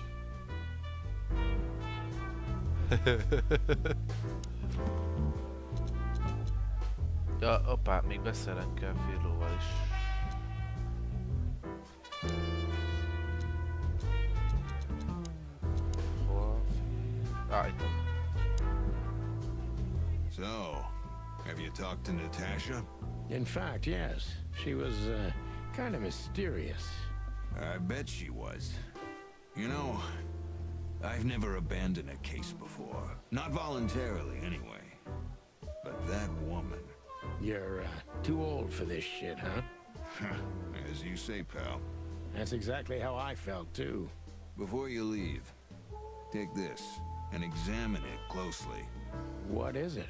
Ja, hoppá, még beszélnünk kell Firlóval is. So, have you talked to Natasha? In fact, yes. She was, kind of mysterious. I bet she was. You know, I've never abandoned a case before. Not voluntarily, anyway. But that woman... You're, too old for this shit, huh? As you say, pal. That's exactly how I felt, too. Before you leave, take this and examine it closely. What is it?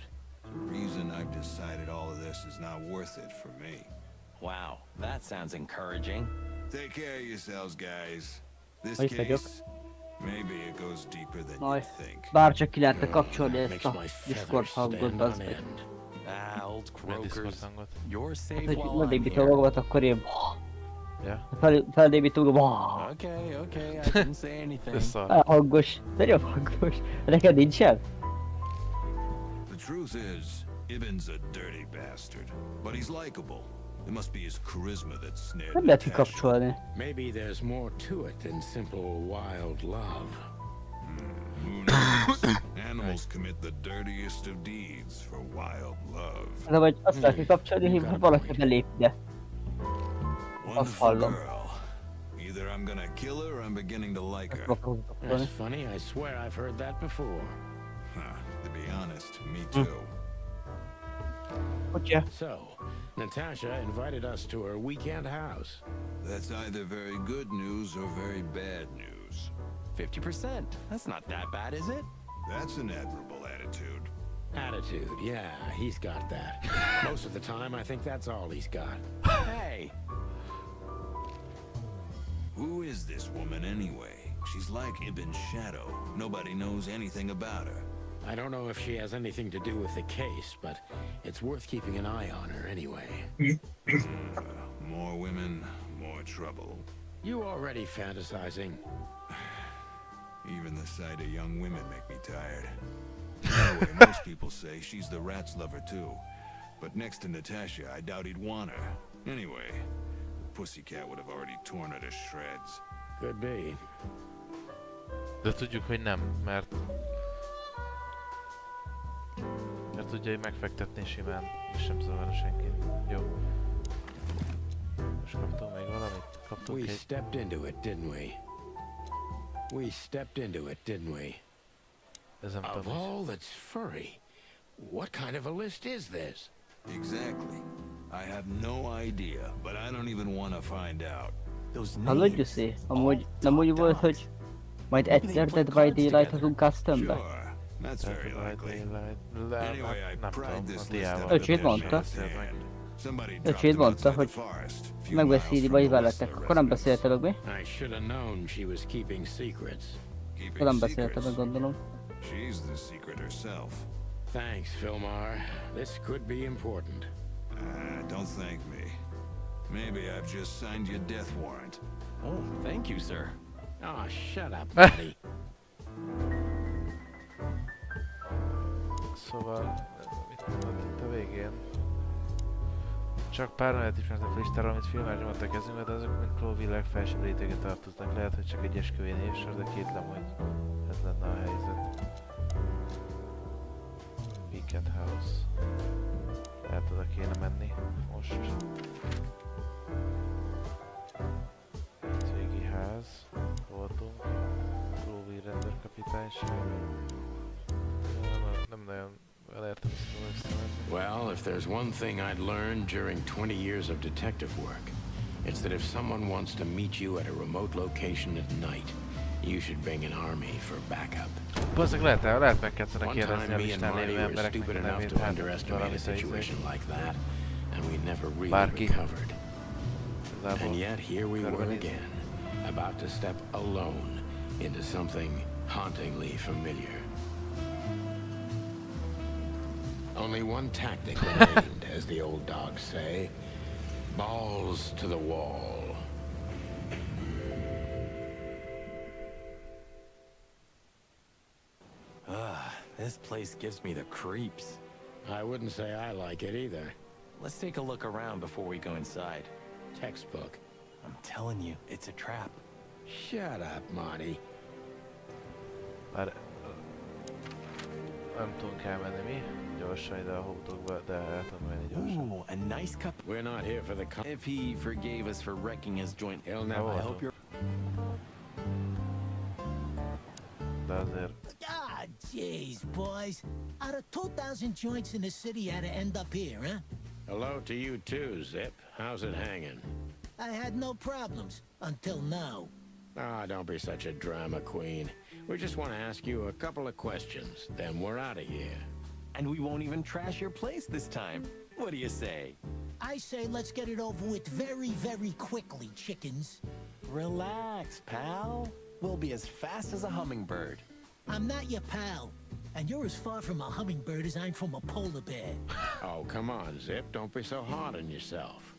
The reason I've decided all of this is not worth it for me. Wow, that sounds encouraging. Take care of yourselves, guys. This Hogy vagyok? case, maybe it goes deeper than you Majd think. bárcsak ki lehetne kapcsolni ezt a Discord hangot, az meg. Old croakers. You're safe Hogy while I'm meldébítom here. magamat, akkor én... Ja. Feldébítom Okay, I didn't say anything. hangos. Nagyon hangos. Neked nincsen? The truth is, Ibn's a dirty bastard, but he's likable. It must be his charisma that snared Nem lehet Natasha. kikapcsolni. Maybe there's more to it than simple wild love. Who knows? Animals commit the dirtiest of deeds for wild love. De vagy azt lehet kikapcsolni, hogy valaki belép ide. Wonderful girl. Either I'm gonna kill her or I'm beginning to like her. That's funny. I swear I've heard that before. To be honest, me too. So, Natasha invited us to her weekend house. That's either very good news or very bad news. 50%. That's not that bad, is it? That's an admirable attitude. Attitude, yeah, he's got that. Most of the time, I think that's all he's got. Hey! Who is this woman anyway? She's like Ibn's shadow. Nobody knows anything about her. I don't know if she has anything to do with the case, but it's worth keeping an eye on her anyway. More women, more trouble. You already fantasizing. Even the sight of young women make me tired. Anyway, most people say she's the rat's lover too. But next to Natasha, I doubt he'd want her. Anyway, the pussycat would have already torn her to shreds. Could be. De tudjuk, hogy nem, mert tudja megfektetni simán, és sem zavar senkit. Jó. Most kaptunk még valamit? Kaptunk We egy... stepped into it, didn't we? We stepped into it, didn't we? Of all that's furry, what kind of a list is this? Exactly. I have no idea, but I don't even want to find out. Hallod, Gyuszi? Amúgy nem úgy volt, hogy majd egyszer Dead by Daylight-ozunk custombe? That's very likely. Anyway, I pried this list out of Öcséd the mondta. bishop's hand. Somebody dropped Öcséd him mondta, outside hogy the forest, a few megbeszéli miles vagy from veletek. Akkor nem beszéltetek mi? I should have known she was keeping secrets. Akkor nem beszéltetek, gondolom. She's the secret herself. Thanks, Filmar. This could be important. Don't thank me. Maybe I've just signed your death warrant. Oh, thank you, sir. Oh, shut up, buddy. Szóval, mit mondod itt a végén? Csak pár nevet ismertek a listáról, amit filmmel nyomott a kezünkbe, de azok mind Chloe legfelsőbb rétege tartoznak. Lehet, hogy csak egy esküvői névsor, de kétlem, hogy ez lenne a helyzet. Weekend House. Lehet oda kéne menni most. Cégi ház. Voltunk. Chloe rendőrkapitányság. Nem nagyon elértem ezt. Well, if there's one thing I'd learned during 20 years of detective work, it's that if someone wants to meet you at a remote location at night, you should bring an army for backup. Bazzeg lehet megketszenek One kérdezni time a me and listán Marty lévő were embereknek stupid a enough nevét, to hát underestimate valami a situation like that, and we never really Bárki. recovered. Igazából And yet here we were körbenéz. again, about to step alone into something hauntingly familiar. Only one tactic remained, as the old dogs say. Balls to the wall. This place gives me the creeps. I wouldn't say I like it either. Let's take a look around before we go inside. Textbook. I'm telling you, it's a trap. Shut up, Marty. Már nem tudunk elmenni mi? Gyorsan ide a hótokba, de el tudunk menni gyorsan. Ooh, a nice cup. We're not here for the If he forgave us for wrecking his joint, He'll I never. hope you're... De azért... Ah, jeez, boys. Out of 2,000 joints in the city, had to end up here, huh? Hello to you too, Zip. How's it hanging? I had no problems until now. Ah, don't be such a drama queen. We just want to ask you a couple of questions, then we're out of here. And we won't even trash your place this time. What do you say? I say let's get it over with very, very quickly, chickens. Relax, pal. We'll be as fast as a hummingbird. I'm not your pal, and you're as far from a hummingbird as I'm from a polar bear. Oh, come on, Zip. Don't be so hard on yourself.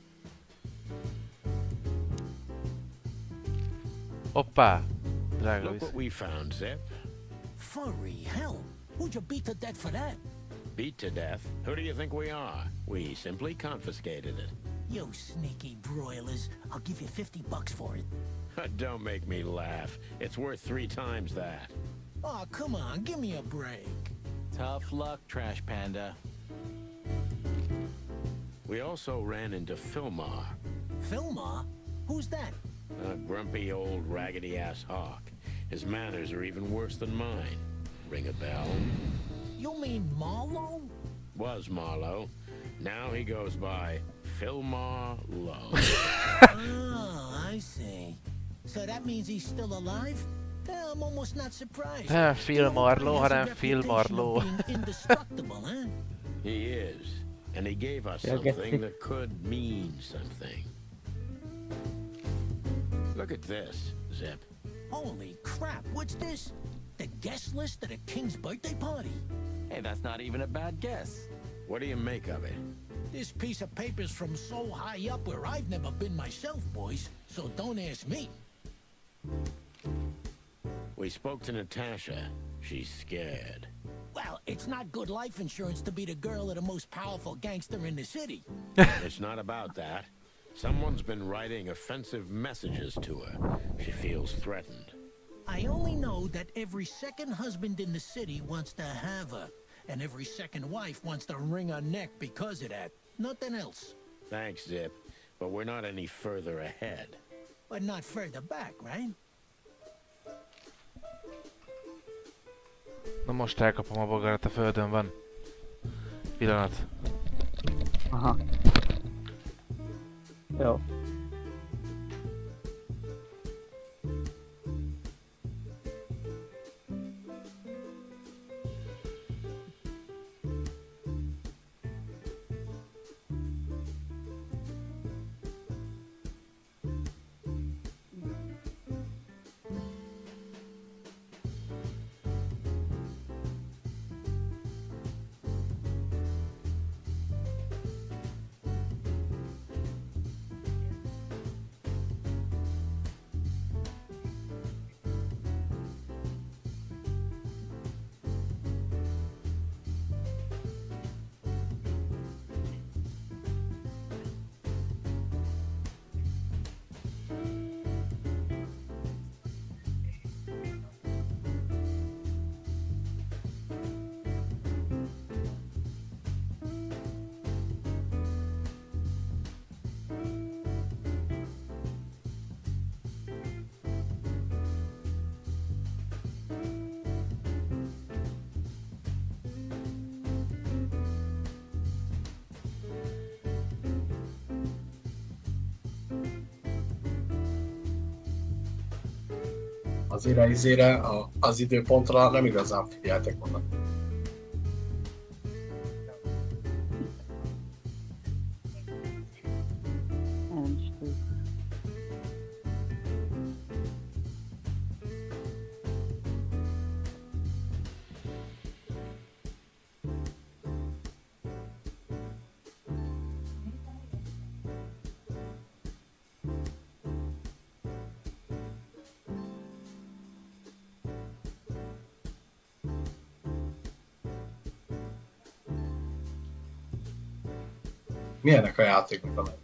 Hoppá! Drága Look visz. what we found, Zip. Furry hell. Who'd you beat to death for that? Beat to death? Who do you think we are? We simply confiscated it. You sneaky broilers. I'll give you $50 for it. Don't make me laugh. It's worth 3 times that. Oh, come on. Give me a break. Tough luck, Trash Panda. We also ran into Filmar. Fillmore? Who's that? A grumpy old raggedy-ass hawk. His manners are even worse than mine. Ring a bell? You mean Marlowe? Was Marlowe. Now he goes by Fillmore Lowe. Oh, I see. So that means he's still alive? Yeah, I'm almost not surprised. Nem Phil Marlowe, hanem Phil Marlowe. Indestructible, huh? He is. And he gave us something that could mean something. Look at this, Zip. Holy crap, what's this? The guest list at a king's birthday party? Hey, that's not even a bad guess. What do you make of it? This piece of paper's from so high up where I've never been myself, boys, so don't ask me. We spoke to Natasha. She's scared. Well, it's not good life insurance to be the girl of the most powerful gangster in the city. It's not about that. Someone's been writing offensive messages to her. She feels threatened. I only know that every second husband in the city wants to have her, and every second wife wants to wring her neck because of that. Nothing else. Thanks, Zip, but we're not any further ahead. But not further back, right? Na most elkapom a bogarat, a földön van. Pillanat. Aha. Jó. Azért az időpontra nem igazán figyeltek oda. Milyenek a játékok a neve?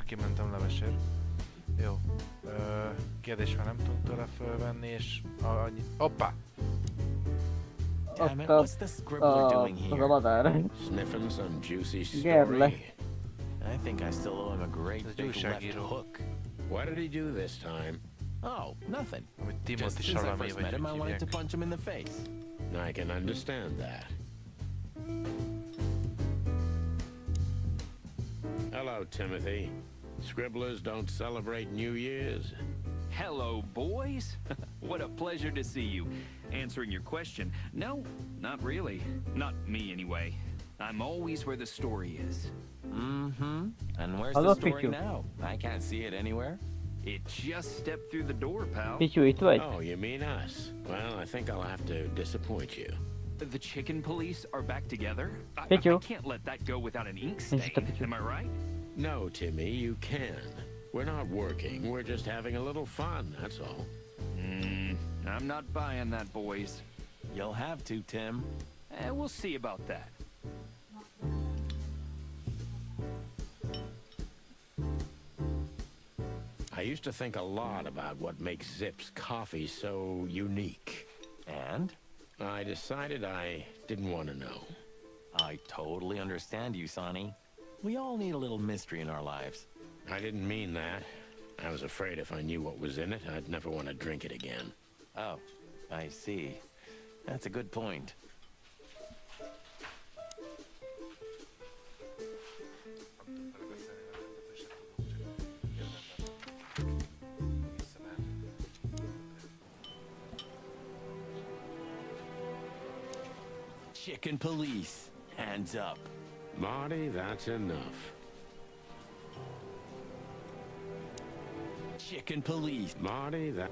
Kimentem levesért. Jó. Kérdés már nem tudom tőle fölvenni, és annyi... Hoppá! Damn it, what's the scribbler doing here? Sniffing some juicy Gerle. story. I think I still owe him a great big left hook. What did he do this time? Oh, nothing. Timothy Just since I Chalamet first vagy met him, I úgy wanted to hívják. punch him in the face. I can understand that. Hello, Timothy. Scribblers don't celebrate New Year's. Hello, boys. What a pleasure to see you. Answering your question, no, not really. Not me, anyway. I'm always where the story is. Mm-hmm. And where's I'll the go pick story you. now? I can't see it anywhere. It just stepped through the door, pal. Pityú, itt vagy? Oh, you mean us? Well, I think I'll have to disappoint you. The chicken police are back together? I Pityú. can't let that go without an ink stain. Am I right? No, Timmy, you can. We're not working, we're just having a little fun, that's all. I'm not buying that, boys. You'll have to, Tim. We'll see about that. I used to think a lot about what makes Zip's coffee so unique. And? I decided I didn't want to know. I totally understand you, Sonny. We all need a little mystery in our lives. I didn't mean that. I was afraid if I knew what was in it, I'd never want to drink it again. Oh, I see. That's a good point. Chicken police, hands up. Marty, that's enough. Chicken police. Marty, that...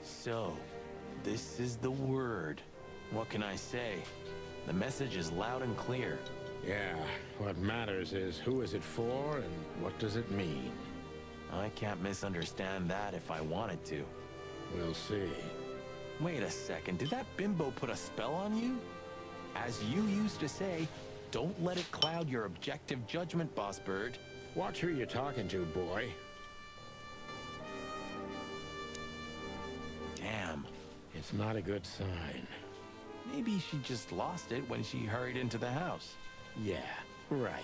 So, this is the word. What can I say? The message is loud and clear. Yeah, what matters is who is it for and what does it mean? I can't misunderstand that if I wanted to. We'll see. Wait a second, did that bimbo put a spell on you? As you used to say, don't let it cloud your objective judgment, Boss Bird. Watch who you're talking to, boy. Damn. It's not a good sign. Maybe she just lost it when she hurried into the house. Yeah, right.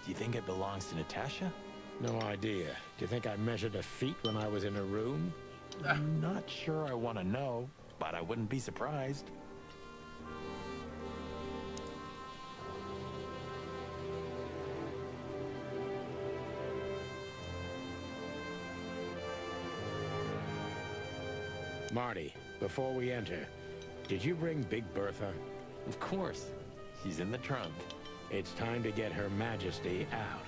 Do you think it belongs to Natasha? No idea. Do you think I measured her feet when I was in her room? I'm not sure I want to know, but I wouldn't be surprised. Marty, before we enter, did you bring Big Bertha? Of course. She's in the trunk. It's time to get Her Majesty out.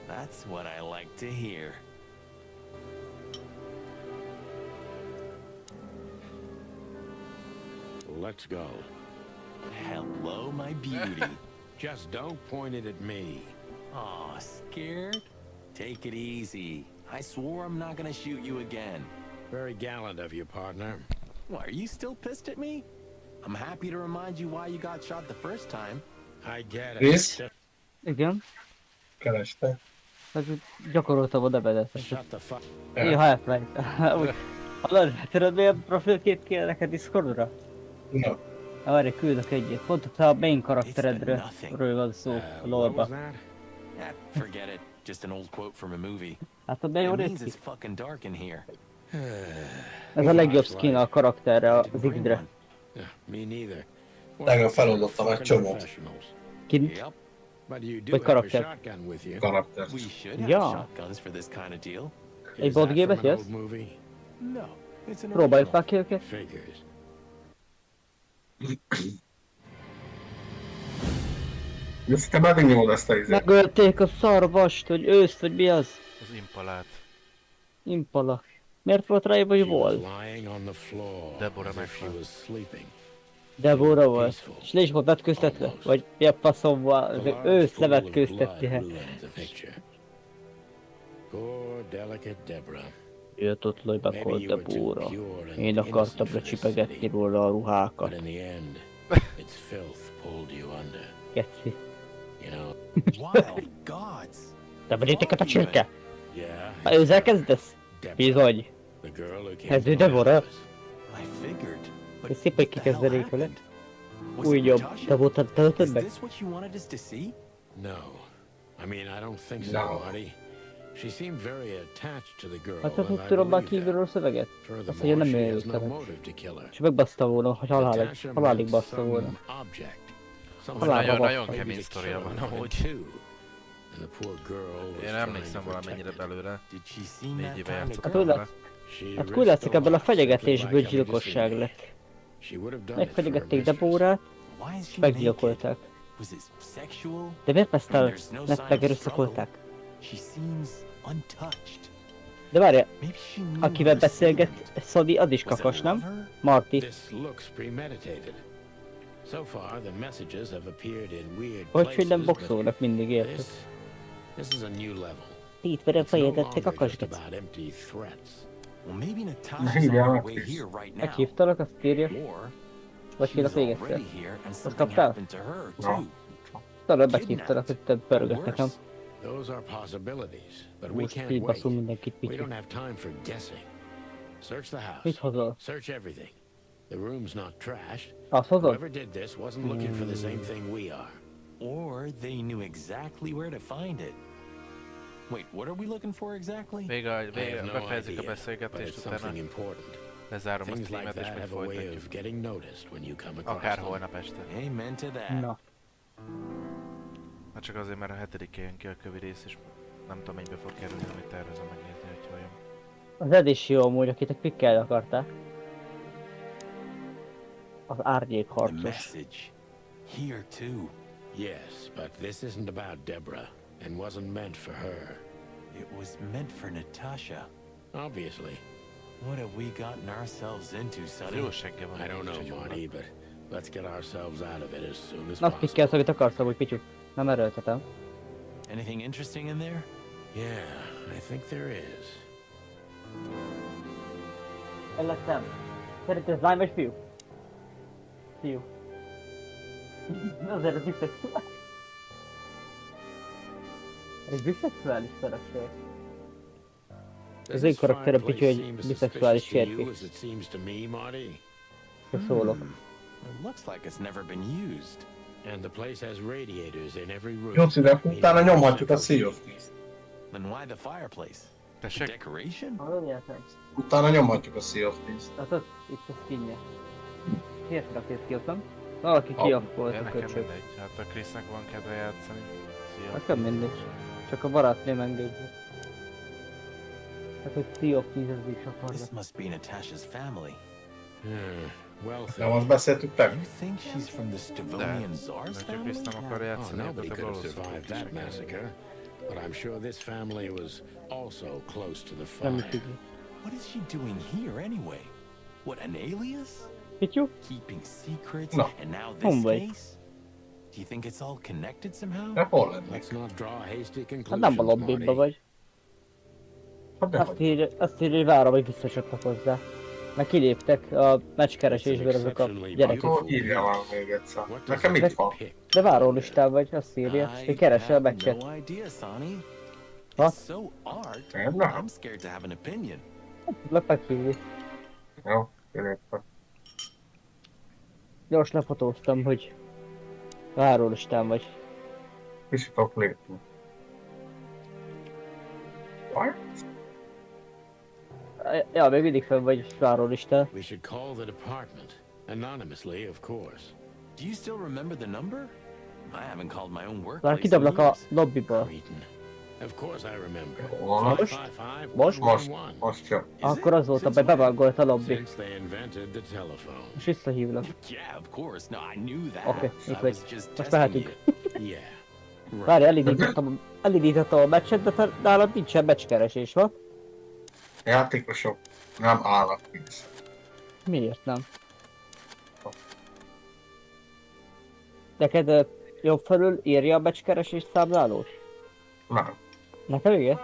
That's what I like to hear. Let's go. Hello, my beauty. Just don't point it at me. Aw, scared? Take it easy. I swore I'm not gonna shoot you again. Very gallant of you, partner. Why, are you still pissed at me? I'm happy to remind you why you got shot the first time. I get it. Rész? Igen. Kereste. Hát gyakoroltam a nevedet. Shut the fuck. Jó, Half-Life. Úgy. Hallod, tudod milyen profilkép kéne neked Discordra? No. Várj, küldök egyet. Pont ott a main karakteredről van szó a lore-ba. Forget it. Just an old quote from a movie. Hát de jó It means néz it's ki. fucking dark in here. Ez a legjobb skin a karakterre, az Igdre. Me neither. Tegnap feloldottam egy csomót. Kint? But you do Vagy have a karakter? shotgun with you. Karakter. We should have Ja. shotguns for this kind of deal. Egy Is that botgépet from an jössz? old movie? No, it's an Próbáljuk már ki őket. Figures. Ezt te megnyomod ezt a izét. Megölték a szarvast, vagy őszt, vagy mi az? Az impalát. Impala. Miért volt rájuk, hogy volt? Lying on the floor. Deborah as if she megfal. was sleeping. Deborah volt. És le is volt vetköztetve? Vagy milyen faszom van? Őszt levetköztetni. Ruined the picture. Poor, delicate Deborah. Jött ott lojbakolt Deborah. Én akartam lecsipegetni róla a ruhákat. But in the end, its filth pulled you under. Geci. You know? Wild gods. Te vagyétek a csirke? Yeah. Ha őzzel kezdesz? Bizony. The girl who came Ez ő from Deborah. I figured. Ez szép, hogy kikezdenék vele. Was Új it jobb. Natasha? Te voltad, te öltöd Is meg? this what you wanted us to see? No. I mean, I don't think so, No. Marty. She seemed very attached to the girl, Hát and hogy I tudom már believe that. kívülről a szöveget? Azt mondja, Furthermore, nem she has no értem. motive to kill her. És megbaszta volna, hogy Natasha halálig meant baszta volna. some object. Halálba Nagyon baszta. kemény sztoria van Maybe amúgy. two. and the poor girl was Én trying to emlékszem protect valamennyire it. belőle. Did she seem 4 that éve kind of játszottam Hát úgy vele. lát, She hát úgy risked látszik a ebből a lot simply by fenyegetésből coming to see gyilkosság me. lett. She would have done it for her Megfenyegették mistress. Deborát, Why is és she meggyilkolták. Was it sexual? De miért ezt I mean, there's no sign of struggle. megerőszakolták? She seems untouched. De várja, Maybe she knew akivel her beszélget, Szadi, az is Was it kakas, nem? lover? Marty. This looks premeditated. So far, the messages have appeared in weird Hogy places, nem but boxolnak mindig, érted? this is a new level. Tétvere It's no fejezettek longer just kakasgat. about empty threats. Well, maybe Na, Natasha's on hívjál her meg way is. here right now. Meghívtalak, azt írja. Or Vagy she's hívlak még egyszer. already here and Azt something kaptál? happened to her No. too. Talán meghívtalak, hogy te pörgött nekem. Those are possibilities, but we Most can't így wait. baszul mindenkit, We Pityu. don't have time for guessing. Search the house. Mit hozol? Search everything. The room's not trashed. Azt hozod? Whoever did this wasn't looking for the same thing we are. Or they knew exactly where to find it. Wait, what are we looking for exactly? Végig I have no befejezik a idea, but beszélgetést, it's utána something important. lezárom a Things like streamet és that meg have a way folytatjuk. of getting noticed when you come across Akár them. holnap este. Amen to that. Na. Hát csak azért, mert a 7-én jön ki a kövi rész, és nem tudom, mennyibe fog kerülni, amit tervezem megnézni, hogy vajon. Az Ed is jó amúgy, akit a pikkel akarták. Az árnyék The harcos. message. Here too. Yes, but this isn't about Deborah, and wasn't meant for her. It was meant for Natasha. Obviously. What have we gotten ourselves into, Sonny? Jó segge van. I don't know, Marty, but let's get ourselves out of it as soon as Na, azt pikkel, possible. amit akarsz, hogy Pityu. Nem erőltetem. Anything interesting in there? Yeah, I think there is. Ellettem. Szerinted ez lány vagy fiú? Fiú. Azért ez biszexuális. Ez biszexuális szerepség. Az én karakterem Pityu egy biszexuális férfi. As it seems to me, Marty. Szólok. It looks like it's never been used. And the place has radiators in every room. Gyuszi, de utána nyomhatjuk a Sea of Thieves. Then why the fireplace? The Tessék? decoration? Hallod, értem? Utána nyomhatjuk a Sea of Thieves. Hát ott itt a skinje. Miért rakért ki ott, nem? Valaki kiakkolt Ja, a nekem köcsög. mindegy. Hát a Krisznek van kedve játszani. Szia. Nekem mindegy. Csak a barátnőm engedje. Hát, hogy Sea of Thieves is akarja. This must be Natasha's family. Wealthy. Nem azt beszéltük te? You think she's from the Stavonian Tsar's Csak family? Krisz nem akar Oh, játszani, nobody akkor could have valószínűleg survived that segíteni. massacre. But I'm sure this family was also close to the Nem fire. figyelj. What is she doing here anyway? What, an alias? Pityu? Keeping secrets? No. And now this Honvéd. case? Do you think it's all connected somehow? De hol lennék? Let's not draw hasty Hát conclusions, nem a lobbyba Marty. vagy. Hát dehogy. Azt írja, hogy várom, hogy visszacsatnak hozzá. Mert kiléptek a meccskeresésből azok a gyerekek. Akkor írja már még egyszer. Nekem itt van. De várólistán vagy, azt írja, hogy keresel a meccset. No idea, Sonny. What? It's so art. Nem, nem. I'm scared to have an opinion. Tudlak meghívni. Jó, kilépve. Gyors lefotóztam, hogy várólistán vagy. Kicsit tudok lépni. What? Ja, még mindig fenn vagy várólistán. We should call the department. Anonymously, of course. Do you still remember the number? I haven't called my own Már workplace in kidoblak a years. lobbyból. Of course I remember. Most? 555-111. Most jó. Akkor az volt, abban bevágolt a lobby. Since they invented the telephone. Most visszahívlak. Yeah, of course. No, I knew that. Oké, I itt was vagy. just Most testing mehetünk. you. Yeah. Várj, elindítottam a meccset, de nálad nincsen meccskeresés, van? Játékosok nem állnak vissza. Miért nem? Neked jobb felül írja a meccskeresés számlálót? Nem. Nekem igen?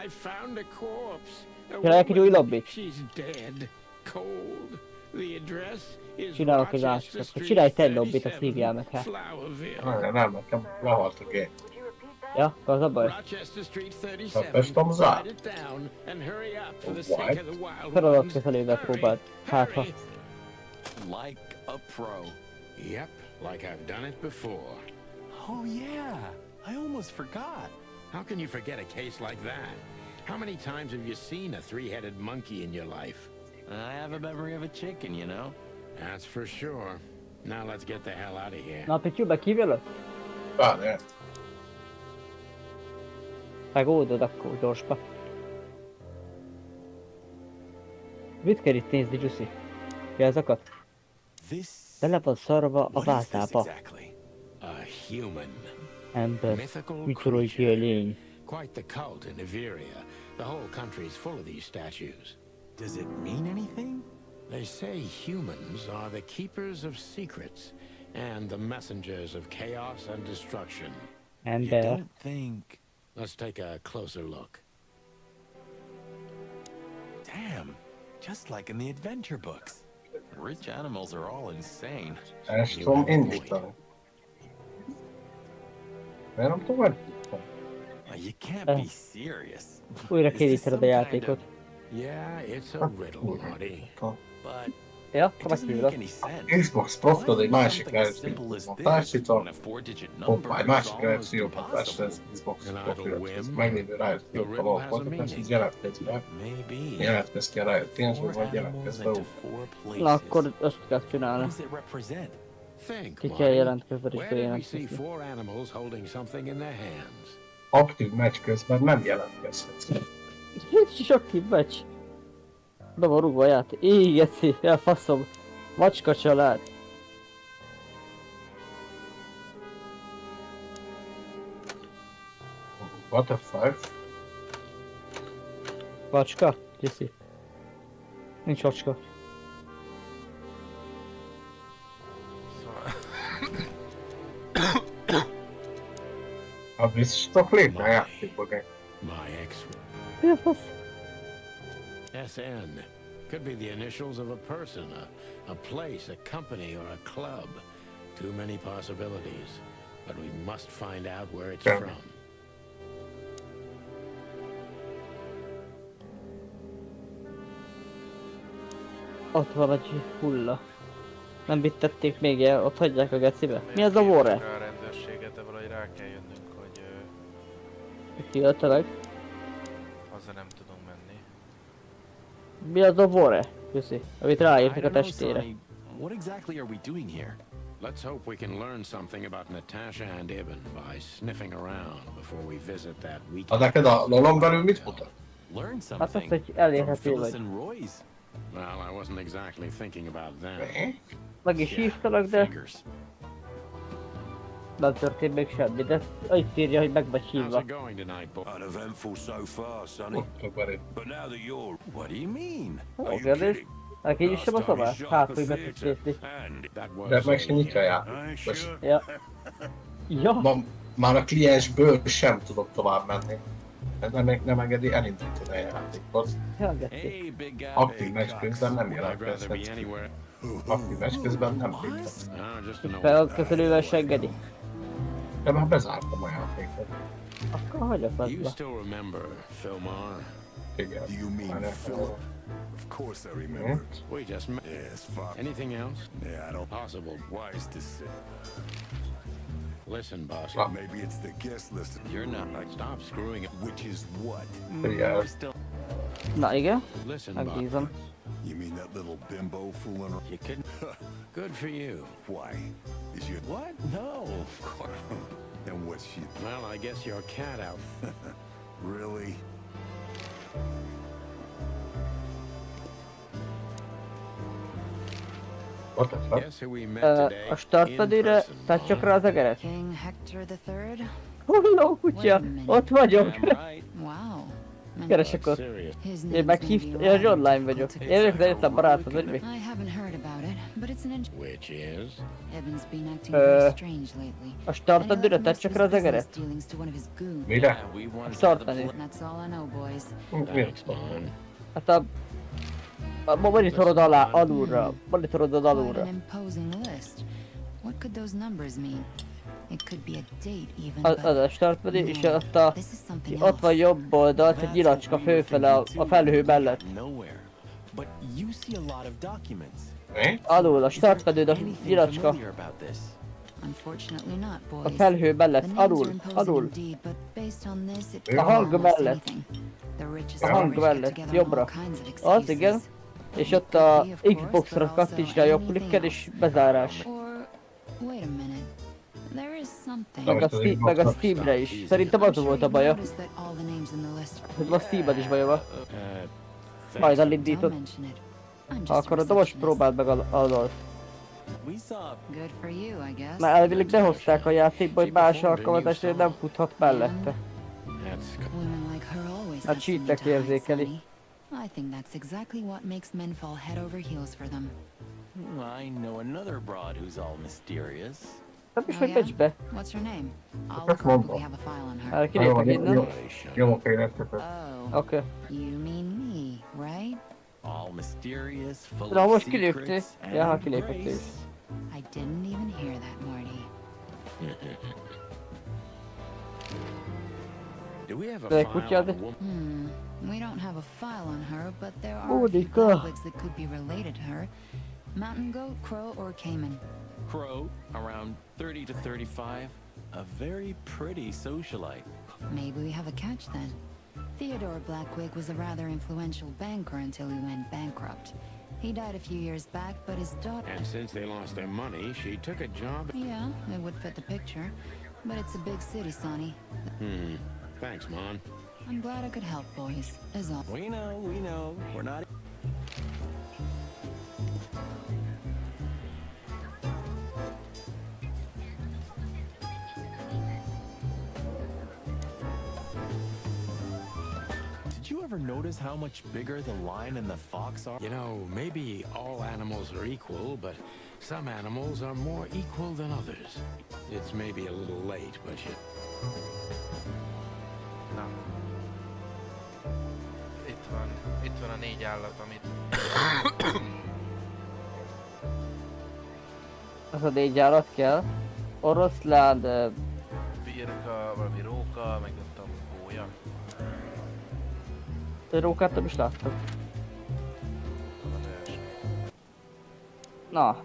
I found a corpse. A Csinálják egy új lobbit? She's dead. Cold. The address is Csinálok egy Rochester másikat. Street Csinálj te egy lobbit, azt 37, hívjál meg, hát. Flowerville. Nem, nekem lehalt a gép. Ja, az a baj. Rochester Street Hát 37. ezt tudom zár. Write it down and hurry up for the sake of the wild Feladat ones. kezelével próbáld. Hát ha. Like a pro. Yep, like I've done it before. Oh yeah, I almost forgot. How can you forget a case like that? How many times have you seen a three-headed monkey in your life? I have a memory of a chicken, you know. That's for sure. Now let's get the hell out of here. Na, Pityu, meghívjalak? Várjál. Megoldod akkor gyorsba. Mit kell itt nézni, Gyuszi? Ki azokat? Bele van szarva a vázába. A human. Ember, Mythical mitológiai creature. lény. Quite the cult in Iveria. The whole country's full of these statues. Does it mean anything? They say humans are the keepers of secrets and the messengers of chaos and destruction. Ember. Think. Let's take a closer look. Damn, just like in the adventure books. Rich animals are all insane. Ezt tudom indítani. Miért nem tudom megnyitni? You can't be serious. Újra kéríted a játékot. Yeah, it's a riddle, Marty. But Ja, akkor megkívülök. Xbox Pro-tól egy másik reakciópontásítom. Hoppá, egy másik reakciópontás, ez Xbox Pro-tól. Ez megnéző rájött ki ott a valópontot, ez jelentkezz be. Jelentkezz ki a rájött tényleg, vagy jelentkezz be úgy. Na akkor azt kell csinálni. Ki kell jelentkezni és bejelentkezni. Aktív meccs közben nem jelentkezhetsz. Itt is aktív meccs. Be van rúgva a játék. Égeci, elfaszom. Macska család. What the fuck? Macska? Gyuszi. Nincs macska. Ha biztosak lépne a játékba, de... My ex. Mi a fasz? SN. Could be the initials of a person, a place, a company, or a club. Too many possibilities. But we must find out where it's from. Ott van egy hulla. Nem vittették még el, ott hagyják a gecibe. Mi az a vorre? A rendőrséget, de valahogy rá kell jönnünk, hogy Kiölteleg. haza nem tudunk menni. Mi az a vorre? Gyuszi, amit ráírtak a testére. What exactly are we doing here? Let's hope we can learn something about Natasha and Ibn by sniffing around before we visit that Ha weekend. neked a lolon belül mit mutat? Learn Hát azt, something hogy from elérhető Phyllis vagy. and Roy's. Well, I wasn't exactly thinking about them. Meg is hívtalak, de Figures. nem történt még semmi, de itt írja, hogy meg vagy How's hívva. it going tonight, boy? Uneventful so far, Sonny. Ott belül. But now that you're... What do you mean? Ó, kérdés? Neki is sem a szobát? Hát, hogy meg tudsz nézni. That De was meg sem nyitja a játék. Ja. Ja? Már a kliensből sem tudok tovább menni. Nem engedi elindítani a játékot. Ja, geci. Hey, big guy. Aktív meccs közben nem I'd rather be jelentkezhetsz. anywhere. Aktív meccs közben nem léphetsz. Just an old Felkezelővel se engedi. De már bezártam a játékot. Akkor hagyja You faszba. still remember Philmar? Igen. Do you mean Philip? Of course I remember. We just met. Yes, fuck. Anything else? Yeah, I don't... Possible. Wise to say. Listen, boss. Maybe it's the guest list. You're not. Stop screwing it. Which is what? Igen. Na igen, Listen, boss. megbízom. You mean that little bimbo fooling around? You couldn't. Good for you. Why? Is your... What? No, of course. And what's she... Well, I guess you're cat out. Really? What the fuck? Guess who we met today? A startmenüre In person, tedd csak rá az egeret. King Hector III? Hulló kutya, ott vagyok. Wow. Keresek ott. Serious. Én meghívtam, én online vagyok. Én vagyok az egyetlen barátod, vagy mi? I haven't heard about it, but it's an Which is? Evan's been acting very strange lately. A startmenüre tedd csak rá az egeret. Dealings to one of his goons. Mire? A startmenü. That's all I know, boys. Thanks, man. Hát a monitorod alá, alulra. Monitorodod Quite alulra. an imposing list. What could those numbers mean? It could be a date even, Az but a startmenü, és ott a... this is something Ott van jobb oldalt, egy nyilacska főfele a felhő mellett. Nowhere. But you see a lot of documents. Mi? Alul, a startmenüd a Anything nyilacska. familiar about this? Unfortunately not, A boys. felhő mellett, The names are alul, imposing alul. indeed, but based on this, it A could hang be almost mellett. anything. The richest A and hang rich get mellett, together on jobbra. all kinds of Az igen. excuses. És ott a Xbox-ra kattints rá jobb klikkel és bezárás. Or, wait a minute. There is something. Meg a Steamre is. Szerintem az volt a baja. Vagy a Steamben is baja van. Majd elindítod. Ha akarod, de most próbáld meg a Már elvileg behozták a játékba, hogy más alkalmazásra nem futhat mellette. Hát cheatnek érzékeli. I think that's exactly what makes men fall head over heels for them. I know another broad who's all mysterious. Nem is, hogy becs be. What's her name? I'll Csak mondom. have a file on her. Kilépek innen. Nyomok egy letköpöt. Oh, Oké. you mean me, right? All mysterious, full De ha of most kiléptél. secrets Ja, ha and kiléptél is. grace. I didn't even hear that, Marty. Do we have a De file kutyád? on a woman? We don't have a file on her, but there are a few Monica. blackwigs that could be related to her. Mountain goat, crow, or cayman. Crow, around 30 to 35. A very pretty socialite. Maybe we have a catch then. Theodore Blackwig was a rather influential banker until he went bankrupt. He died a few years back, but his daughter... And since they lost their money, she took a job... Yeah, it would fit the picture. But it's a big city, Sonny. Thanks, Mon. I'm glad I could help, boys, as all. We know. We're not... Did you ever notice how much bigger the lion and the fox are? You know, maybe all animals are equal, but some animals are more equal than others. It's maybe a little late, but you... Na. Itt van a 4 állat, amit... Az a 4 állat kell. Oroszlán, Birka, valami róka, meg nem tudom, gólya. rókát nem is láttam. Valami olyasmi. Na.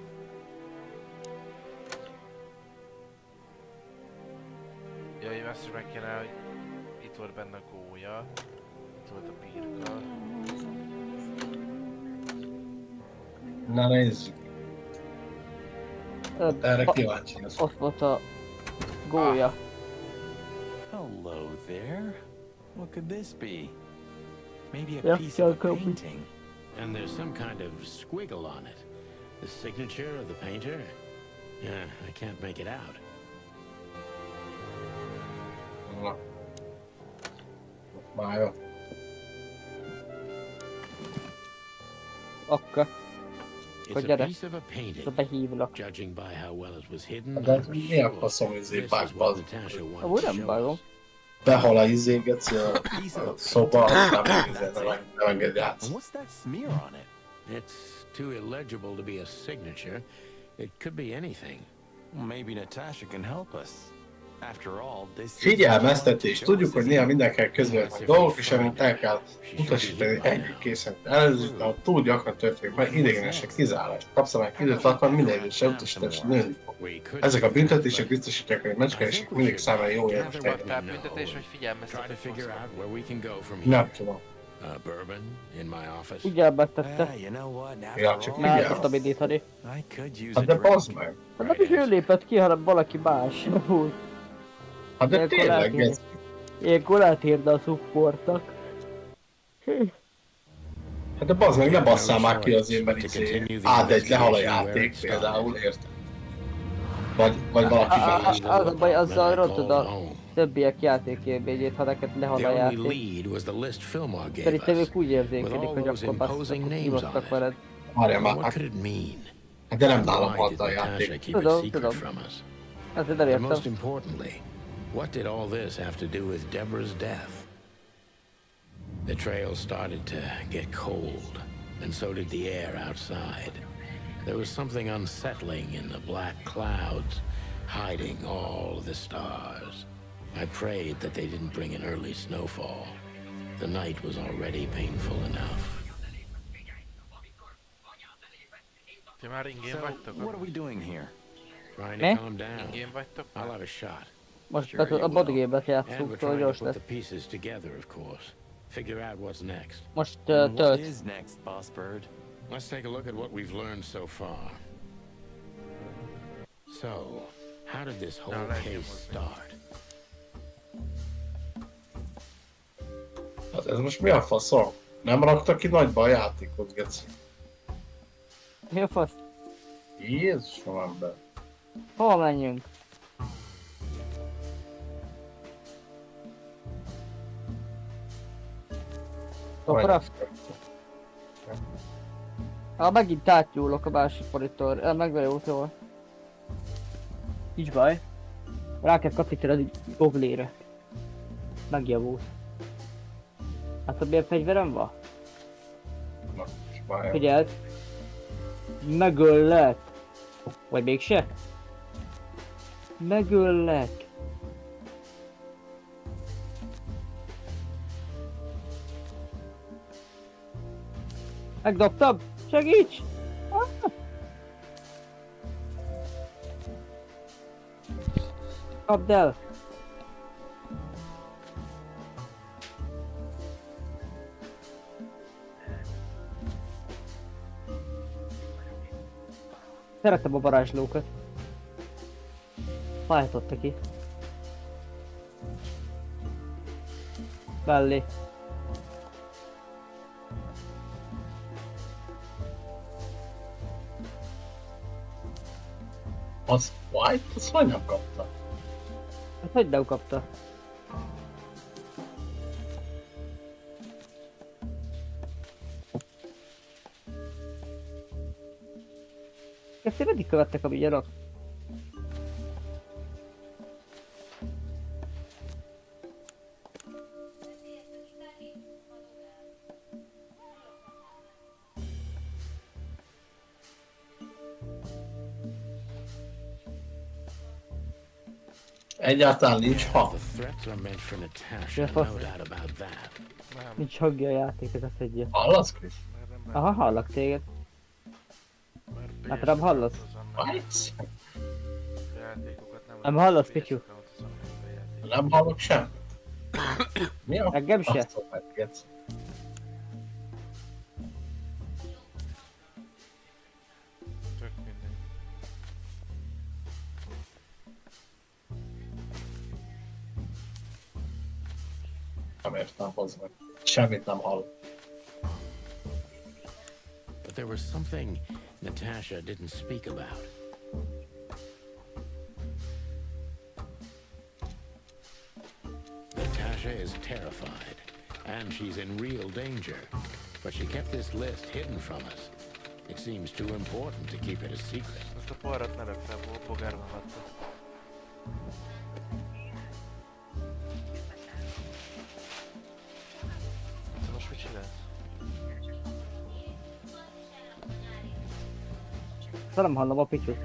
Ja, én azt is meg kéne, hogy itt volt benne a gólya. Itt volt a birka. Na nézzük. Erre kíváncsi lesz. Ott volt a gólya. Hello there. What could this be? Maybe a Yeah, piece of a copy. painting. And there's some kind of squiggle on it. The signature of the painter? Yeah, I can't make it out. Na. Már jó. Akkor. It's Hogy a gyere. piece of a painting. Behívlak. Judging by how well it was hidden, De I'm mi a sure faszom this izé is vágd what az? Natasha wanted Amúgy to nem show vágom. us. Behal a izé, geci, a szoba, aztán nem enged játsz. And what's that smear on it? It's too illegible to be a signature. It could be anything. Maybe Natasha can help us. After all, this is Figyelmeztetés. Tudjuk, hogy néha mindenkinek közvetlen dolgok, és amint el kell utasítani együtt készen. Előzőt, ha túl gyakran történik, mert idegenesek kizárás. Kapsz meg időt, akkor minden időt se utasítás nőni fog. Ezek a büntetések biztosítják, hogy a mecskelések mindig számára jó Nem érvest volt legyen. felbüntetés, vagy Try to figyelmeztetés figure volt. out where we can go from Nem here. tudom. Bourbon in my office. Figyelmeztette. You know what? After Ja, csak all, Már figyelj. tudtam indítani. I could use Hát a de drink. bazd meg. Hát nem is ő lépett ki, hanem valaki más. Úgy. Hát de tényleg, geci. Ilyenkor átírna a supportnak. Hát de bazd meg, ne basszál már ki azért, mert izé A1 lehal a játék például, érted? Vagy valaki más. Az a baj, azzal rontod a többiek játékélményét, ha neked lehal The a only játék. lead was the list Fillmore gave Szerintem us. ők úgy érzékelik, With all hogy those akkor basszak, imposing akkor names on kibasztak it. veled. Várjál már, What hát, could it mean? hát de nem nálam Why halt did a Natasha játék. keep it Tudom, secret tudom. from us? Ezért nem And most értem. importantly, what did all this have to do with Deborah's death? The trail started to get cold, and so did the air outside. There was something unsettling in the black clouds, hiding all the stars. I prayed that they didn't bring an early snowfall. The night was already painful enough. Ti már ingén So, vagytok? what are we doing here? Trying Ne? to calm down. Ingén vagytok? I'll have a shot. Most Sure a you will. boardgame-et And játszunk, we're szóval trying gyors to put lesz. the pieces together, of course. Figure out what's next. Most And what tölt. is next, Boss Bird? Let's take a look at what we've learned so far. So, How did this whole case start? Hát ez most mi a faszom? Nem rakta ki nagyba a játékot, geci? Mi a fasz? Jézusom ember. Hova menjünk? Tokra? Megint átnyúlok a másik monitor, megverő útról. Nincs baj. Rá kell kattintani a goglére. Megjavult. Hát milyen fegyverem van? Figyeld! Megöllek! Vagy mégse? Megöllek! Megdobtam! Segíts! Ah! Kapd el! Szeretem a varázslókat. Fájtotta ki. Mellé. Az White? Azt hogy nem kapta? Hát hogy nem kapta? Ezt meddig követtek a vigyarak? Egyáltalán nincs ha. Nincs hangja a játék, ez azt egy. Hallasz, Chris? Aha, hallak téged. Hát nem hallasz? Nem hallasz, Pityu? Nem hallok semmit. Mi a Engem se? Tök mindegy. Nem értem hozzá. Semmit nem hallok. But there was something Natasha didn't speak about. Natasha is terrified, and she's in real danger. But she kept this list hidden from us. It seems too important to keep it a secret. Ezt a poharat ne rakd fel, bogárban hagyta. Te most mit csinálsz? Nem hallom a Pityut.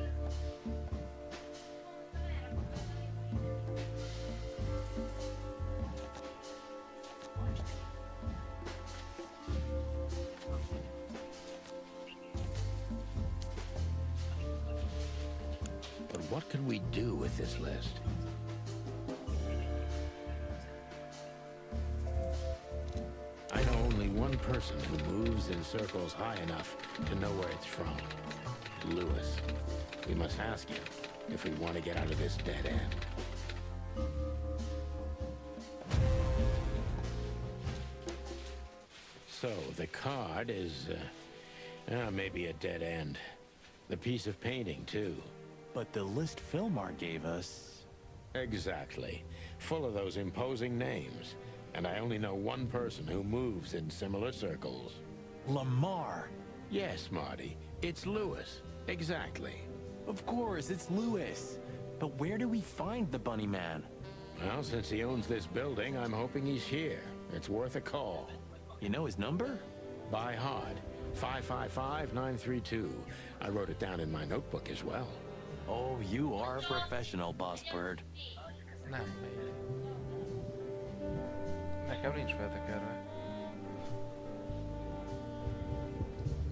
But what could we do with this list? I know only one person who moves in circles high enough to know where it's from. Lewis. We must ask him if we want to get out of this dead end. So, the card is, maybe a dead end. The piece of painting, too. But the list Filmar gave us... Exactly. Full of those imposing names. And I only know one person who moves in similar circles. Lamar! Yes, Marty. It's Lewis. Exactly. Of course, it's Lewis. But where do we find the Bunny Man? Well, since he owns this building, I'm hoping he's here. It's worth a call. You know his number? By heart. 555-932. I wrote it down in my notebook as well. Oh, you are a professional, Boss Bird. Nem megy. Nekem nincs feltekerve.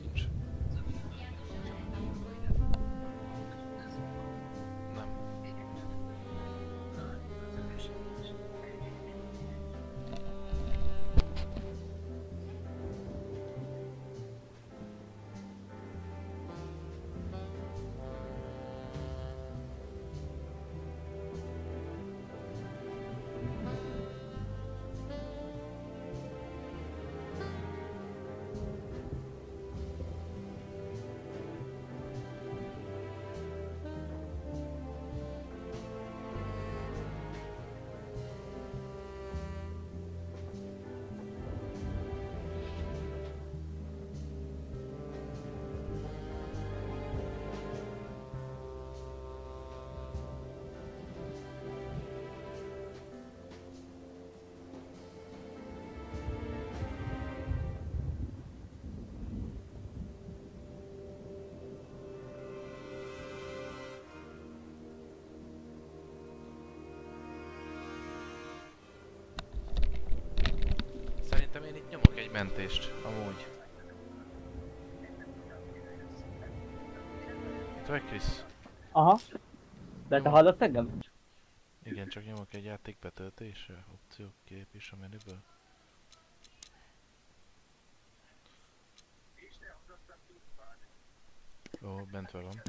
Nincs. Nem. egy mentést, amúgy. Itt vagy Krisz? Aha. De te hallasz engem? Igen, csak nyomok egy játék betöltésre, opciók, kilépés a menüből. Jó, bent van.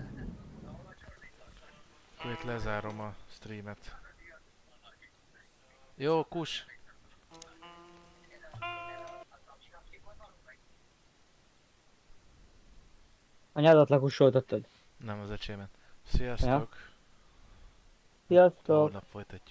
Akkor itt lezárom a streamet. Jó, kus! Anyádat lekussoltattad? Nem az öcsémet. Sziasztok! Ja. Sziasztok! Holnap folytatjuk.